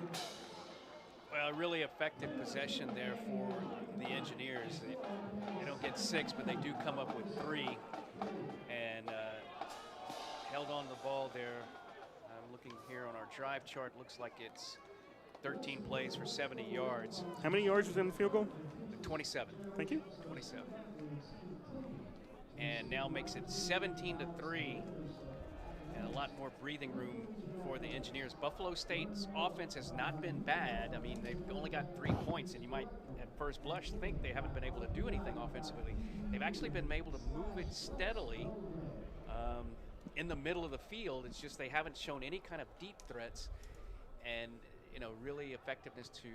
Well, really effective possession there for the Engineers. They don't get 6, but they do come up with 3. And held on the ball there. I'm looking here on our drive chart. Looks like it's 13 plays for 70 yards. How many yards was in the field goal? 27. Thank you. 27. And now makes it 17-3. and a lot more breathing room for the Engineers. Buffalo State's offense has not been bad. I mean, they've only got 3 points, and you might, at first blush, think they haven't been able to do anything offensively. They've actually been able to move it steadily in the middle of the field. It's just they haven't shown any kind of deep threats and, you know, really effectiveness to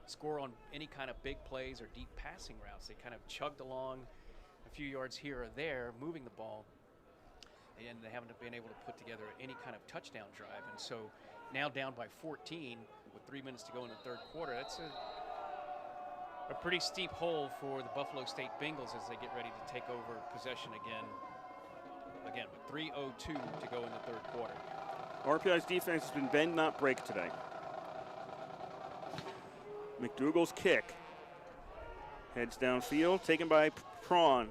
score on any kind of big plays or deep passing routes. They kind of chugged along a few yards here or there, moving the ball, and they haven't been able to put together any kind of touchdown drive. And so now down by 14 with 3 minutes to go in the third quarter, that's a pretty steep hole for the Buffalo State Bengals as they get ready to take over possession again with 3:02 to go in the third quarter. RPI's defense has been bend, not break today. McDougal's kick heads downfield, taken by Prawl,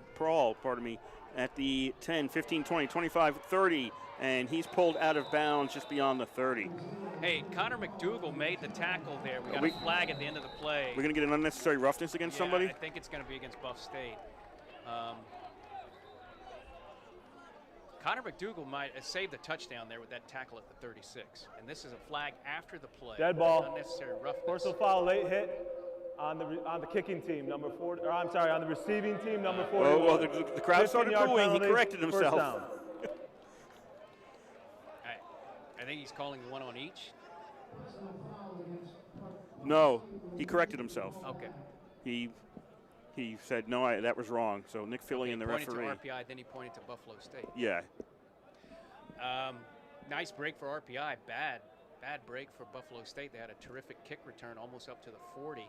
at the 10, 15, 20, 25, 30, and he's pulled out of bounds just beyond the 30. Hey, Connor McDougal made the tackle there. We got a flag at the end of the play. We're going to get an unnecessary roughness against somebody? I think it's going to be against Buff State. Connor McDougal might have saved the touchdown there with that tackle at the 36. And this is a flag after the play. Dead ball. Unnecessary roughness. Personal foul, late hit on the kicking team, number 40. Or I'm sorry, on the receiving team, number 41. Well, the crowd started booing. He corrected himself. I think he's calling one on each. No, he corrected himself. Okay. He said, no, that was wrong. So Nick Fillion, the referee. He pointed to RPI, then he pointed to Buffalo State. Yeah. Nice break for RPI. Bad break for Buffalo State. They had a terrific kick return almost up to the 40.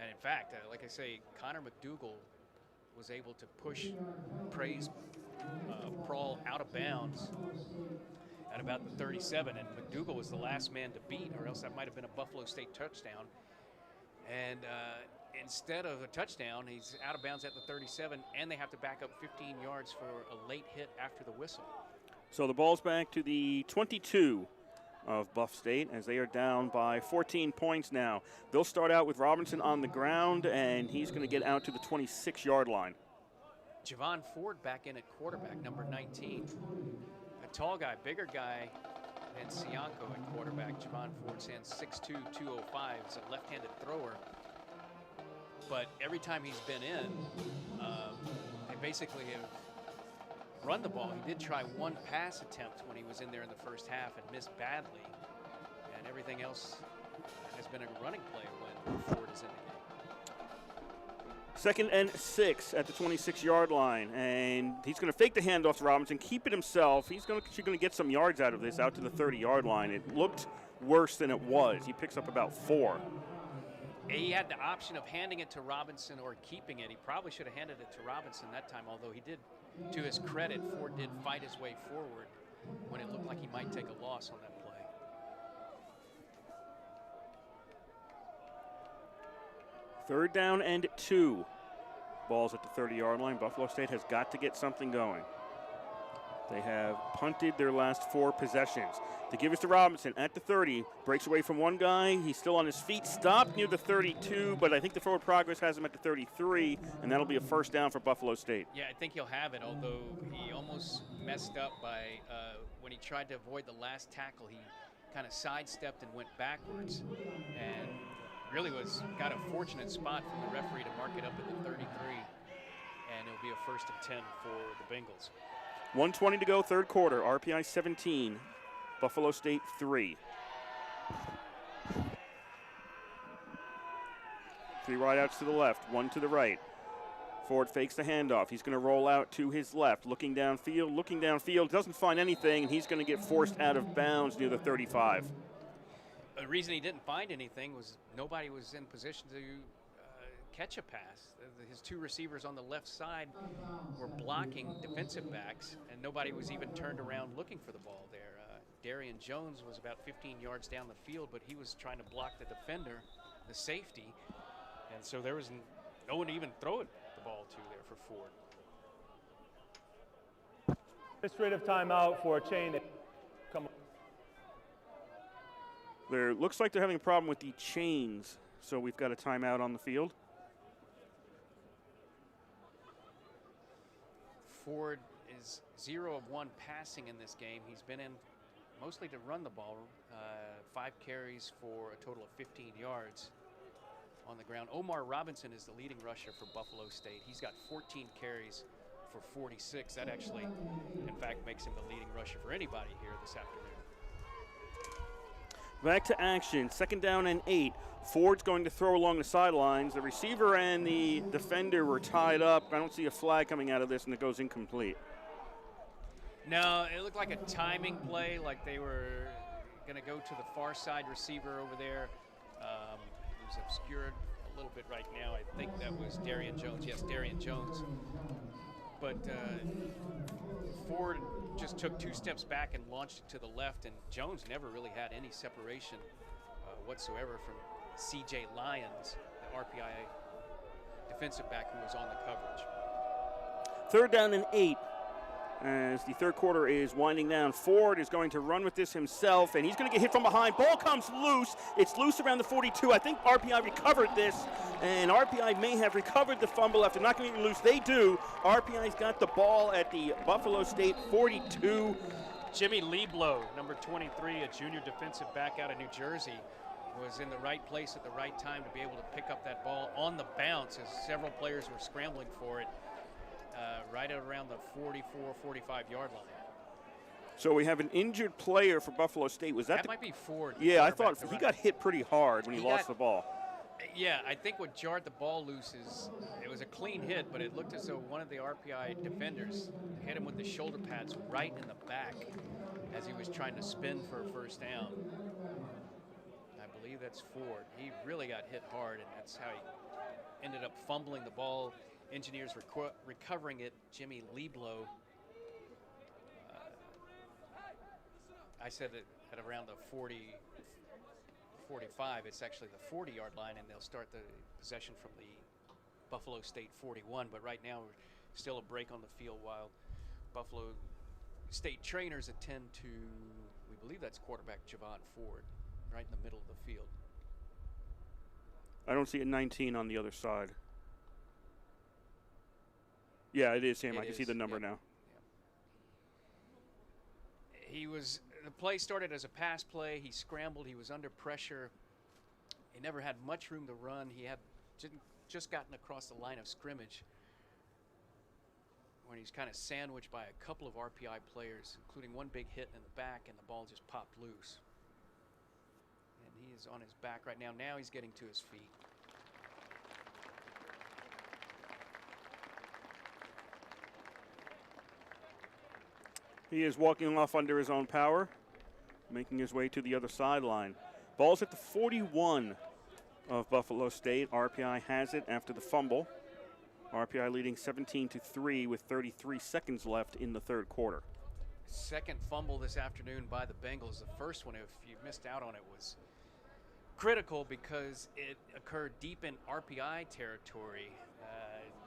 And in fact, like I say, Connor McDougal was able to push Prawl out of bounds at about the 37. And McDougal was the last man to beat, or else that might have been a Buffalo State touchdown. And instead of a touchdown, he's out of bounds at the 37, and they have to back up 15 yards for a late hit after the whistle. So the ball's back to the 22 of Buff State as they are down by 14 points now. They'll start out with Robinson on the ground, and he's going to get out to the 26-yard line. Javon Ford back in at quarterback, number 19. A tall guy, bigger guy than Sianco at quarterback. Javon Ford stands 6'2", 205. He's a left-handed thrower. But every time he's been in, they basically have run the ball. He did try one pass attempt when he was in there in the first half and missed badly. And everything else has been a running play when Ford is in the game. 2nd and 6 at the 26-yard line, and he's going to fake the handoff to Robinson, keep it himself. He's going to get some yards out of this, out to the 30-yard line. It looked worse than it was. He picks up about 4. He had the option of handing it to Robinson or keeping it. He probably should have handed it to Robinson that time, although he did, to his credit, Ford did fight his way forward when it looked like he might take a loss on that play. Third down and 2. Ball's at the 30-yard line. Buffalo State has got to get something going. They have punted their last 4 possessions. To give us to Robinson at the 30. Breaks away from one guy. He's still on his feet. Stopped near the 32, but I think the forward progress has him at the 33, and that'll be a first down for Buffalo State. Yeah, I think he'll have it, although he almost messed up by when he tried to avoid the last tackle. He kind of sidestepped and went backwards, and really got a fortunate spot from the referee to mark it up at the 33, and it'll be a 1st and 10 for the Bengals. 1:20 to go, third quarter. RPI 17, Buffalo State 3. 3 wideouts to the left, 1 to the right. Ford fakes the handoff. He's going to roll out to his left, looking downfield, doesn't find anything, and he's going to get forced out of bounds near the 35. The reason he didn't find anything was nobody was in position to catch a pass. His 2 receivers on the left side were blocking defensive backs, and nobody was even turned around looking for the ball there. Darian Jones was about 15 yards down the field, but he was trying to block the defender, the safety, and so there was no one to even throw the ball to there for Ford. Administrative timeout for a chain. Come on. There looks like they're having a problem with the chains, so we've got a timeout on the field. Ford is 0 of 1 passing in this game. He's been in mostly to run the ball, 5 carries for a total of 15 yards on the ground. Omar Robinson is the leading rusher for Buffalo State. He's got 14 carries for 46. That actually, in fact, makes him the leading rusher for anybody here this afternoon. Back to action, 2nd down and 8. Ford's going to throw along the sidelines. The receiver and the defender were tied up. I don't see a flag coming out of this, and it goes incomplete. No, it looked like a timing play, like they were going to go to the far side receiver over there. It was obscured a little bit right now. I think that was Darian Jones. Yes, Darian Jones. But Ford just took 2 steps back and launched it to the left, and Jones never really had any separation whatsoever from C.J. Lyons, the RPI defensive back who was on the coverage. 3rd down and 8. As the third quarter is winding down, Ford is going to run with this himself, and he's going to get hit from behind. Ball comes loose. It's loose around the 42. I think RPI recovered this, and RPI may have recovered the fumble after not getting it loose. They do. RPI's got the ball at the Buffalo State 42. Jimmy Lieblow, number 23, a junior defensive back out of New Jersey, was in the right place at the right time to be able to pick up that ball on the bounce as several players were scrambling for it. Right around the 44, 45-yard line. So we have an injured player for Buffalo State. Was that might be Ford? Yeah, I thought he got hit pretty hard when he lost the ball. Yeah, I think what jarred the ball loose is it was a clean hit, but it looked as though one of the RPI defenders hit him with the shoulder pads right in the back as he was trying to spin for a first down. I believe that's Ford. He really got hit hard, and that's how he ended up fumbling the ball. Engineers recovering it. Jimmy Lieblow. I said it at around the 40, 45. It's actually the 40-yard line, and they'll start the possession from the Buffalo State 41. But right now, still a break on the field while Buffalo State trainers attend to, we believe that's quarterback Javon Ford, right in the middle of the field. I don't see a 19 on the other side. Yeah, it is him. I can see the number now. The play started as a pass play. He scrambled. He was under pressure. He never had much room to run. He had just gotten across the line of scrimmage when he's kind of sandwiched by a couple of RPI players, including one big hit in the back, and the ball just popped loose. And he is on his back right now. Now he's getting to his feet. He is walking off under his own power, making his way to the other sideline. Ball's at the 41 of Buffalo State. RPI has it after the fumble. RPI leading 17-3 with 33 seconds left in the third quarter. Second fumble this afternoon by the Bengals. The first one, if you missed out on it, was critical because it occurred deep in RPI territory.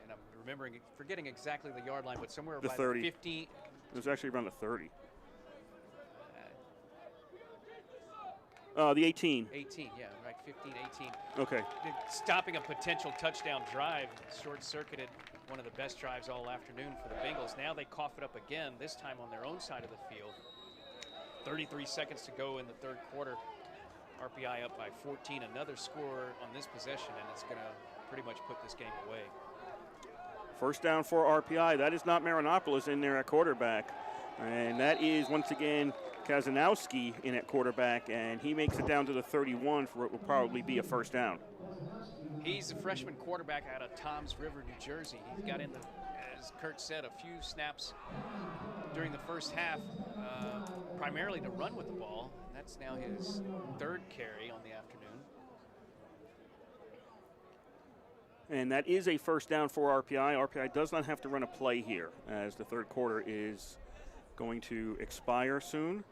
And I'm forgetting exactly the yard line, but somewhere the by 30. the 15. It was actually around the 30. The 18. 18, yeah, right, 15, 18. Okay. Stopping a potential touchdown drive, short-circuited one of the best drives all afternoon for the Bengals. Now they cough it up again, this time on their own side of the field. 33 seconds to go in the third quarter. RPI up by 14, another score on this possession, and it's going to pretty much put this game away. First down for RPI. That is not Marinopoulos in there at quarterback. And that is, once again, Kazanowski in at quarterback, and he makes it down to the 31 for what will probably be a first down. He's a freshman quarterback out of Toms River, New Jersey. He got in, as Kurt said, a few snaps during the first half, primarily to run with the ball. That's now his third carry on the afternoon. And that is a first down for RPI. RPI does not have to run a play here, as the third quarter is going to expire soon.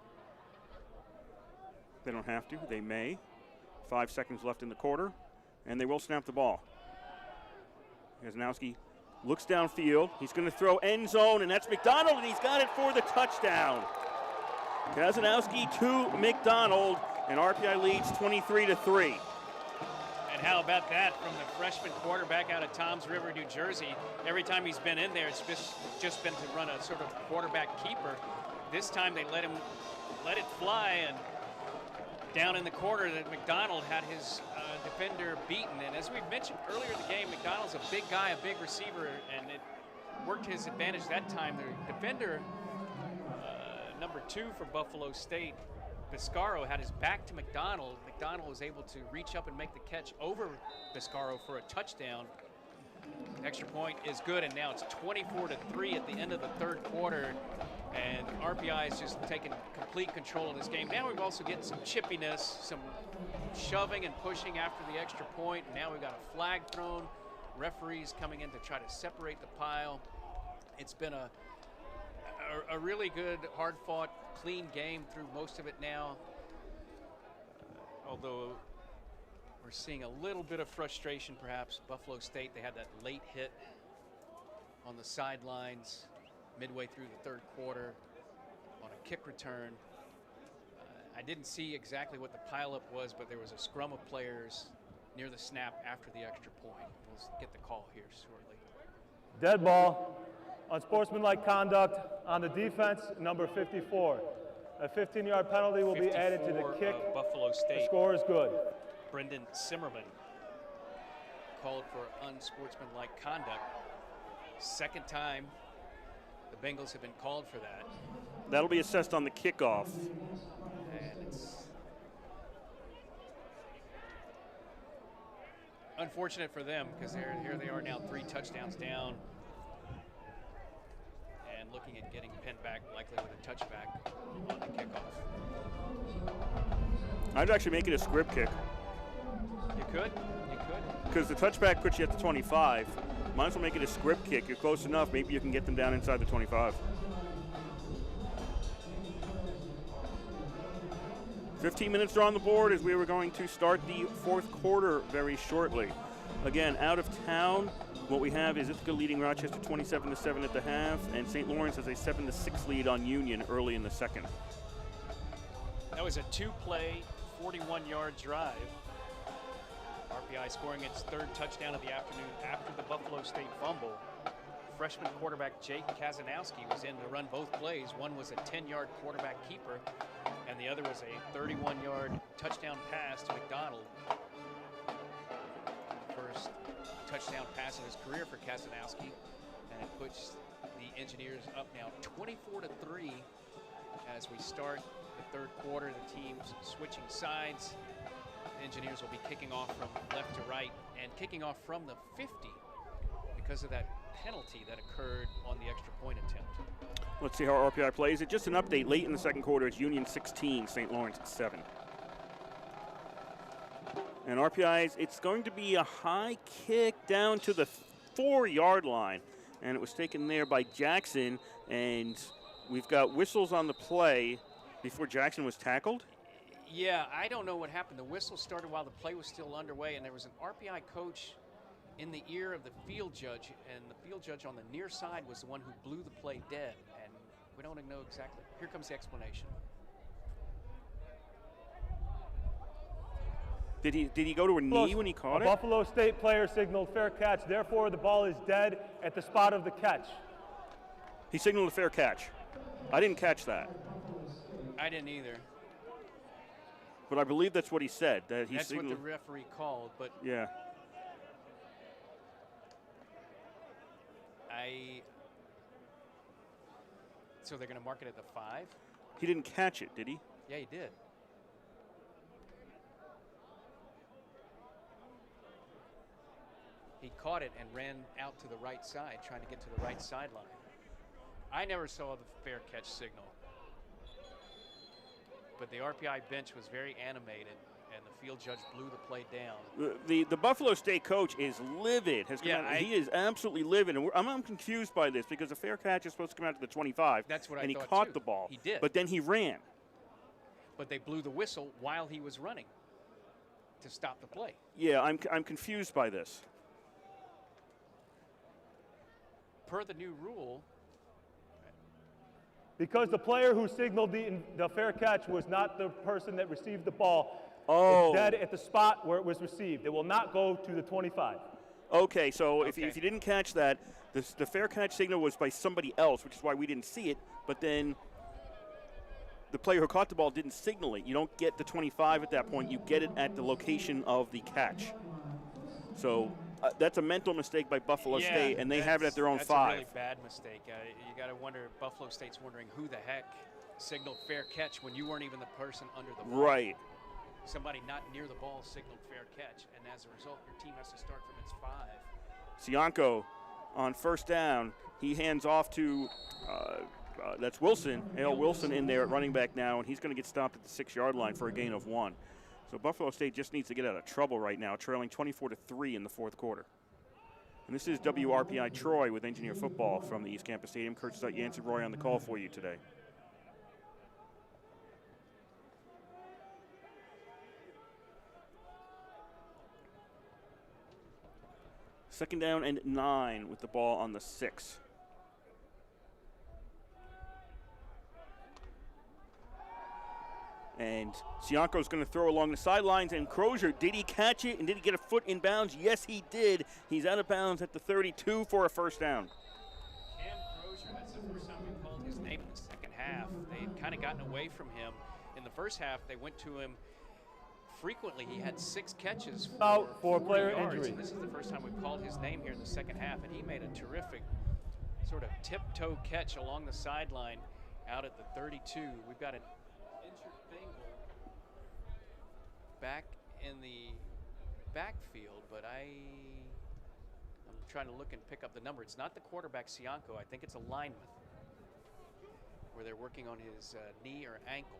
They don't have to. They may. 5 seconds left in the quarter, and they will snap the ball. Kazanowski looks downfield. He's going to throw end zone, and that's McDonald, and he's got it for the touchdown. Kazanowski to McDonald, and RPI leads 23-3. And how about that from the freshman quarterback out of Toms River, New Jersey? Every time he's been in there, it's just been to run a sort of quarterback keeper. This time they let it fly, and down in the corner that McDonald had his defender beaten. And as we've mentioned earlier in the game, McDonald's a big guy, a big receiver, and it worked his advantage that time. The defender, number 2 for Buffalo State, Biscaro, had his back to McDonald. McDonald was able to reach up and make the catch over Biscaro for a touchdown. Extra point is good, and now it's 24-3 at the end of the third quarter, and RPI is just taking complete control of this game. Now we've also getting some chippiness, some shoving and pushing after the extra point. Now we've got a flag thrown. Referees coming in to try to separate the pile. It's been a really good, hard-fought, clean game through most of it now. Although we're seeing a little bit of frustration, perhaps. Buffalo State, they had that late hit on the sidelines midway through the third quarter on a kick return. I didn't see exactly what the pileup was, but there was a scrum of players near the snap after the extra point. We'll get the call here shortly. Dead ball. Unsportsmanlike conduct on the defense, number 54. A 15-yard penalty will be added to the kick. Buffalo State. The score is good. Brendan Simmerman called for unsportsmanlike conduct. Second time the Bengals have been called for that. That'll be assessed on the kickoff. And it's unfortunate for them because here they are now 3 touchdowns down and looking at getting pinned back, likely with a touchback on the kickoff. I'd actually make it a squib kick. You could. Because the touchback puts you at the 25. Might as well make it a squib kick. You're close enough. Maybe you can get them down inside the 25. 15 minutes are on the board as we were going to start the fourth quarter very shortly. Again, out of town, what we have is Ithaca leading Rochester 27-7 at the half, and St. Lawrence has a 7-6 lead on Union early in the second. That was a 2-play, 41-yard drive. RPI scoring its 3rd touchdown of the afternoon after the Buffalo State fumble. Freshman quarterback Jake Kazanowski was in to run both plays. One was a 10-yard quarterback keeper, and the other was a 31-yard touchdown pass to McDonald. First touchdown pass of his career for Kazanowski, and it puts the Engineers up now 24-3 as we start the third quarter. The teams switching sides. The Engineers will be kicking off from left to right and kicking off from the 50 because of that penalty that occurred on the extra point attempt. Let's see how RPI plays it. Just an update, late in the second quarter, it's Union 16, St. Lawrence 7. And RPI's, it's going to be a high kick down to the 4-yard line. And it was taken there by Jackson, and we've got whistles on the play before Jackson was tackled. Yeah, I don't know what happened. The whistle started while the play was still underway, and there was an RPI coach in the ear of the field judge, and the field judge on the near side was the one who blew the play dead, and we don't know exactly. Here comes the explanation. Did he go to a knee when he caught it? Buffalo State player signaled fair catch. Therefore, the ball is dead at the spot of the catch. He signaled a fair catch. I didn't catch that. I didn't either. But I believe that's what he said. That he That's signaled. what the referee called, but Yeah. So they're going to mark it at the 5? He didn't catch it, did he? Yeah, he did. He caught it and ran out to the right side, trying to get to the right sideline. I never saw the fair catch signal. But the RPI bench was very animated, and the field judge blew the play down. The Buffalo State coach is livid. He is absolutely livid. And I'm confused by this because a fair catch is supposed to come out to the 25. That's what I and thought, he caught too. the ball. He did. But then he ran. But they blew the whistle while he was running to stop the play. Yeah, I'm confused by this. Per the new rule, Because the player who signaled the fair catch was not the person that received the ball, Oh. It's dead at the spot where it was received. It will not go to the 25. Okay, so if Okay. you didn't catch that, the fair catch signal was by somebody else, which is why we didn't see it. But then the player who caught the ball didn't signal it. You don't get the 25 at that point. You get it at the location of the catch. So that's a mental mistake by Buffalo Yeah, State, and they have it at their own that's 5. a really bad mistake. You got to wonder, Buffalo State's wondering who the heck signaled fair catch when you weren't even the person under the ball. Right. Somebody not near the ball signaled fair catch, and as a result, your team has to start from its 5. Cianco on first down. He hands off to, that's Wilson, A.L. Wilson in there at running back now, and he's going to get stopped at the 6-yard line for a gain of 1. So Buffalo State just needs to get out of trouble right now, trailing 24-3 in the 4th quarter. And this is WRPI Troy with Engineer Football from the East Campus Stadium. Kurt Stutt, Jansen Roy on the call for you today. Second down and 9 with the ball on the 6. And Cianco's going to throw along the sidelines, and Crozier, did he catch it and did he get a foot in bounds? Yes, he did. He's out of bounds at the 32 for a first down. Cam Crozier, that's the first time we called his name in the second half. They had kind of gotten away from him. In the first half, they went to him frequently. He had 6 catches For 40 player yards, injury. and this is the first time we've called his name here in the second half, and he made a terrific sort of tiptoe catch along the sideline out at the 32. We've got an injured Bengal back in the backfield, but I'm trying to look and pick up the number. It's not the quarterback, Cianco. I think it's a lineman where they're working on his knee or ankle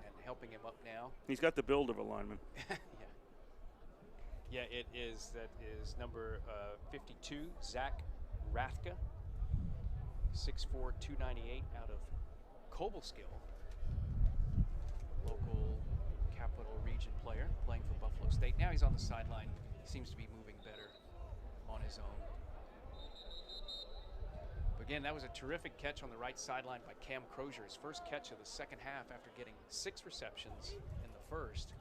and helping him up now. He's got the build of a lineman. Yeah, it is. That is number 52, Zach Rathka, 6'4", 298, out of Cobleskill, local Capital Region player playing for Buffalo State. Now he's on the sideline. He seems to be moving better on his own. But again, that was a terrific catch on the right sideline by Cam Crozier, his first catch of the second half after getting 6 receptions in the first.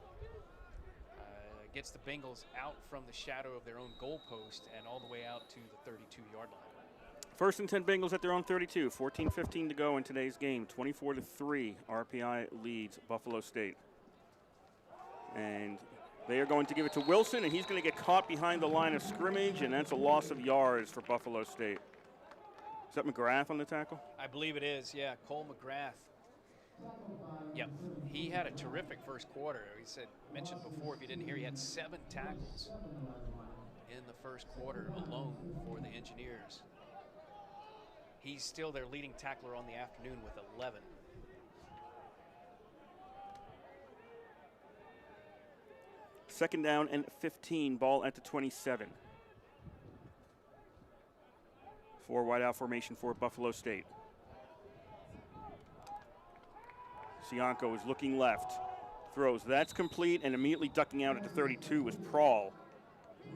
Gets the Bengals out from the shadow of their own goalpost and all the way out to the 32-yard line. First and 10 Bengals at their own 32. 14-15 to go in today's game. 24-3, RPI leads Buffalo State. And they are going to give it to Wilson, and he's going to get caught behind the line of scrimmage, and that's a loss of yards for Buffalo State. Is that McGrath on the tackle? I believe it is, yeah, Cole McGrath. Yep, he had a terrific first quarter. He mentioned before, if you didn't hear, he had 7 tackles in the first quarter alone for the Engineers. He's still their leading tackler on the afternoon with 11. Second down and 15, ball at the 27. 4 wide out formation for Buffalo State. Cianco is looking left, throws. That's complete, and immediately ducking out at the 32 was Prawl.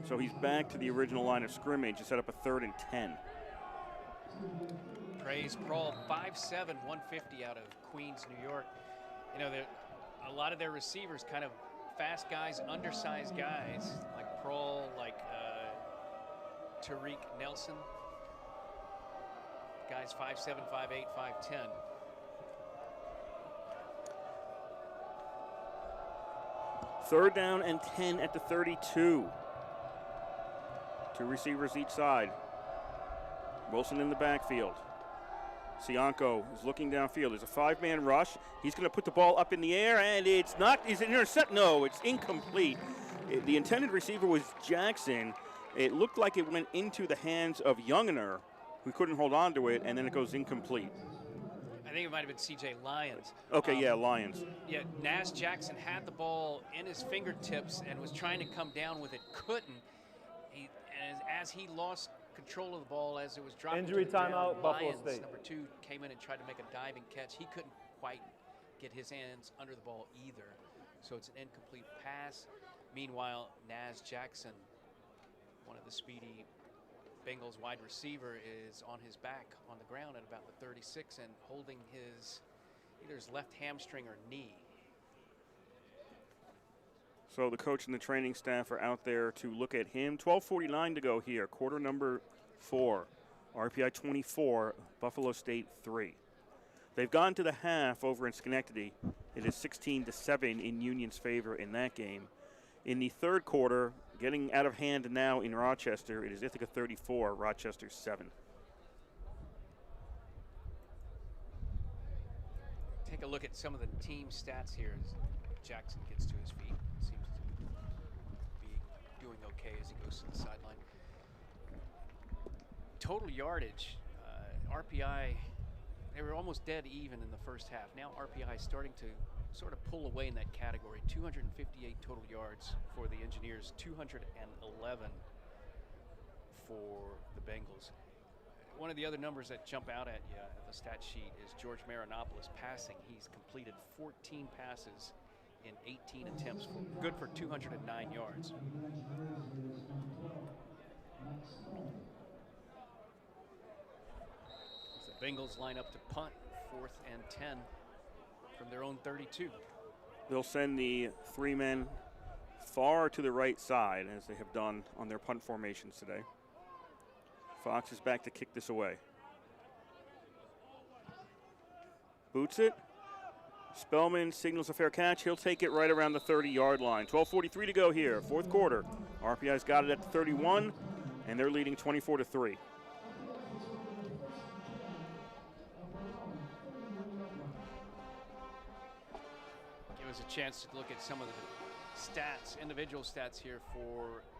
So he's back to the original line of scrimmage to set up a 3rd and 10. Praise Prawl, 5'7", 150 out of Queens, New York. You know, a lot of their receivers kind of fast guys, undersized guys, like Prawl, like Tariq Nelson. Guys 5'7", 5'8", 5'10". Third down and 10 at the 32. 2 receivers each side. Wilson in the backfield. Cianco is looking downfield. There's a 5-man rush. He's going to put the ball up in the air, and it's not. Is it intercept? No, it's incomplete. The intended receiver was Jackson. It looked like it went into the hands of Youngener, who couldn't hold on to it, and then it goes incomplete. I think it might have been C.J. Lyons. Okay, yeah, Lions. Yeah, Nas Jackson had the ball in his fingertips and was trying to come down with it, couldn't. As he lost control of the ball as it was dropping. Injury to the ground, timeout, Buffalo Lyons, State. number 2, came in and tried to make a diving catch. He couldn't quite get his hands under the ball either. So it's an incomplete pass. Meanwhile, Nas Jackson, one of the speedy Bengals wide receiver, is on his back on the ground at about the 36 and holding his either his left hamstring or knee. So the coach and the training staff are out there to look at him. 12:49 to go here, quarter number 4. RPI 24, Buffalo State 3. They've gone to the half over in Schenectady. It is 16-7 in Union's favor in that game. In the third quarter, getting out of hand now in Rochester, it is Ithaca 34, Rochester 7. Take a look at some of the team stats here as Jackson gets to his feet. Seems to be doing okay as he goes to the sideline. Total yardage, RPI, they were almost dead even in the first half. Now RPI is starting to sort of pull away in that category. 258 total yards for the Engineers, 211 for the Bengals. One of the other numbers that jump out at you at the stat sheet is George Marinopoulos passing. He's completed 14 passes in 18 attempts, good for 209 yards. As the Bengals line up to punt, 4th and 10 from their own 32. They'll send the 3 men far to the right side, as they have done on their punt formations today. Fox is back to kick this away. Boots it. Spellman signals a fair catch. He'll take it right around the 30-yard line. 12:43 to go here, fourth quarter. RPI's got it at the 31, and they're leading 24-3. Give us a chance to look at some of the stats, individual stats here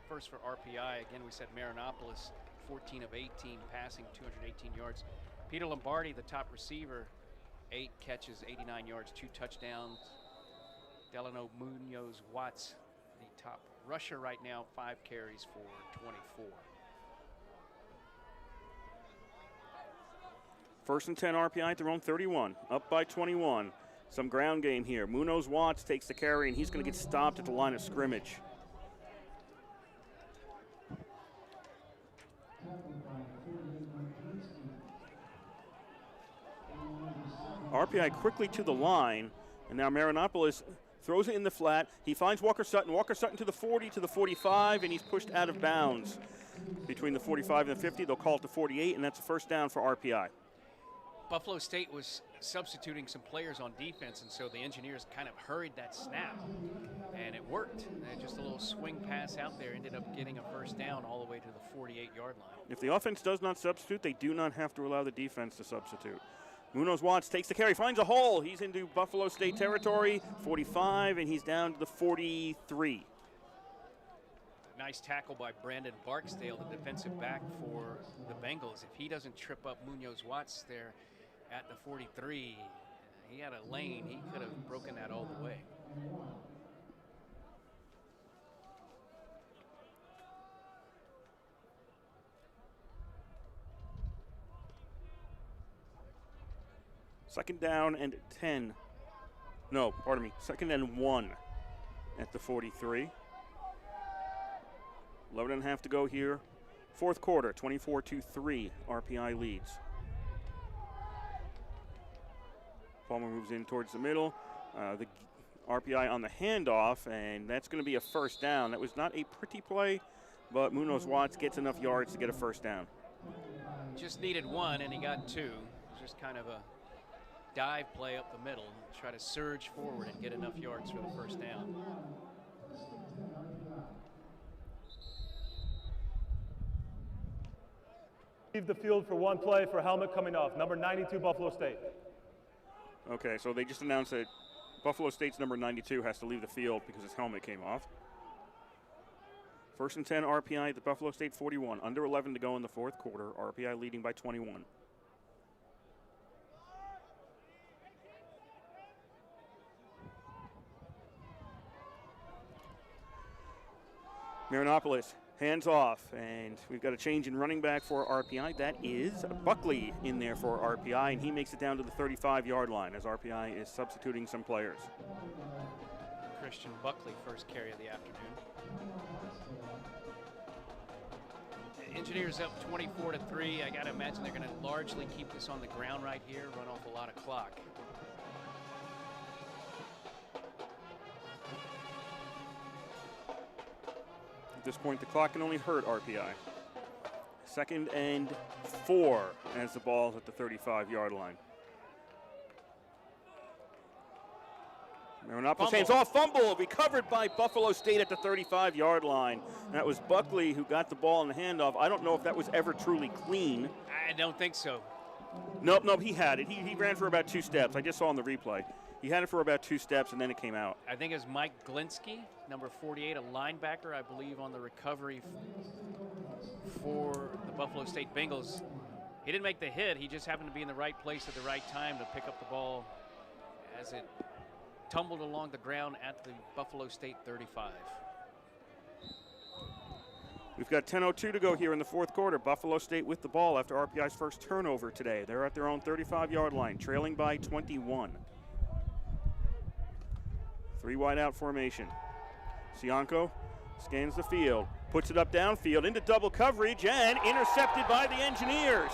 first for RPI. Again, we said Marinopoulos, 14 of 18 passing, 218 yards. Peter Lombardi, the top receiver, 8 catches, 89 yards, 2 touchdowns. Delano Munoz Watts, the top rusher right now, 5 carries for 24. First and 10 RPI at their own 31, up by 21. Some ground game here. Munoz Watts takes the carry, and he's going to get stopped at the line of scrimmage. RPI quickly to the line, and now Marinopoulos throws it in the flat. He finds Walker Sutton. Walker Sutton to the 40, to the 45, and he's pushed out of bounds. Between the 45 and the 50, they'll call it the 48, and that's a first down for RPI. Buffalo State was substituting some players on defense, and so the Engineers kind of hurried that snap, and it worked. And just a little swing pass out there ended up getting a first down all the way to the 48-yard line. If the offense does not substitute, they do not have to allow the defense to substitute. Munoz Watts takes the carry, finds a hole. He's into Buffalo State territory, 45, and he's down to the 43. Nice tackle by Brandon Barksdale, the defensive back for the Bengals. If he doesn't trip up Munoz Watts there at the 43, he had a lane. He could have broken that all the way. Second down and 10. No, pardon me. Second and 1 at the 43. 11 and a half to go here. Fourth quarter, 24-3, RPI leads. Palmer moves in towards the middle. The RPI on the handoff, and that's going to be a first down. That was not a pretty play, but Munoz Watts gets enough yards to get a first down. Just needed 1, and he got 2. It was just kind of a dive play up the middle, try to surge forward and get enough yards for the first down. Leave the field for one play for helmet coming off. Number 92, Buffalo State. Okay, so they just announced that Buffalo State's number 92 has to leave the field because his helmet came off. First and 10 RPI at the Buffalo State 41. Under 11 to go in the fourth quarter. RPI leading by 21. Marinopoulos hands off, and we've got a change in running back for RPI. That is Buckley in there for RPI, and he makes it down to the 35-yard line as RPI is substituting some players. Christian Buckley, first carry of the afternoon. Engineers up 24-3. I got to imagine they're going to largely keep this on the ground right here, run off a lot of clock. this point, the clock can only hurt RPI. 2nd and 4 as the ball's at the 35-yard line. Marinopoulos hands off, fumble, recovered by Buffalo State at the 35-yard line. That was Buckley who got the ball in the handoff. I don't know if that was ever truly clean. I don't think so. Nope, he had it. He ran for about 2 steps. I just saw on the replay. He had it for about 2 steps, and then it came out. I think it was Mike Glinsky, number 48, a linebacker, I believe, on the recovery for the Buffalo State Bengals. He didn't make the hit. He just happened to be in the right place at the right time to pick up the ball as it tumbled along the ground at the Buffalo State 35. We've got 10:02 to go here in the 4th quarter. Buffalo State with the ball after RPI's first turnover today. They're at their own 35-yard line, trailing by 21. 3 wide out formation. Sianco scans the field, puts it up downfield into double coverage, and intercepted by the Engineers.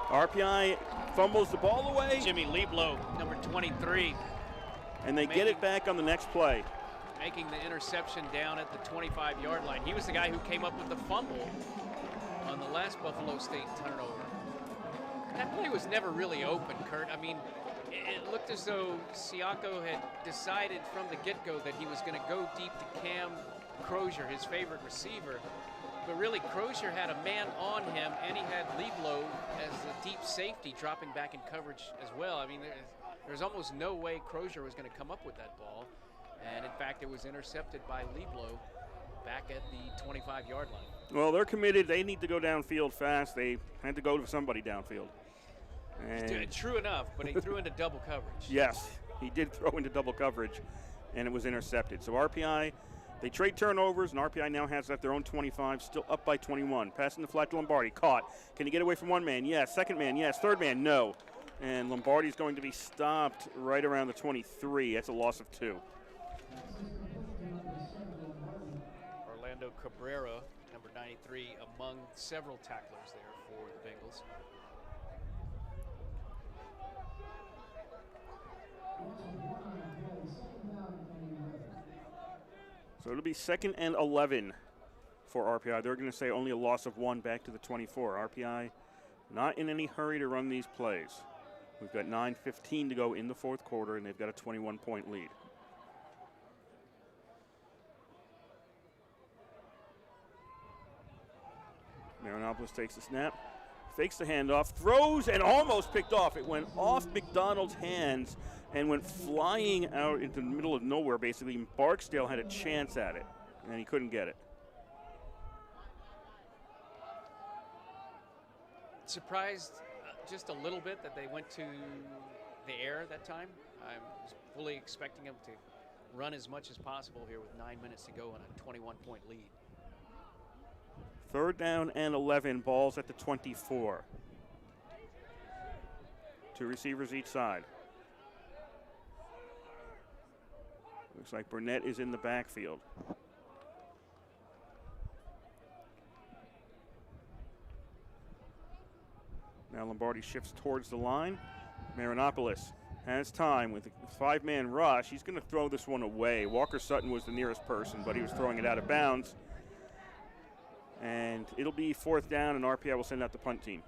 RPI fumbles the ball away. Jimmy Lieblow, number 23. And they get it back on the next play. Making the interception down at the 25-yard line. He was the guy who came up with the fumble on the last Buffalo State turnover. That play was never really open, Kurt. I mean, it looked as though Sianco had decided from the get-go that he was going to go deep to Cam Crozier, his favorite receiver. But really, Crozier had a man on him, and he had Lieblow as the deep safety dropping back in coverage as well. I mean, there's almost no way Crozier was going to come up with that ball. And, in fact, it was intercepted by Lieblow back at the 25-yard line. Well, they're committed. They need to go downfield fast. They had to go to somebody downfield. And true enough, but he threw into double coverage. Yes, he did throw into double coverage, and it was intercepted. So RPI, they trade turnovers, and RPI now has at their own 25, still up by 21. Passing the flat to Lombardi, caught. Can he get away from one man? Yes. Second man, yes. Third man, no. And Lombardi's going to be stopped right around the 23. That's a loss of 2. Orlando Cabrera, number 93, among several tacklers there for the Bengals. So it'll be 2nd and 11 for RPI. They're going to say only a loss of 1 back to the 24. RPI not in any hurry to run these plays. We've got 9:15 to go in the 4th quarter, and they've got a 21-point lead. Marinopoulos takes the snap, fakes the handoff, throws, and almost picked off. It went off McDonald's hands and went flying out into the middle of nowhere, basically. Barksdale had a chance at it, and he couldn't get it. Surprised just a little bit that they went to the air that time. I was fully expecting them to run as much as possible here with 9 minutes to go on a 21-point lead. 3rd down and 11, balls at the 24. 2 receivers each side. Looks like Burnett is in the backfield. Now Lombardi shifts towards the line. Marinopoulos has time with a 5-man rush. He's going to throw this one away. Walker Sutton was the nearest person, but he was throwing it out of bounds. And it'll be 4th down, and RPI will send out the punt team.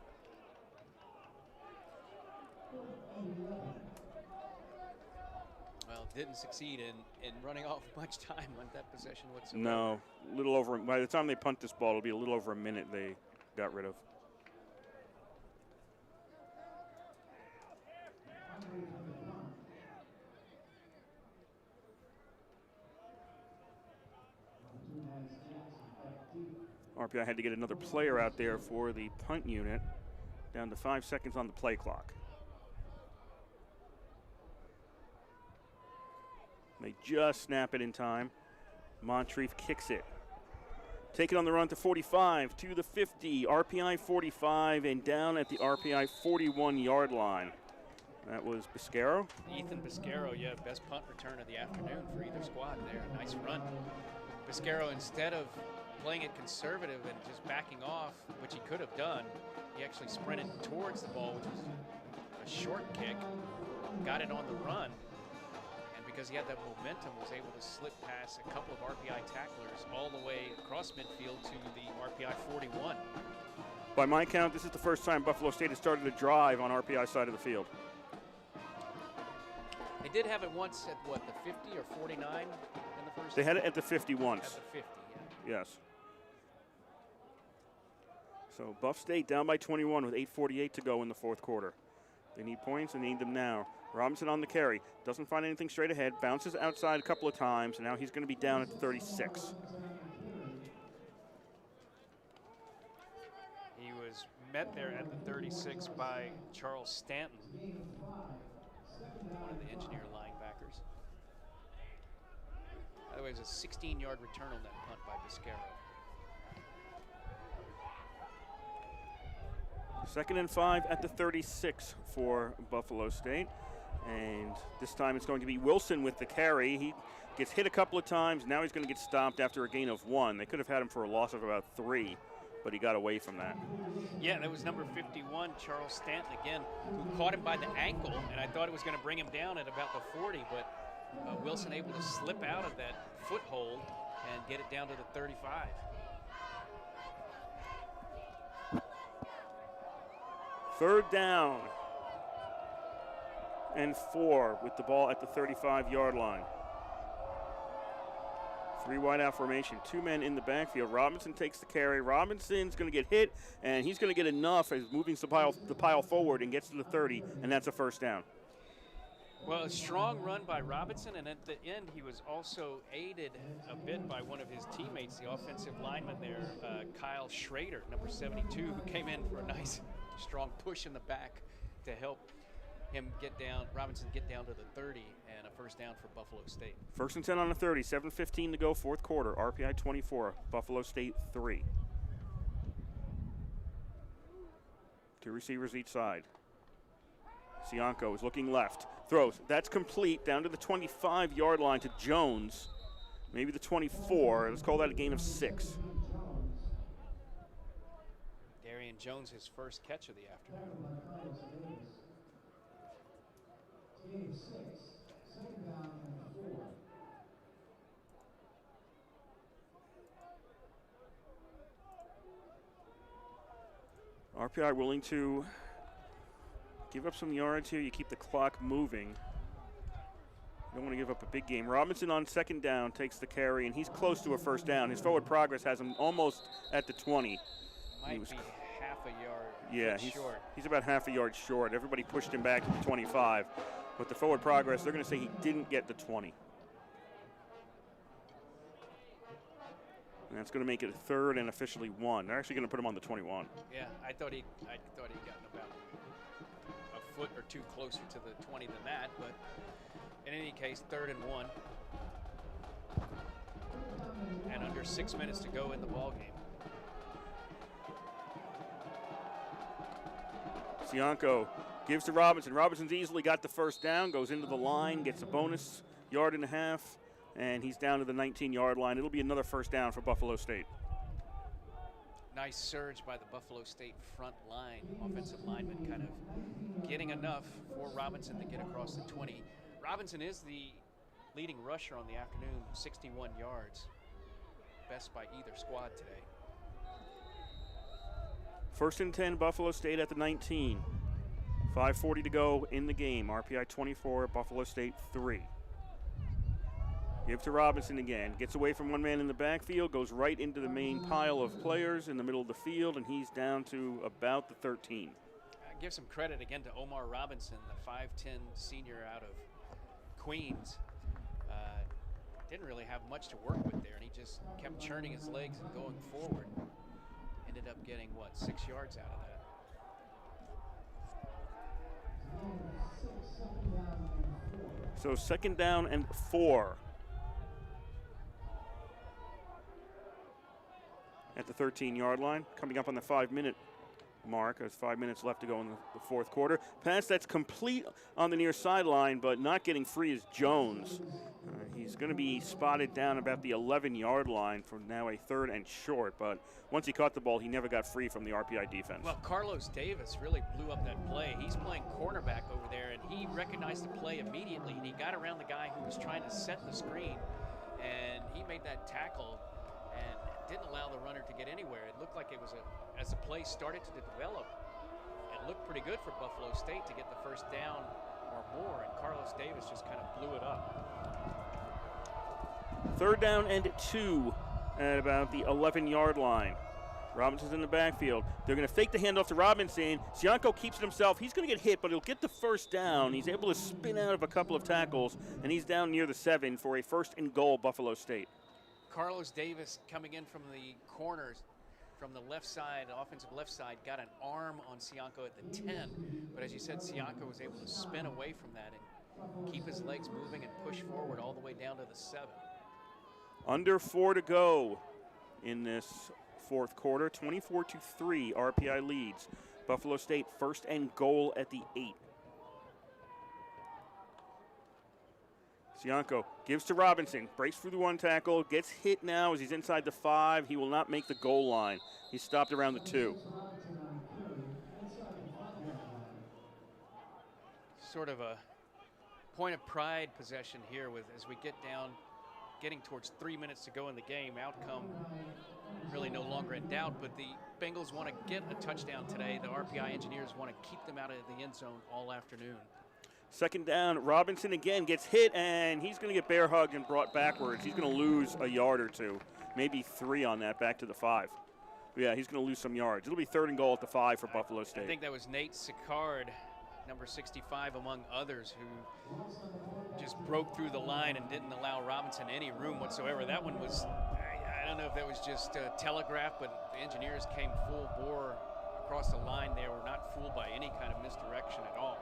Well, didn't succeed in running off much time on that possession whatsoever. No, a little over. By the time they punt this ball, it'll be a little over a minute they got rid of. RPI had to get another player out there for the punt unit. Down to 5 seconds on the play clock. They just snap it in time. Moncrief kicks it. Take it on the run to 45, to the 50, RPI 45, and down at the RPI 41-yard line. That was Biscaro. Ethan Biscaro, yeah, best punt return of the afternoon for either squad there. Nice run. Biscaro, instead of playing it conservative and just backing off, which he could have done, he actually sprinted towards the ball, which was a short kick, got it on the run, and because he had that momentum, was able to slip past a couple of RPI tacklers all the way across midfield to the RPI 41. By my count, this is the first time Buffalo State has started a drive on RPI side of the field. They did have it once at, what, the 50 or 49 in the first? They had it at the 50 once. At the 50, yeah. Yes. So Buff State down by 21 with 8:48 to go in the fourth quarter. They need points and they need them now. Robinson on the carry. Doesn't find anything straight ahead. Bounces outside a couple of times, and now he's going to be down at the 36. He was met there at the 36 by Charles Stanton, one of the engineer linebackers. By the way, it was a 16-yard return on that punt by Viscaro. 2nd and 5 at the 36 for Buffalo State. And this time it's going to be Wilson with the carry. He gets hit a couple of times. Now he's going to get stopped after a gain of 1. They could have had him for a loss of about 3, but he got away from that. Yeah, that was number 51, Charles Stanton again, who caught him by the ankle, and I thought it was going to bring him down at about the 40, but Wilson able to slip out of that foothold and get it down to the 35. Third down and 4 with the ball at the 35-yard line. 3 wide out formation, 2 men in the backfield. Robinson takes the carry. Robinson's going to get hit, and he's going to get enough as moving the pile forward and gets to the 30, and that's a first down. Well, a strong run by Robinson, and at the end he was also aided a bit by one of his teammates, the offensive lineman there, Kyle Schrader, number 72, who came in for a nice strong push in the back to help him get down, Robinson get down to the 30, and a first down for Buffalo State. 1st and 10 on the 30, 7:15 to go, fourth quarter. RPI 24, Buffalo State 3. 2 receivers each side. Cianco is looking left, throws. That's complete down to the 25-yard line to Jones. Maybe the 24. Let's call that a gain of 6. Darian Jones, his first catch of the afternoon. RPI willing to give up some yards here. You keep the clock moving. You don't want to give up a big game. Robinson on 2nd down takes the carry, and he's close to a first down. His forward progress has him almost at the 20. Might be half a yard short. He's about half a yard short. Everybody pushed him back to the 25. But the forward progress, they're going to say he didn't get the 20. And that's going to make it a 3rd and officially 1. They're actually going to put him on the 21. Yeah, I thought he'd gotten about a foot or 2 closer to the 20 than that, but in any case, 3rd and 1. And under 6 minutes to go in the ball game. Cianco gives to Robinson. Robinson's easily got the first down, goes into the line, gets a bonus 1.5 yards, and he's down to the 19-yard line. It'll be another first down for Buffalo State. Nice surge by the Buffalo State front line, offensive lineman kind of getting enough for Robinson to get across the 20. Robinson is the leading rusher on the afternoon, 61 yards. Best by either squad today. 1st and 10, Buffalo State at the 19. 5:40 to go in the game. RPI 24, Buffalo State 3. Give to Robinson again. Gets away from one man in the backfield, goes right into the main pile of players in the middle of the field, and he's down to about the 13. Give some credit again to Omar Robinson, the 5'10 senior out of Queens. Didn't really have much to work with there, and he just kept churning his legs and going forward. Ended up getting, 6 yards out of that. So 2nd down and 4. At the 13-yard line, coming up on the 5-minute mark. There's 5 minutes left to go in the fourth quarter. Pass that's complete on the near sideline, but not getting free is Jones. He He's going to be spotted down about the 11-yard line for now a 3rd and short, but once he caught the ball, he never got free from the RPI defense. Well, Carlos Davis really blew up that play. He's playing cornerback over there, and he recognized the play immediately, and he got around the guy who was trying to set the screen, and he made that tackle and didn't allow the runner to get anywhere. It looked like it was as the play started to develop, it looked pretty good for Buffalo State to get the first down or more, and Carlos Davis just kind of blew it up. 3rd down and 2 at about the 11-yard line. Robinson's in the backfield. They're going to fake the handoff to Robinson. Sianko keeps it himself. He's going to get hit, but he'll get the first down. He's able to spin out of a couple of tackles, and he's down near the 7 for a 1st and goal, Buffalo State. Carlos Davis coming in from the corners, from the left side, the offensive left side, got an arm on Sianko at the 10. But as you said, Sianko was able to spin away from that and keep his legs moving and push forward all the way down to the 7. Under 4 to go in this 4th quarter. 24-3, RPI leads. Buffalo State 1st and goal at the 8. Sianko gives to Robinson, breaks through the 1 tackle, gets hit now as he's inside the 5. He will not make the goal line. He's stopped around the 2. Sort of a point of pride possession here with as we get down, getting towards 3 minutes to go in the game. Outcome really no longer in doubt, but the Bengals want to get a touchdown today. The RPI engineers want to keep them out of the end zone all afternoon. 2nd down, Robinson again gets hit, and he's going to get bear hugged and brought backwards. He's going to lose a yard or 2, maybe 3 on that, back to the 5. Yeah, he's going to lose some yards. It'll be 3rd and goal at the 5 for Buffalo State. I think that was Nate Sicard, number 65, among others, who just broke through the line and didn't allow Robinson any room whatsoever. That one was, I don't know if that was just telegraphed, but the engineers came full bore across the line. They were not fooled by any kind of misdirection at all.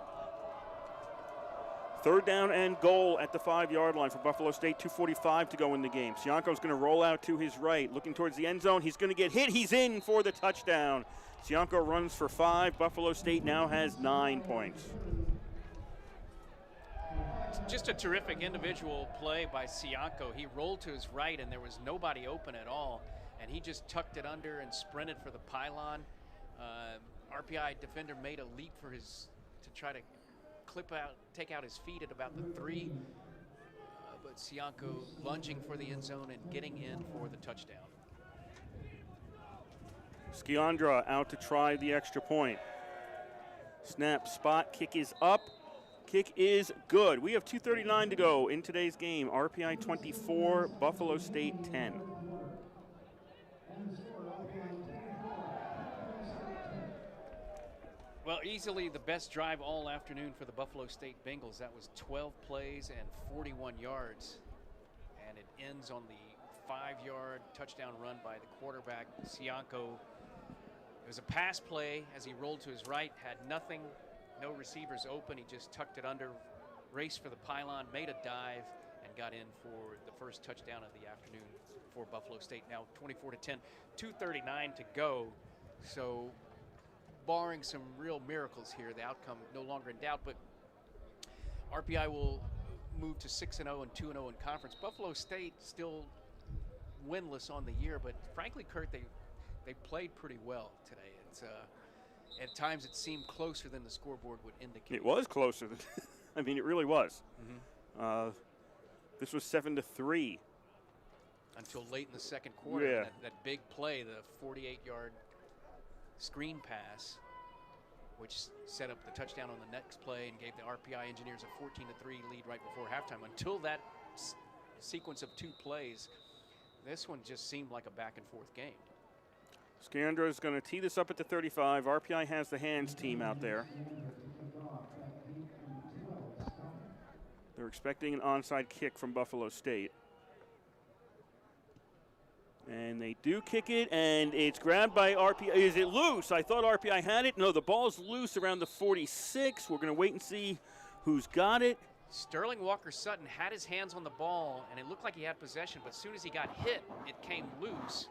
3rd down and goal at the 5-yard line for Buffalo State. 2:45 to go in the game. Sianko's going to roll out to his right, looking towards the end zone. He's going to get hit. He's in for the touchdown. Sianko runs for 5. Buffalo State now has 9 points. Just a terrific individual play by Sianko. He rolled to his right, and there was nobody open at all, and he just tucked it under and sprinted for the pylon. RPI defender made a leap for to try to take out his feet at about the 3, but Sianko lunging for the end zone and getting in for the touchdown. Skiandra out to try the extra point. Snap, spot, kick is up. Kick is good. We have 2:39 to go in today's game. RPI 24, Buffalo State 10. Well, easily the best drive all afternoon for the Buffalo State Bengals. That was 12 plays and 41 yards. And it ends on the 5-yard touchdown run by the quarterback, Sianko. It was a pass play as he rolled to his right, had nothing, no receivers open. He just tucked it under, raced for the pylon, made a dive, and got in for the first touchdown of the afternoon for Buffalo State. Now 24-10, 2:39 to go. So barring some real miracles here, the outcome no longer in doubt, but RPI will move to 6-0 and 2-0 in conference. Buffalo State still winless on the year, but frankly, Kurt, they played pretty well today. It's at times it seemed closer than the scoreboard would indicate. It was closer than I mean, it really was. Mm-hmm. This was 7-3 until late in the second quarter. Yeah. That big play, the 48-yard screen pass, which set up the touchdown on the next play and gave the RPI engineers a 14-3 lead right before halftime. Until that sequence of 2 plays, this one just seemed like a back-and-forth game. Skiandra is going to tee this up at the 35. RPI has the hands team out there. They're expecting an onside kick from Buffalo State. And they do kick it, and it's grabbed by RPI. Is it loose? I thought RPI had it. No, the ball's loose around the 46. We're going to wait and see who's got it. Sterling Walker-Sutton had his hands on the ball, and it looked like he had possession, but as soon as he got hit, it came loose.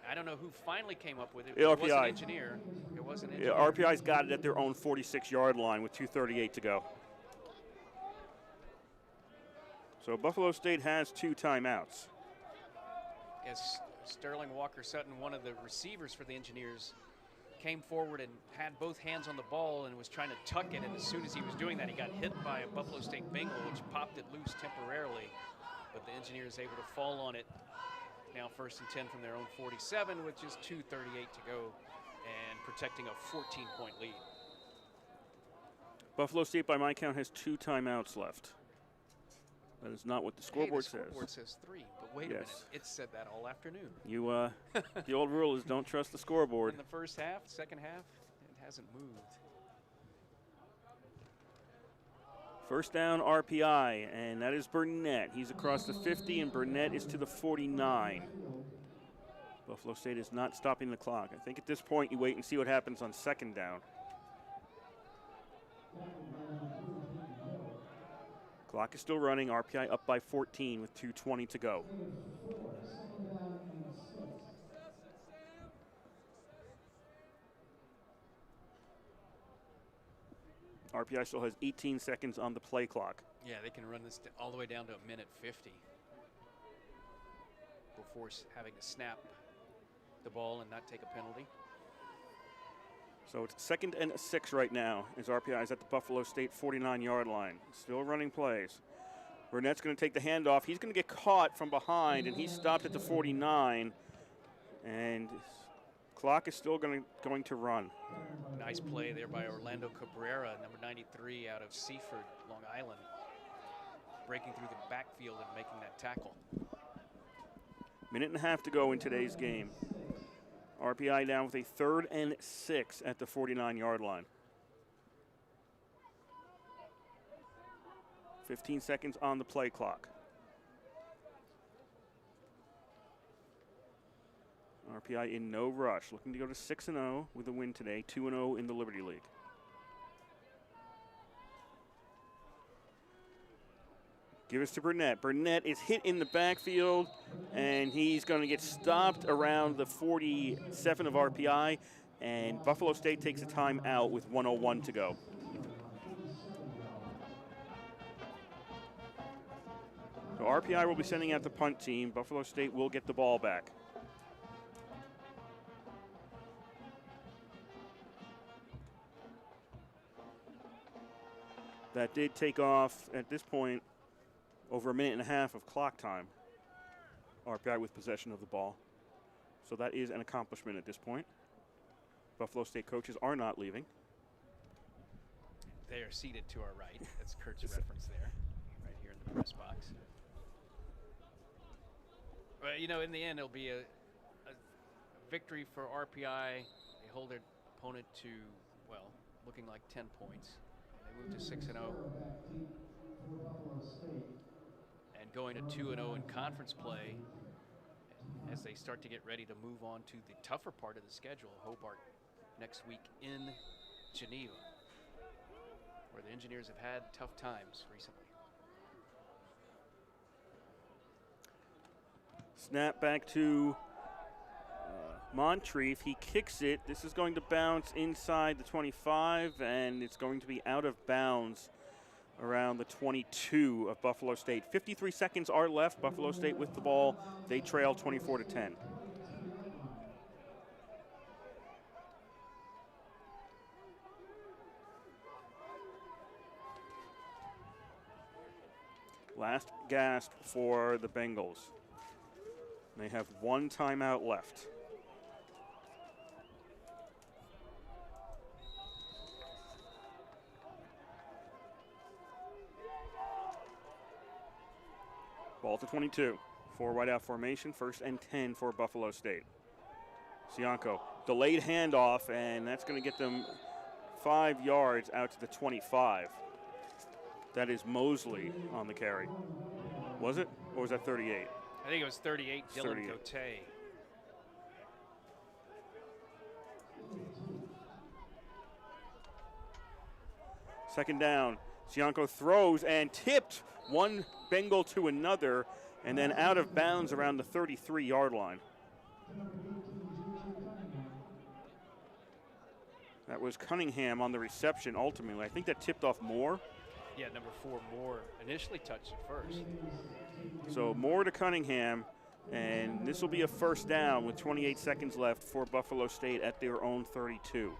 I don't know who finally came up with it. It was an engineer. It was an engineer. Yeah, RPI's got it at their own 46-yard line with 2:38 to go. So Buffalo State has 2 timeouts. As Sterling Walker-Sutton, one of the receivers for the Engineers, came forward and had both hands on the ball and was trying to tuck it, and as soon as he was doing that, he got hit by a Buffalo State Bengal, which popped it loose temporarily, but the Engineers able to fall on it. Now 1st and 10 from their own 47 with just 2:38 to go and protecting a 14-point lead. Buffalo State, by my count, has 2 timeouts left. That is not what the scoreboard the scoreboard says 3, but wait a minute, it said that all afternoon. You, the old rule is don't trust the scoreboard. In the first half, second half, it hasn't moved. First down, RPI, and that is Burnett. He's across the 50, and Burnett is to the 49. Buffalo State is not stopping the clock. I think at this point you wait and see what happens on 2nd down. Clock is still running. RPI up by 14 with 2:20 to go. RPI still has 18 seconds on the play clock. Yeah, they can run this all the way down to 1:50 before having to snap the ball and not take a penalty. So it's 2nd and 6 right now as RPI is at the Buffalo State 49-yard line. Still running plays. Burnett's going to take the handoff. He's going to get caught from behind, and he's stopped at the 49. And clock is still going to run. Nice play there by Orlando Cabrera, number 93 out of Seaford, Long Island, breaking through the backfield and making that tackle. 1.5 to go in today's game. RPI down with a 3rd and 6 at the 49-yard line. 15 seconds on the play clock. RPI in no rush, looking to go to 6-0 with a win today, 2-0 in the Liberty League. Give us to Burnett. Burnett is hit in the backfield, and he's going to get stopped around the 47 of RPI, and Buffalo State takes a timeout with 1:01 to go. So RPI will be sending out the punt team. Buffalo State will get the ball back. That did take off at this point over 1.5 of clock time. RPI with possession of the ball. So that is an accomplishment at this point. Buffalo State coaches are not leaving. They are seated to our right. That's Kurt's reference there, right here in the press box. But, you know, in the end, it'll be a victory for RPI. They hold their opponent to, well, looking like 10 points. They move to 6-0. And going to 2-0 in conference play as they start to get ready to move on to the tougher part of the schedule, Hobart next week in Geneva, where the Engineers have had tough times recently. Snap back to Moncrief. He kicks it. This is going to bounce inside the 25, and it's going to be out of bounds around the 22 of Buffalo State. 53 seconds are left. Buffalo State with the ball. They trail 24-10. Last gasp for the Bengals. They have 1 timeout left. Ball to 22. 4 wide out formation, 1st and 10 for Buffalo State. Sianco, delayed handoff, and that's going to get them 5 yards out to the 25. That is Mosley on the carry. Was it? Or was that 38? I think it was 38, Dylan 38. Gote. Second down. Sianco throws and tipped one Bengal to another, and then out of bounds around the 33-yard line. That was Cunningham on the reception ultimately. I think that tipped off Moore. Yeah, number 4, Moore, initially touched it first. So Moore to Cunningham, and this will be a first down with 28 seconds left for Buffalo State at their own 32.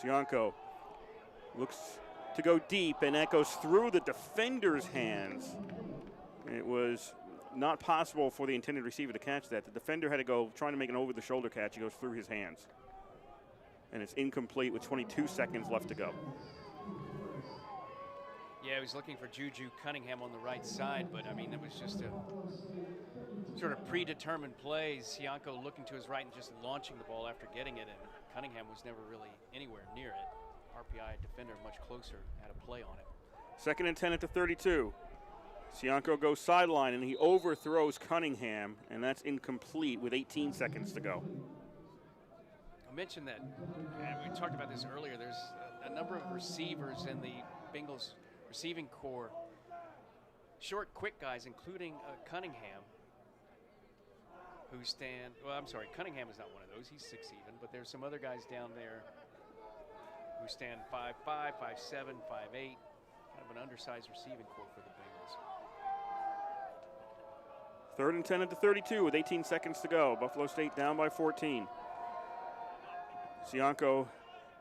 Sianko looks to go deep, and that goes through the defender's hands. It was not possible for the intended receiver to catch that. The defender had to go trying to make an over-the-shoulder catch. It goes through his hands. And it's incomplete with 22 seconds left to go. Yeah, he was looking for Juju Cunningham on the right side, but I mean, it was just a sort of predetermined play. Sianko looking to his right and just launching the ball after getting it, and Cunningham was never really anywhere near it. RPI defender much closer, had a play on it. 2nd and 10 at the 32. Sianko goes sideline, and he overthrows Cunningham, and that's incomplete with 18 seconds to go. I mentioned that, and we talked about this earlier, there's a number of receivers in the Bengals receiving core, short, quick guys, including Cunningham, who stand, well, I'm sorry, Cunningham is not one of those, he's 6 even, but there's some other guys down there who stand 5'5", 5'7", 5'8", kind of an undersized receiving core for the Bengals. 3rd and 10 at the 32 with 18 seconds to go. Buffalo State down by 14. Sianko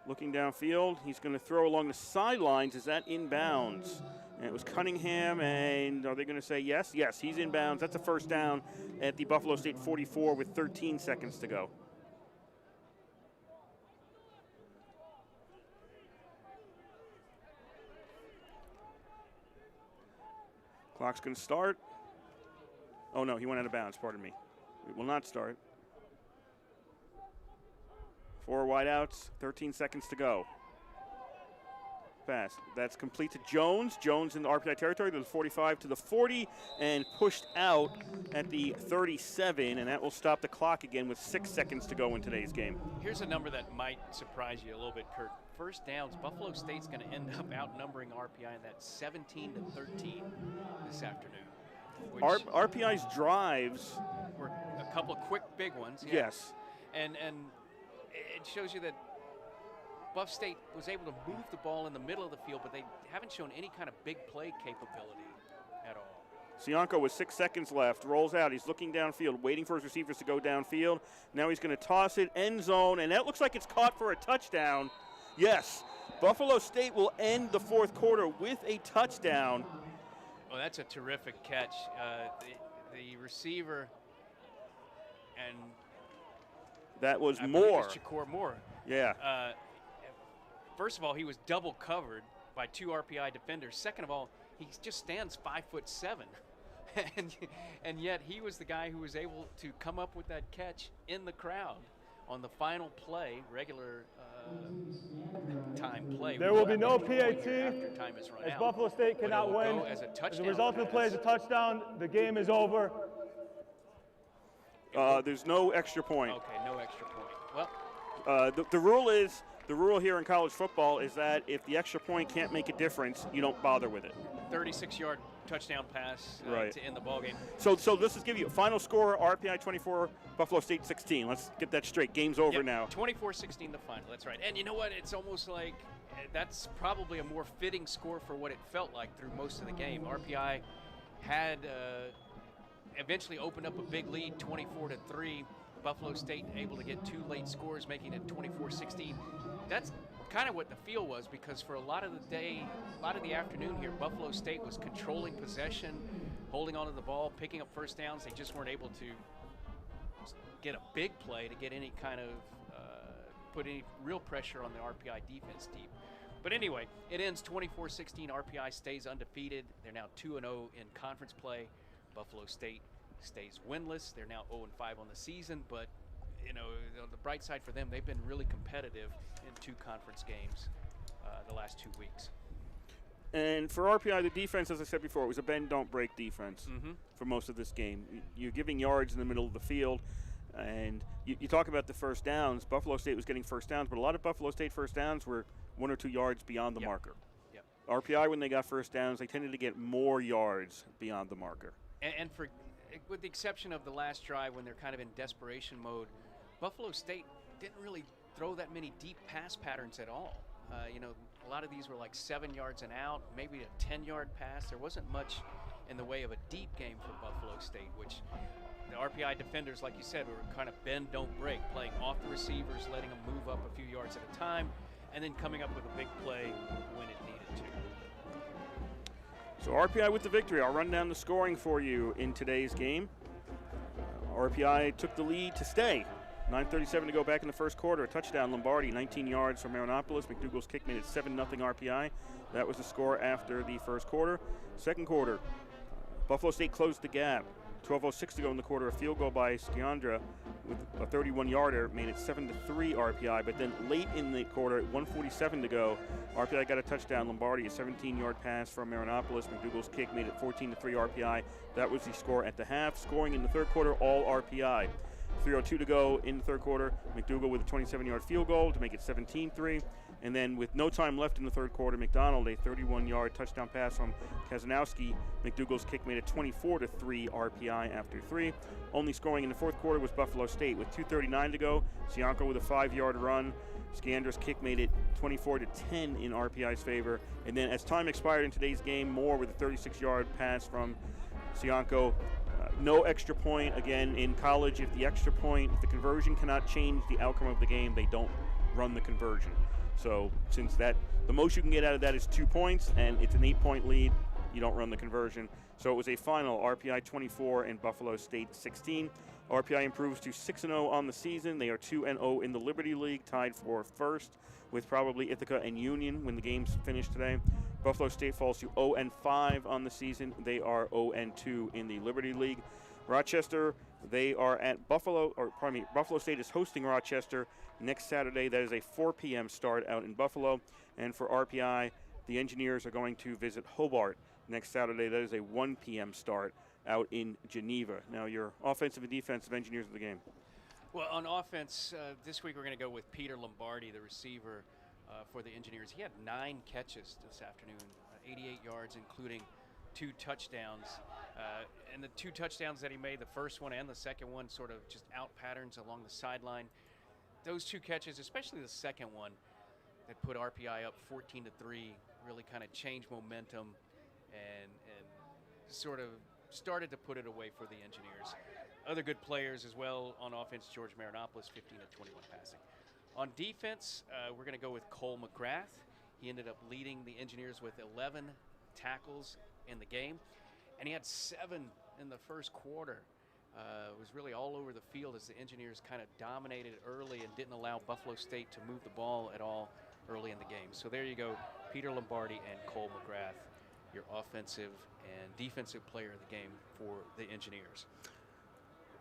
looking downfield. He's going to throw along the sidelines. Is that inbounds? And it was Cunningham, and are they going to say yes? Yes, he's inbounds. That's a first down at the Buffalo State 44 with 13 seconds to go. Clock's going to start. Oh, no, he went out of bounds, pardon me. It will not start. 4 wideouts, 13 seconds to go. Pass. That's complete to Jones. Jones in the RPI territory, to the 45 to the 40, and pushed out at the 37, and that will stop the clock again with 6 seconds to go in today's game. Here's a number that might surprise you a little bit, Kurt. First downs, Buffalo State's going to end up outnumbering RPI in that 17 to 13 this afternoon. RPI's drives were a couple of quick big ones. Yeah. Yes. And it shows you that Buff State was able to move the ball in the middle of the field, but they haven't shown any kind of big play capability at all. Sianko with 6 seconds left, rolls out. He's looking downfield, waiting for his receivers to go downfield. Now he's going to toss it, end zone, and that looks like it's caught for a touchdown. Yes, Buffalo State will end the 4th quarter with a touchdown. Well, that's a terrific catch. The receiver, and that was I Moore. It was Shakur Moore. Yeah. First of all, he was double covered by 2 RPI defenders. Second of all, he just stands 5'7", and yet he was the guy who was able to come up with that catch in the crowd on the final play, regular time play. There will be no PAT after time is run as out. Buffalo State cannot win. As the result of the play is a touchdown. The game is over. There's no extra point. Okay, no extra point. Well, the rule here in college football is that if the extra point can't make a difference, you don't bother with it. 36-yard touchdown pass right. to end the ballgame. So let's just give you a final score: RPI 24, Buffalo State 16. Let's get that straight. Game's over now. 24-16 the final. That's right. And you know what? It's almost like that's probably a more fitting score for what it felt like through most of the game. RPI had eventually opened up a big lead, 24-3. Buffalo State able to get 2 late scores, making it 24-16. That's kind of what the feel was, because for a lot of the day, a lot of the afternoon here, Buffalo State was controlling possession, holding onto the ball, picking up first downs. They just weren't able to get a big play to get any kind of put any real pressure on the RPI defense deep. But anyway, it ends 24-16. RPI stays undefeated. They're now 2-0 in conference play. Buffalo State stays winless. They're now 0-5 on the season, but you know, on the bright side for them, they've been really competitive in 2 conference games the last 2 weeks. And for RPI, the defense, as I said before, it was a bend, don't break defense for most of this game. You're giving yards in the middle of the field, and you talk about the first downs. Buffalo State was getting first downs, but a lot of Buffalo State first downs were 1 or 2 yards beyond the marker. Yep. RPI, when they got first downs, they tended to get more yards beyond the marker. And for, with the exception of the last drive when they're kind of in desperation mode, Buffalo State didn't really throw that many deep pass patterns at all. A lot of these were like 7 yards and out, maybe a 10-yard pass. There wasn't much in the way of a deep game for Buffalo State, which the RPI defenders, like you said, were kind of bend, don't break, playing off the receivers, letting them move up a few yards at a time, and then coming up with a big play when it needed to. So RPI with the victory. I'll run down the scoring for you in today's game. RPI took the lead to stay. 9:37 to go back in the first quarter. A touchdown, Lombardi, 19 yards from Marinopoulos. McDougal's kick made it 7-0 RPI. That was the score after the first quarter. Second quarter, Buffalo State closed the gap. 12:06 to go in the quarter. A field goal by Sciandra with a 31-yarder made it 7-3 RPI. But then late in the quarter, 1:47 to go, RPI got a touchdown. Lombardi, a 17-yard pass from Marinopoulos. McDougal's kick made it 14-3 RPI. That was the score at the half. Scoring in the third quarter, all RPI. 3:02 to go in the third quarter. McDougal with a 27-yard field goal to make it 17-3. And then with no time left in the third quarter, McDonald, a 31-yard touchdown pass from Kazanowski. McDougal's kick made it 24-3 RPI after 3. Only scoring in the fourth quarter was Buffalo State with 2:39 to go. Sianco with a 5-yard run. Scandra's kick made it 24-10 in RPI's favor. And then as time expired in today's game, Moore with a 36-yard pass from Sianco. No extra point. Again, in college, if the conversion cannot change the outcome of the game, they don't run the conversion. So since the most you can get out of that is 2 points, and it's an 8-point lead, you don't run the conversion. So it was a final RPI 24 and Buffalo State 16. RPI improves to 6-0 on the season. They are 2-0 in the Liberty League, tied for first with probably Ithaca and Union when the games finish today. Buffalo State falls to 0-5 on the season. They are 0-2 in the Liberty League. Rochester, they are at Buffalo State is hosting Rochester next Saturday. That is a 4 p.m. start out in Buffalo. And for RPI, the Engineers are going to visit Hobart next Saturday. That is a 1 p.m. start out in Geneva. Now, your offensive and defensive Engineers of the game. Well, on offense, this week we're going to go with Peter Lombardi, the receiver for the Engineers. He had 9 catches this afternoon, 88 yards, including 2 touchdowns. And the 2 touchdowns that he made, the first one and the second one, sort of just out patterns along the sideline. Those 2 catches, especially the second one, that put RPI up 14-3, really kind of changed momentum and sort of started to put it away for the Engineers. Other good players as well on offense, George Marinopoulos, 15-21 passing. On defense, we're going to go with Cole McGrath. He ended up leading the Engineers with 11 tackles in the game, and he had 7 in the first quarter. It was really all over the field as the Engineers kind of dominated early and didn't allow Buffalo State to move the ball at all early in the game. So there you go, Peter Lombardi and Cole McGrath, your offensive and defensive player of the game for the Engineers.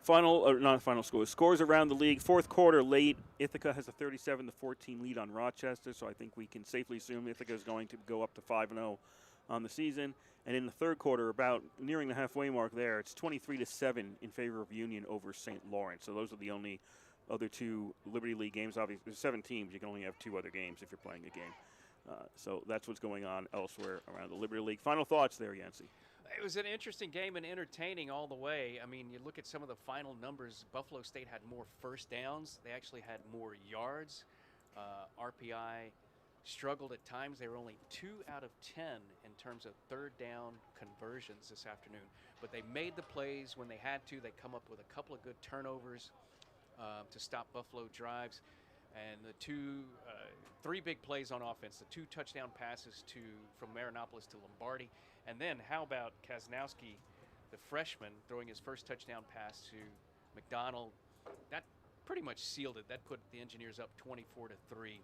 Scores around the league. Fourth quarter late, Ithaca has a 37-14 lead on Rochester, so I think we can safely assume Ithaca is going to go up to 5-0 on the season. And in the third quarter, about nearing the halfway mark there, it's 23-7 in favor of Union over St. Lawrence. So those are the only other 2 Liberty League games. Obviously, there's 7 teams. You can only have 2 other games if you're playing a game. So that's what's going on elsewhere around the Liberty League. Final thoughts there, Yancey. It was an interesting game and entertaining all the way. I mean, you look at some of the final numbers. Buffalo State had more first downs. They actually had more yards. RPI struggled at times. They were only 2 out of 10 in terms of third down conversions this afternoon. But they made the plays when they had to. They come up with a couple of good turnovers to stop Buffalo drives. And the 3 big plays on offense, the 2 touchdown passes from Marinopoulos to Lombardi. And then how about Kazanowski, the freshman, throwing his first touchdown pass to McDonald? That pretty much sealed it. That put the Engineers up 24-3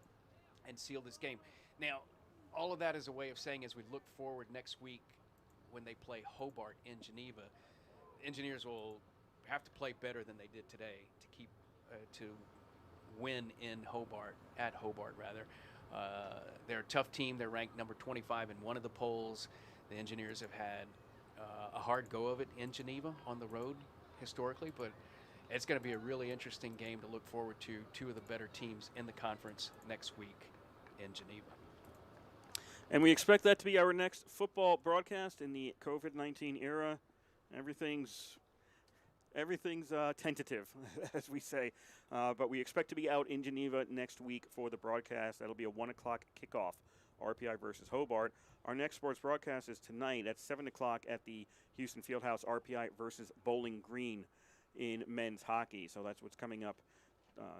and sealed this game. Now, all of that is a way of saying as we look forward next week when they play Hobart in Geneva, Engineers will have to play better than they did today to keep to win at Hobart rather. They're a tough team. They're ranked number 25 in one of the polls. The Engineers have had a hard go of it in Geneva on the road historically, but it's going to be a really interesting game to look forward to. 2 of the better teams in the conference next week in Geneva. And we expect that to be our next football broadcast in the COVID-19 era. Everything's everything's tentative, as we say. But we expect to be out in Geneva next week for the broadcast. That'll be a 1 o'clock kickoff, RPI versus Hobart. Our next sports broadcast is tonight at 7 o'clock at the Houston Fieldhouse, RPI versus Bowling Green in men's hockey. So that's what's coming up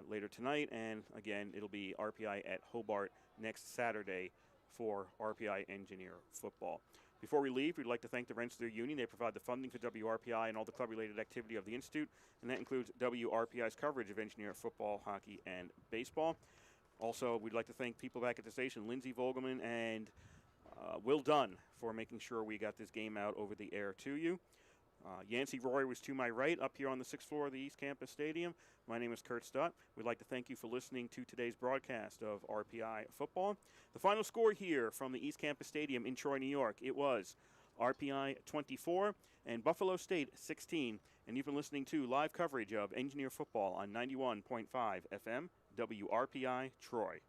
later tonight. And again, it'll be RPI at Hobart next Saturday for RPI Engineer football. Before we leave, we'd like to thank the Rensselaer Union. They provide the funding for WRPI and all the club-related activity of the Institute, and that includes WRPI's coverage of Engineer football, hockey, and baseball. Also, we'd like to thank people back at the station, Lindsey Vogelman and Will Dunn, for making sure we got this game out over the air to you. Yancey Roy was to my right up here on the 6th floor of the East Campus Stadium. My name is Kurt Stott. We'd like to thank you for listening to today's broadcast of RPI football. The final score here from the East Campus Stadium in Troy, New York, it was RPI 24 and Buffalo State 16. And you've been listening to live coverage of Engineer football on 91.5 FM, WRPI Troy.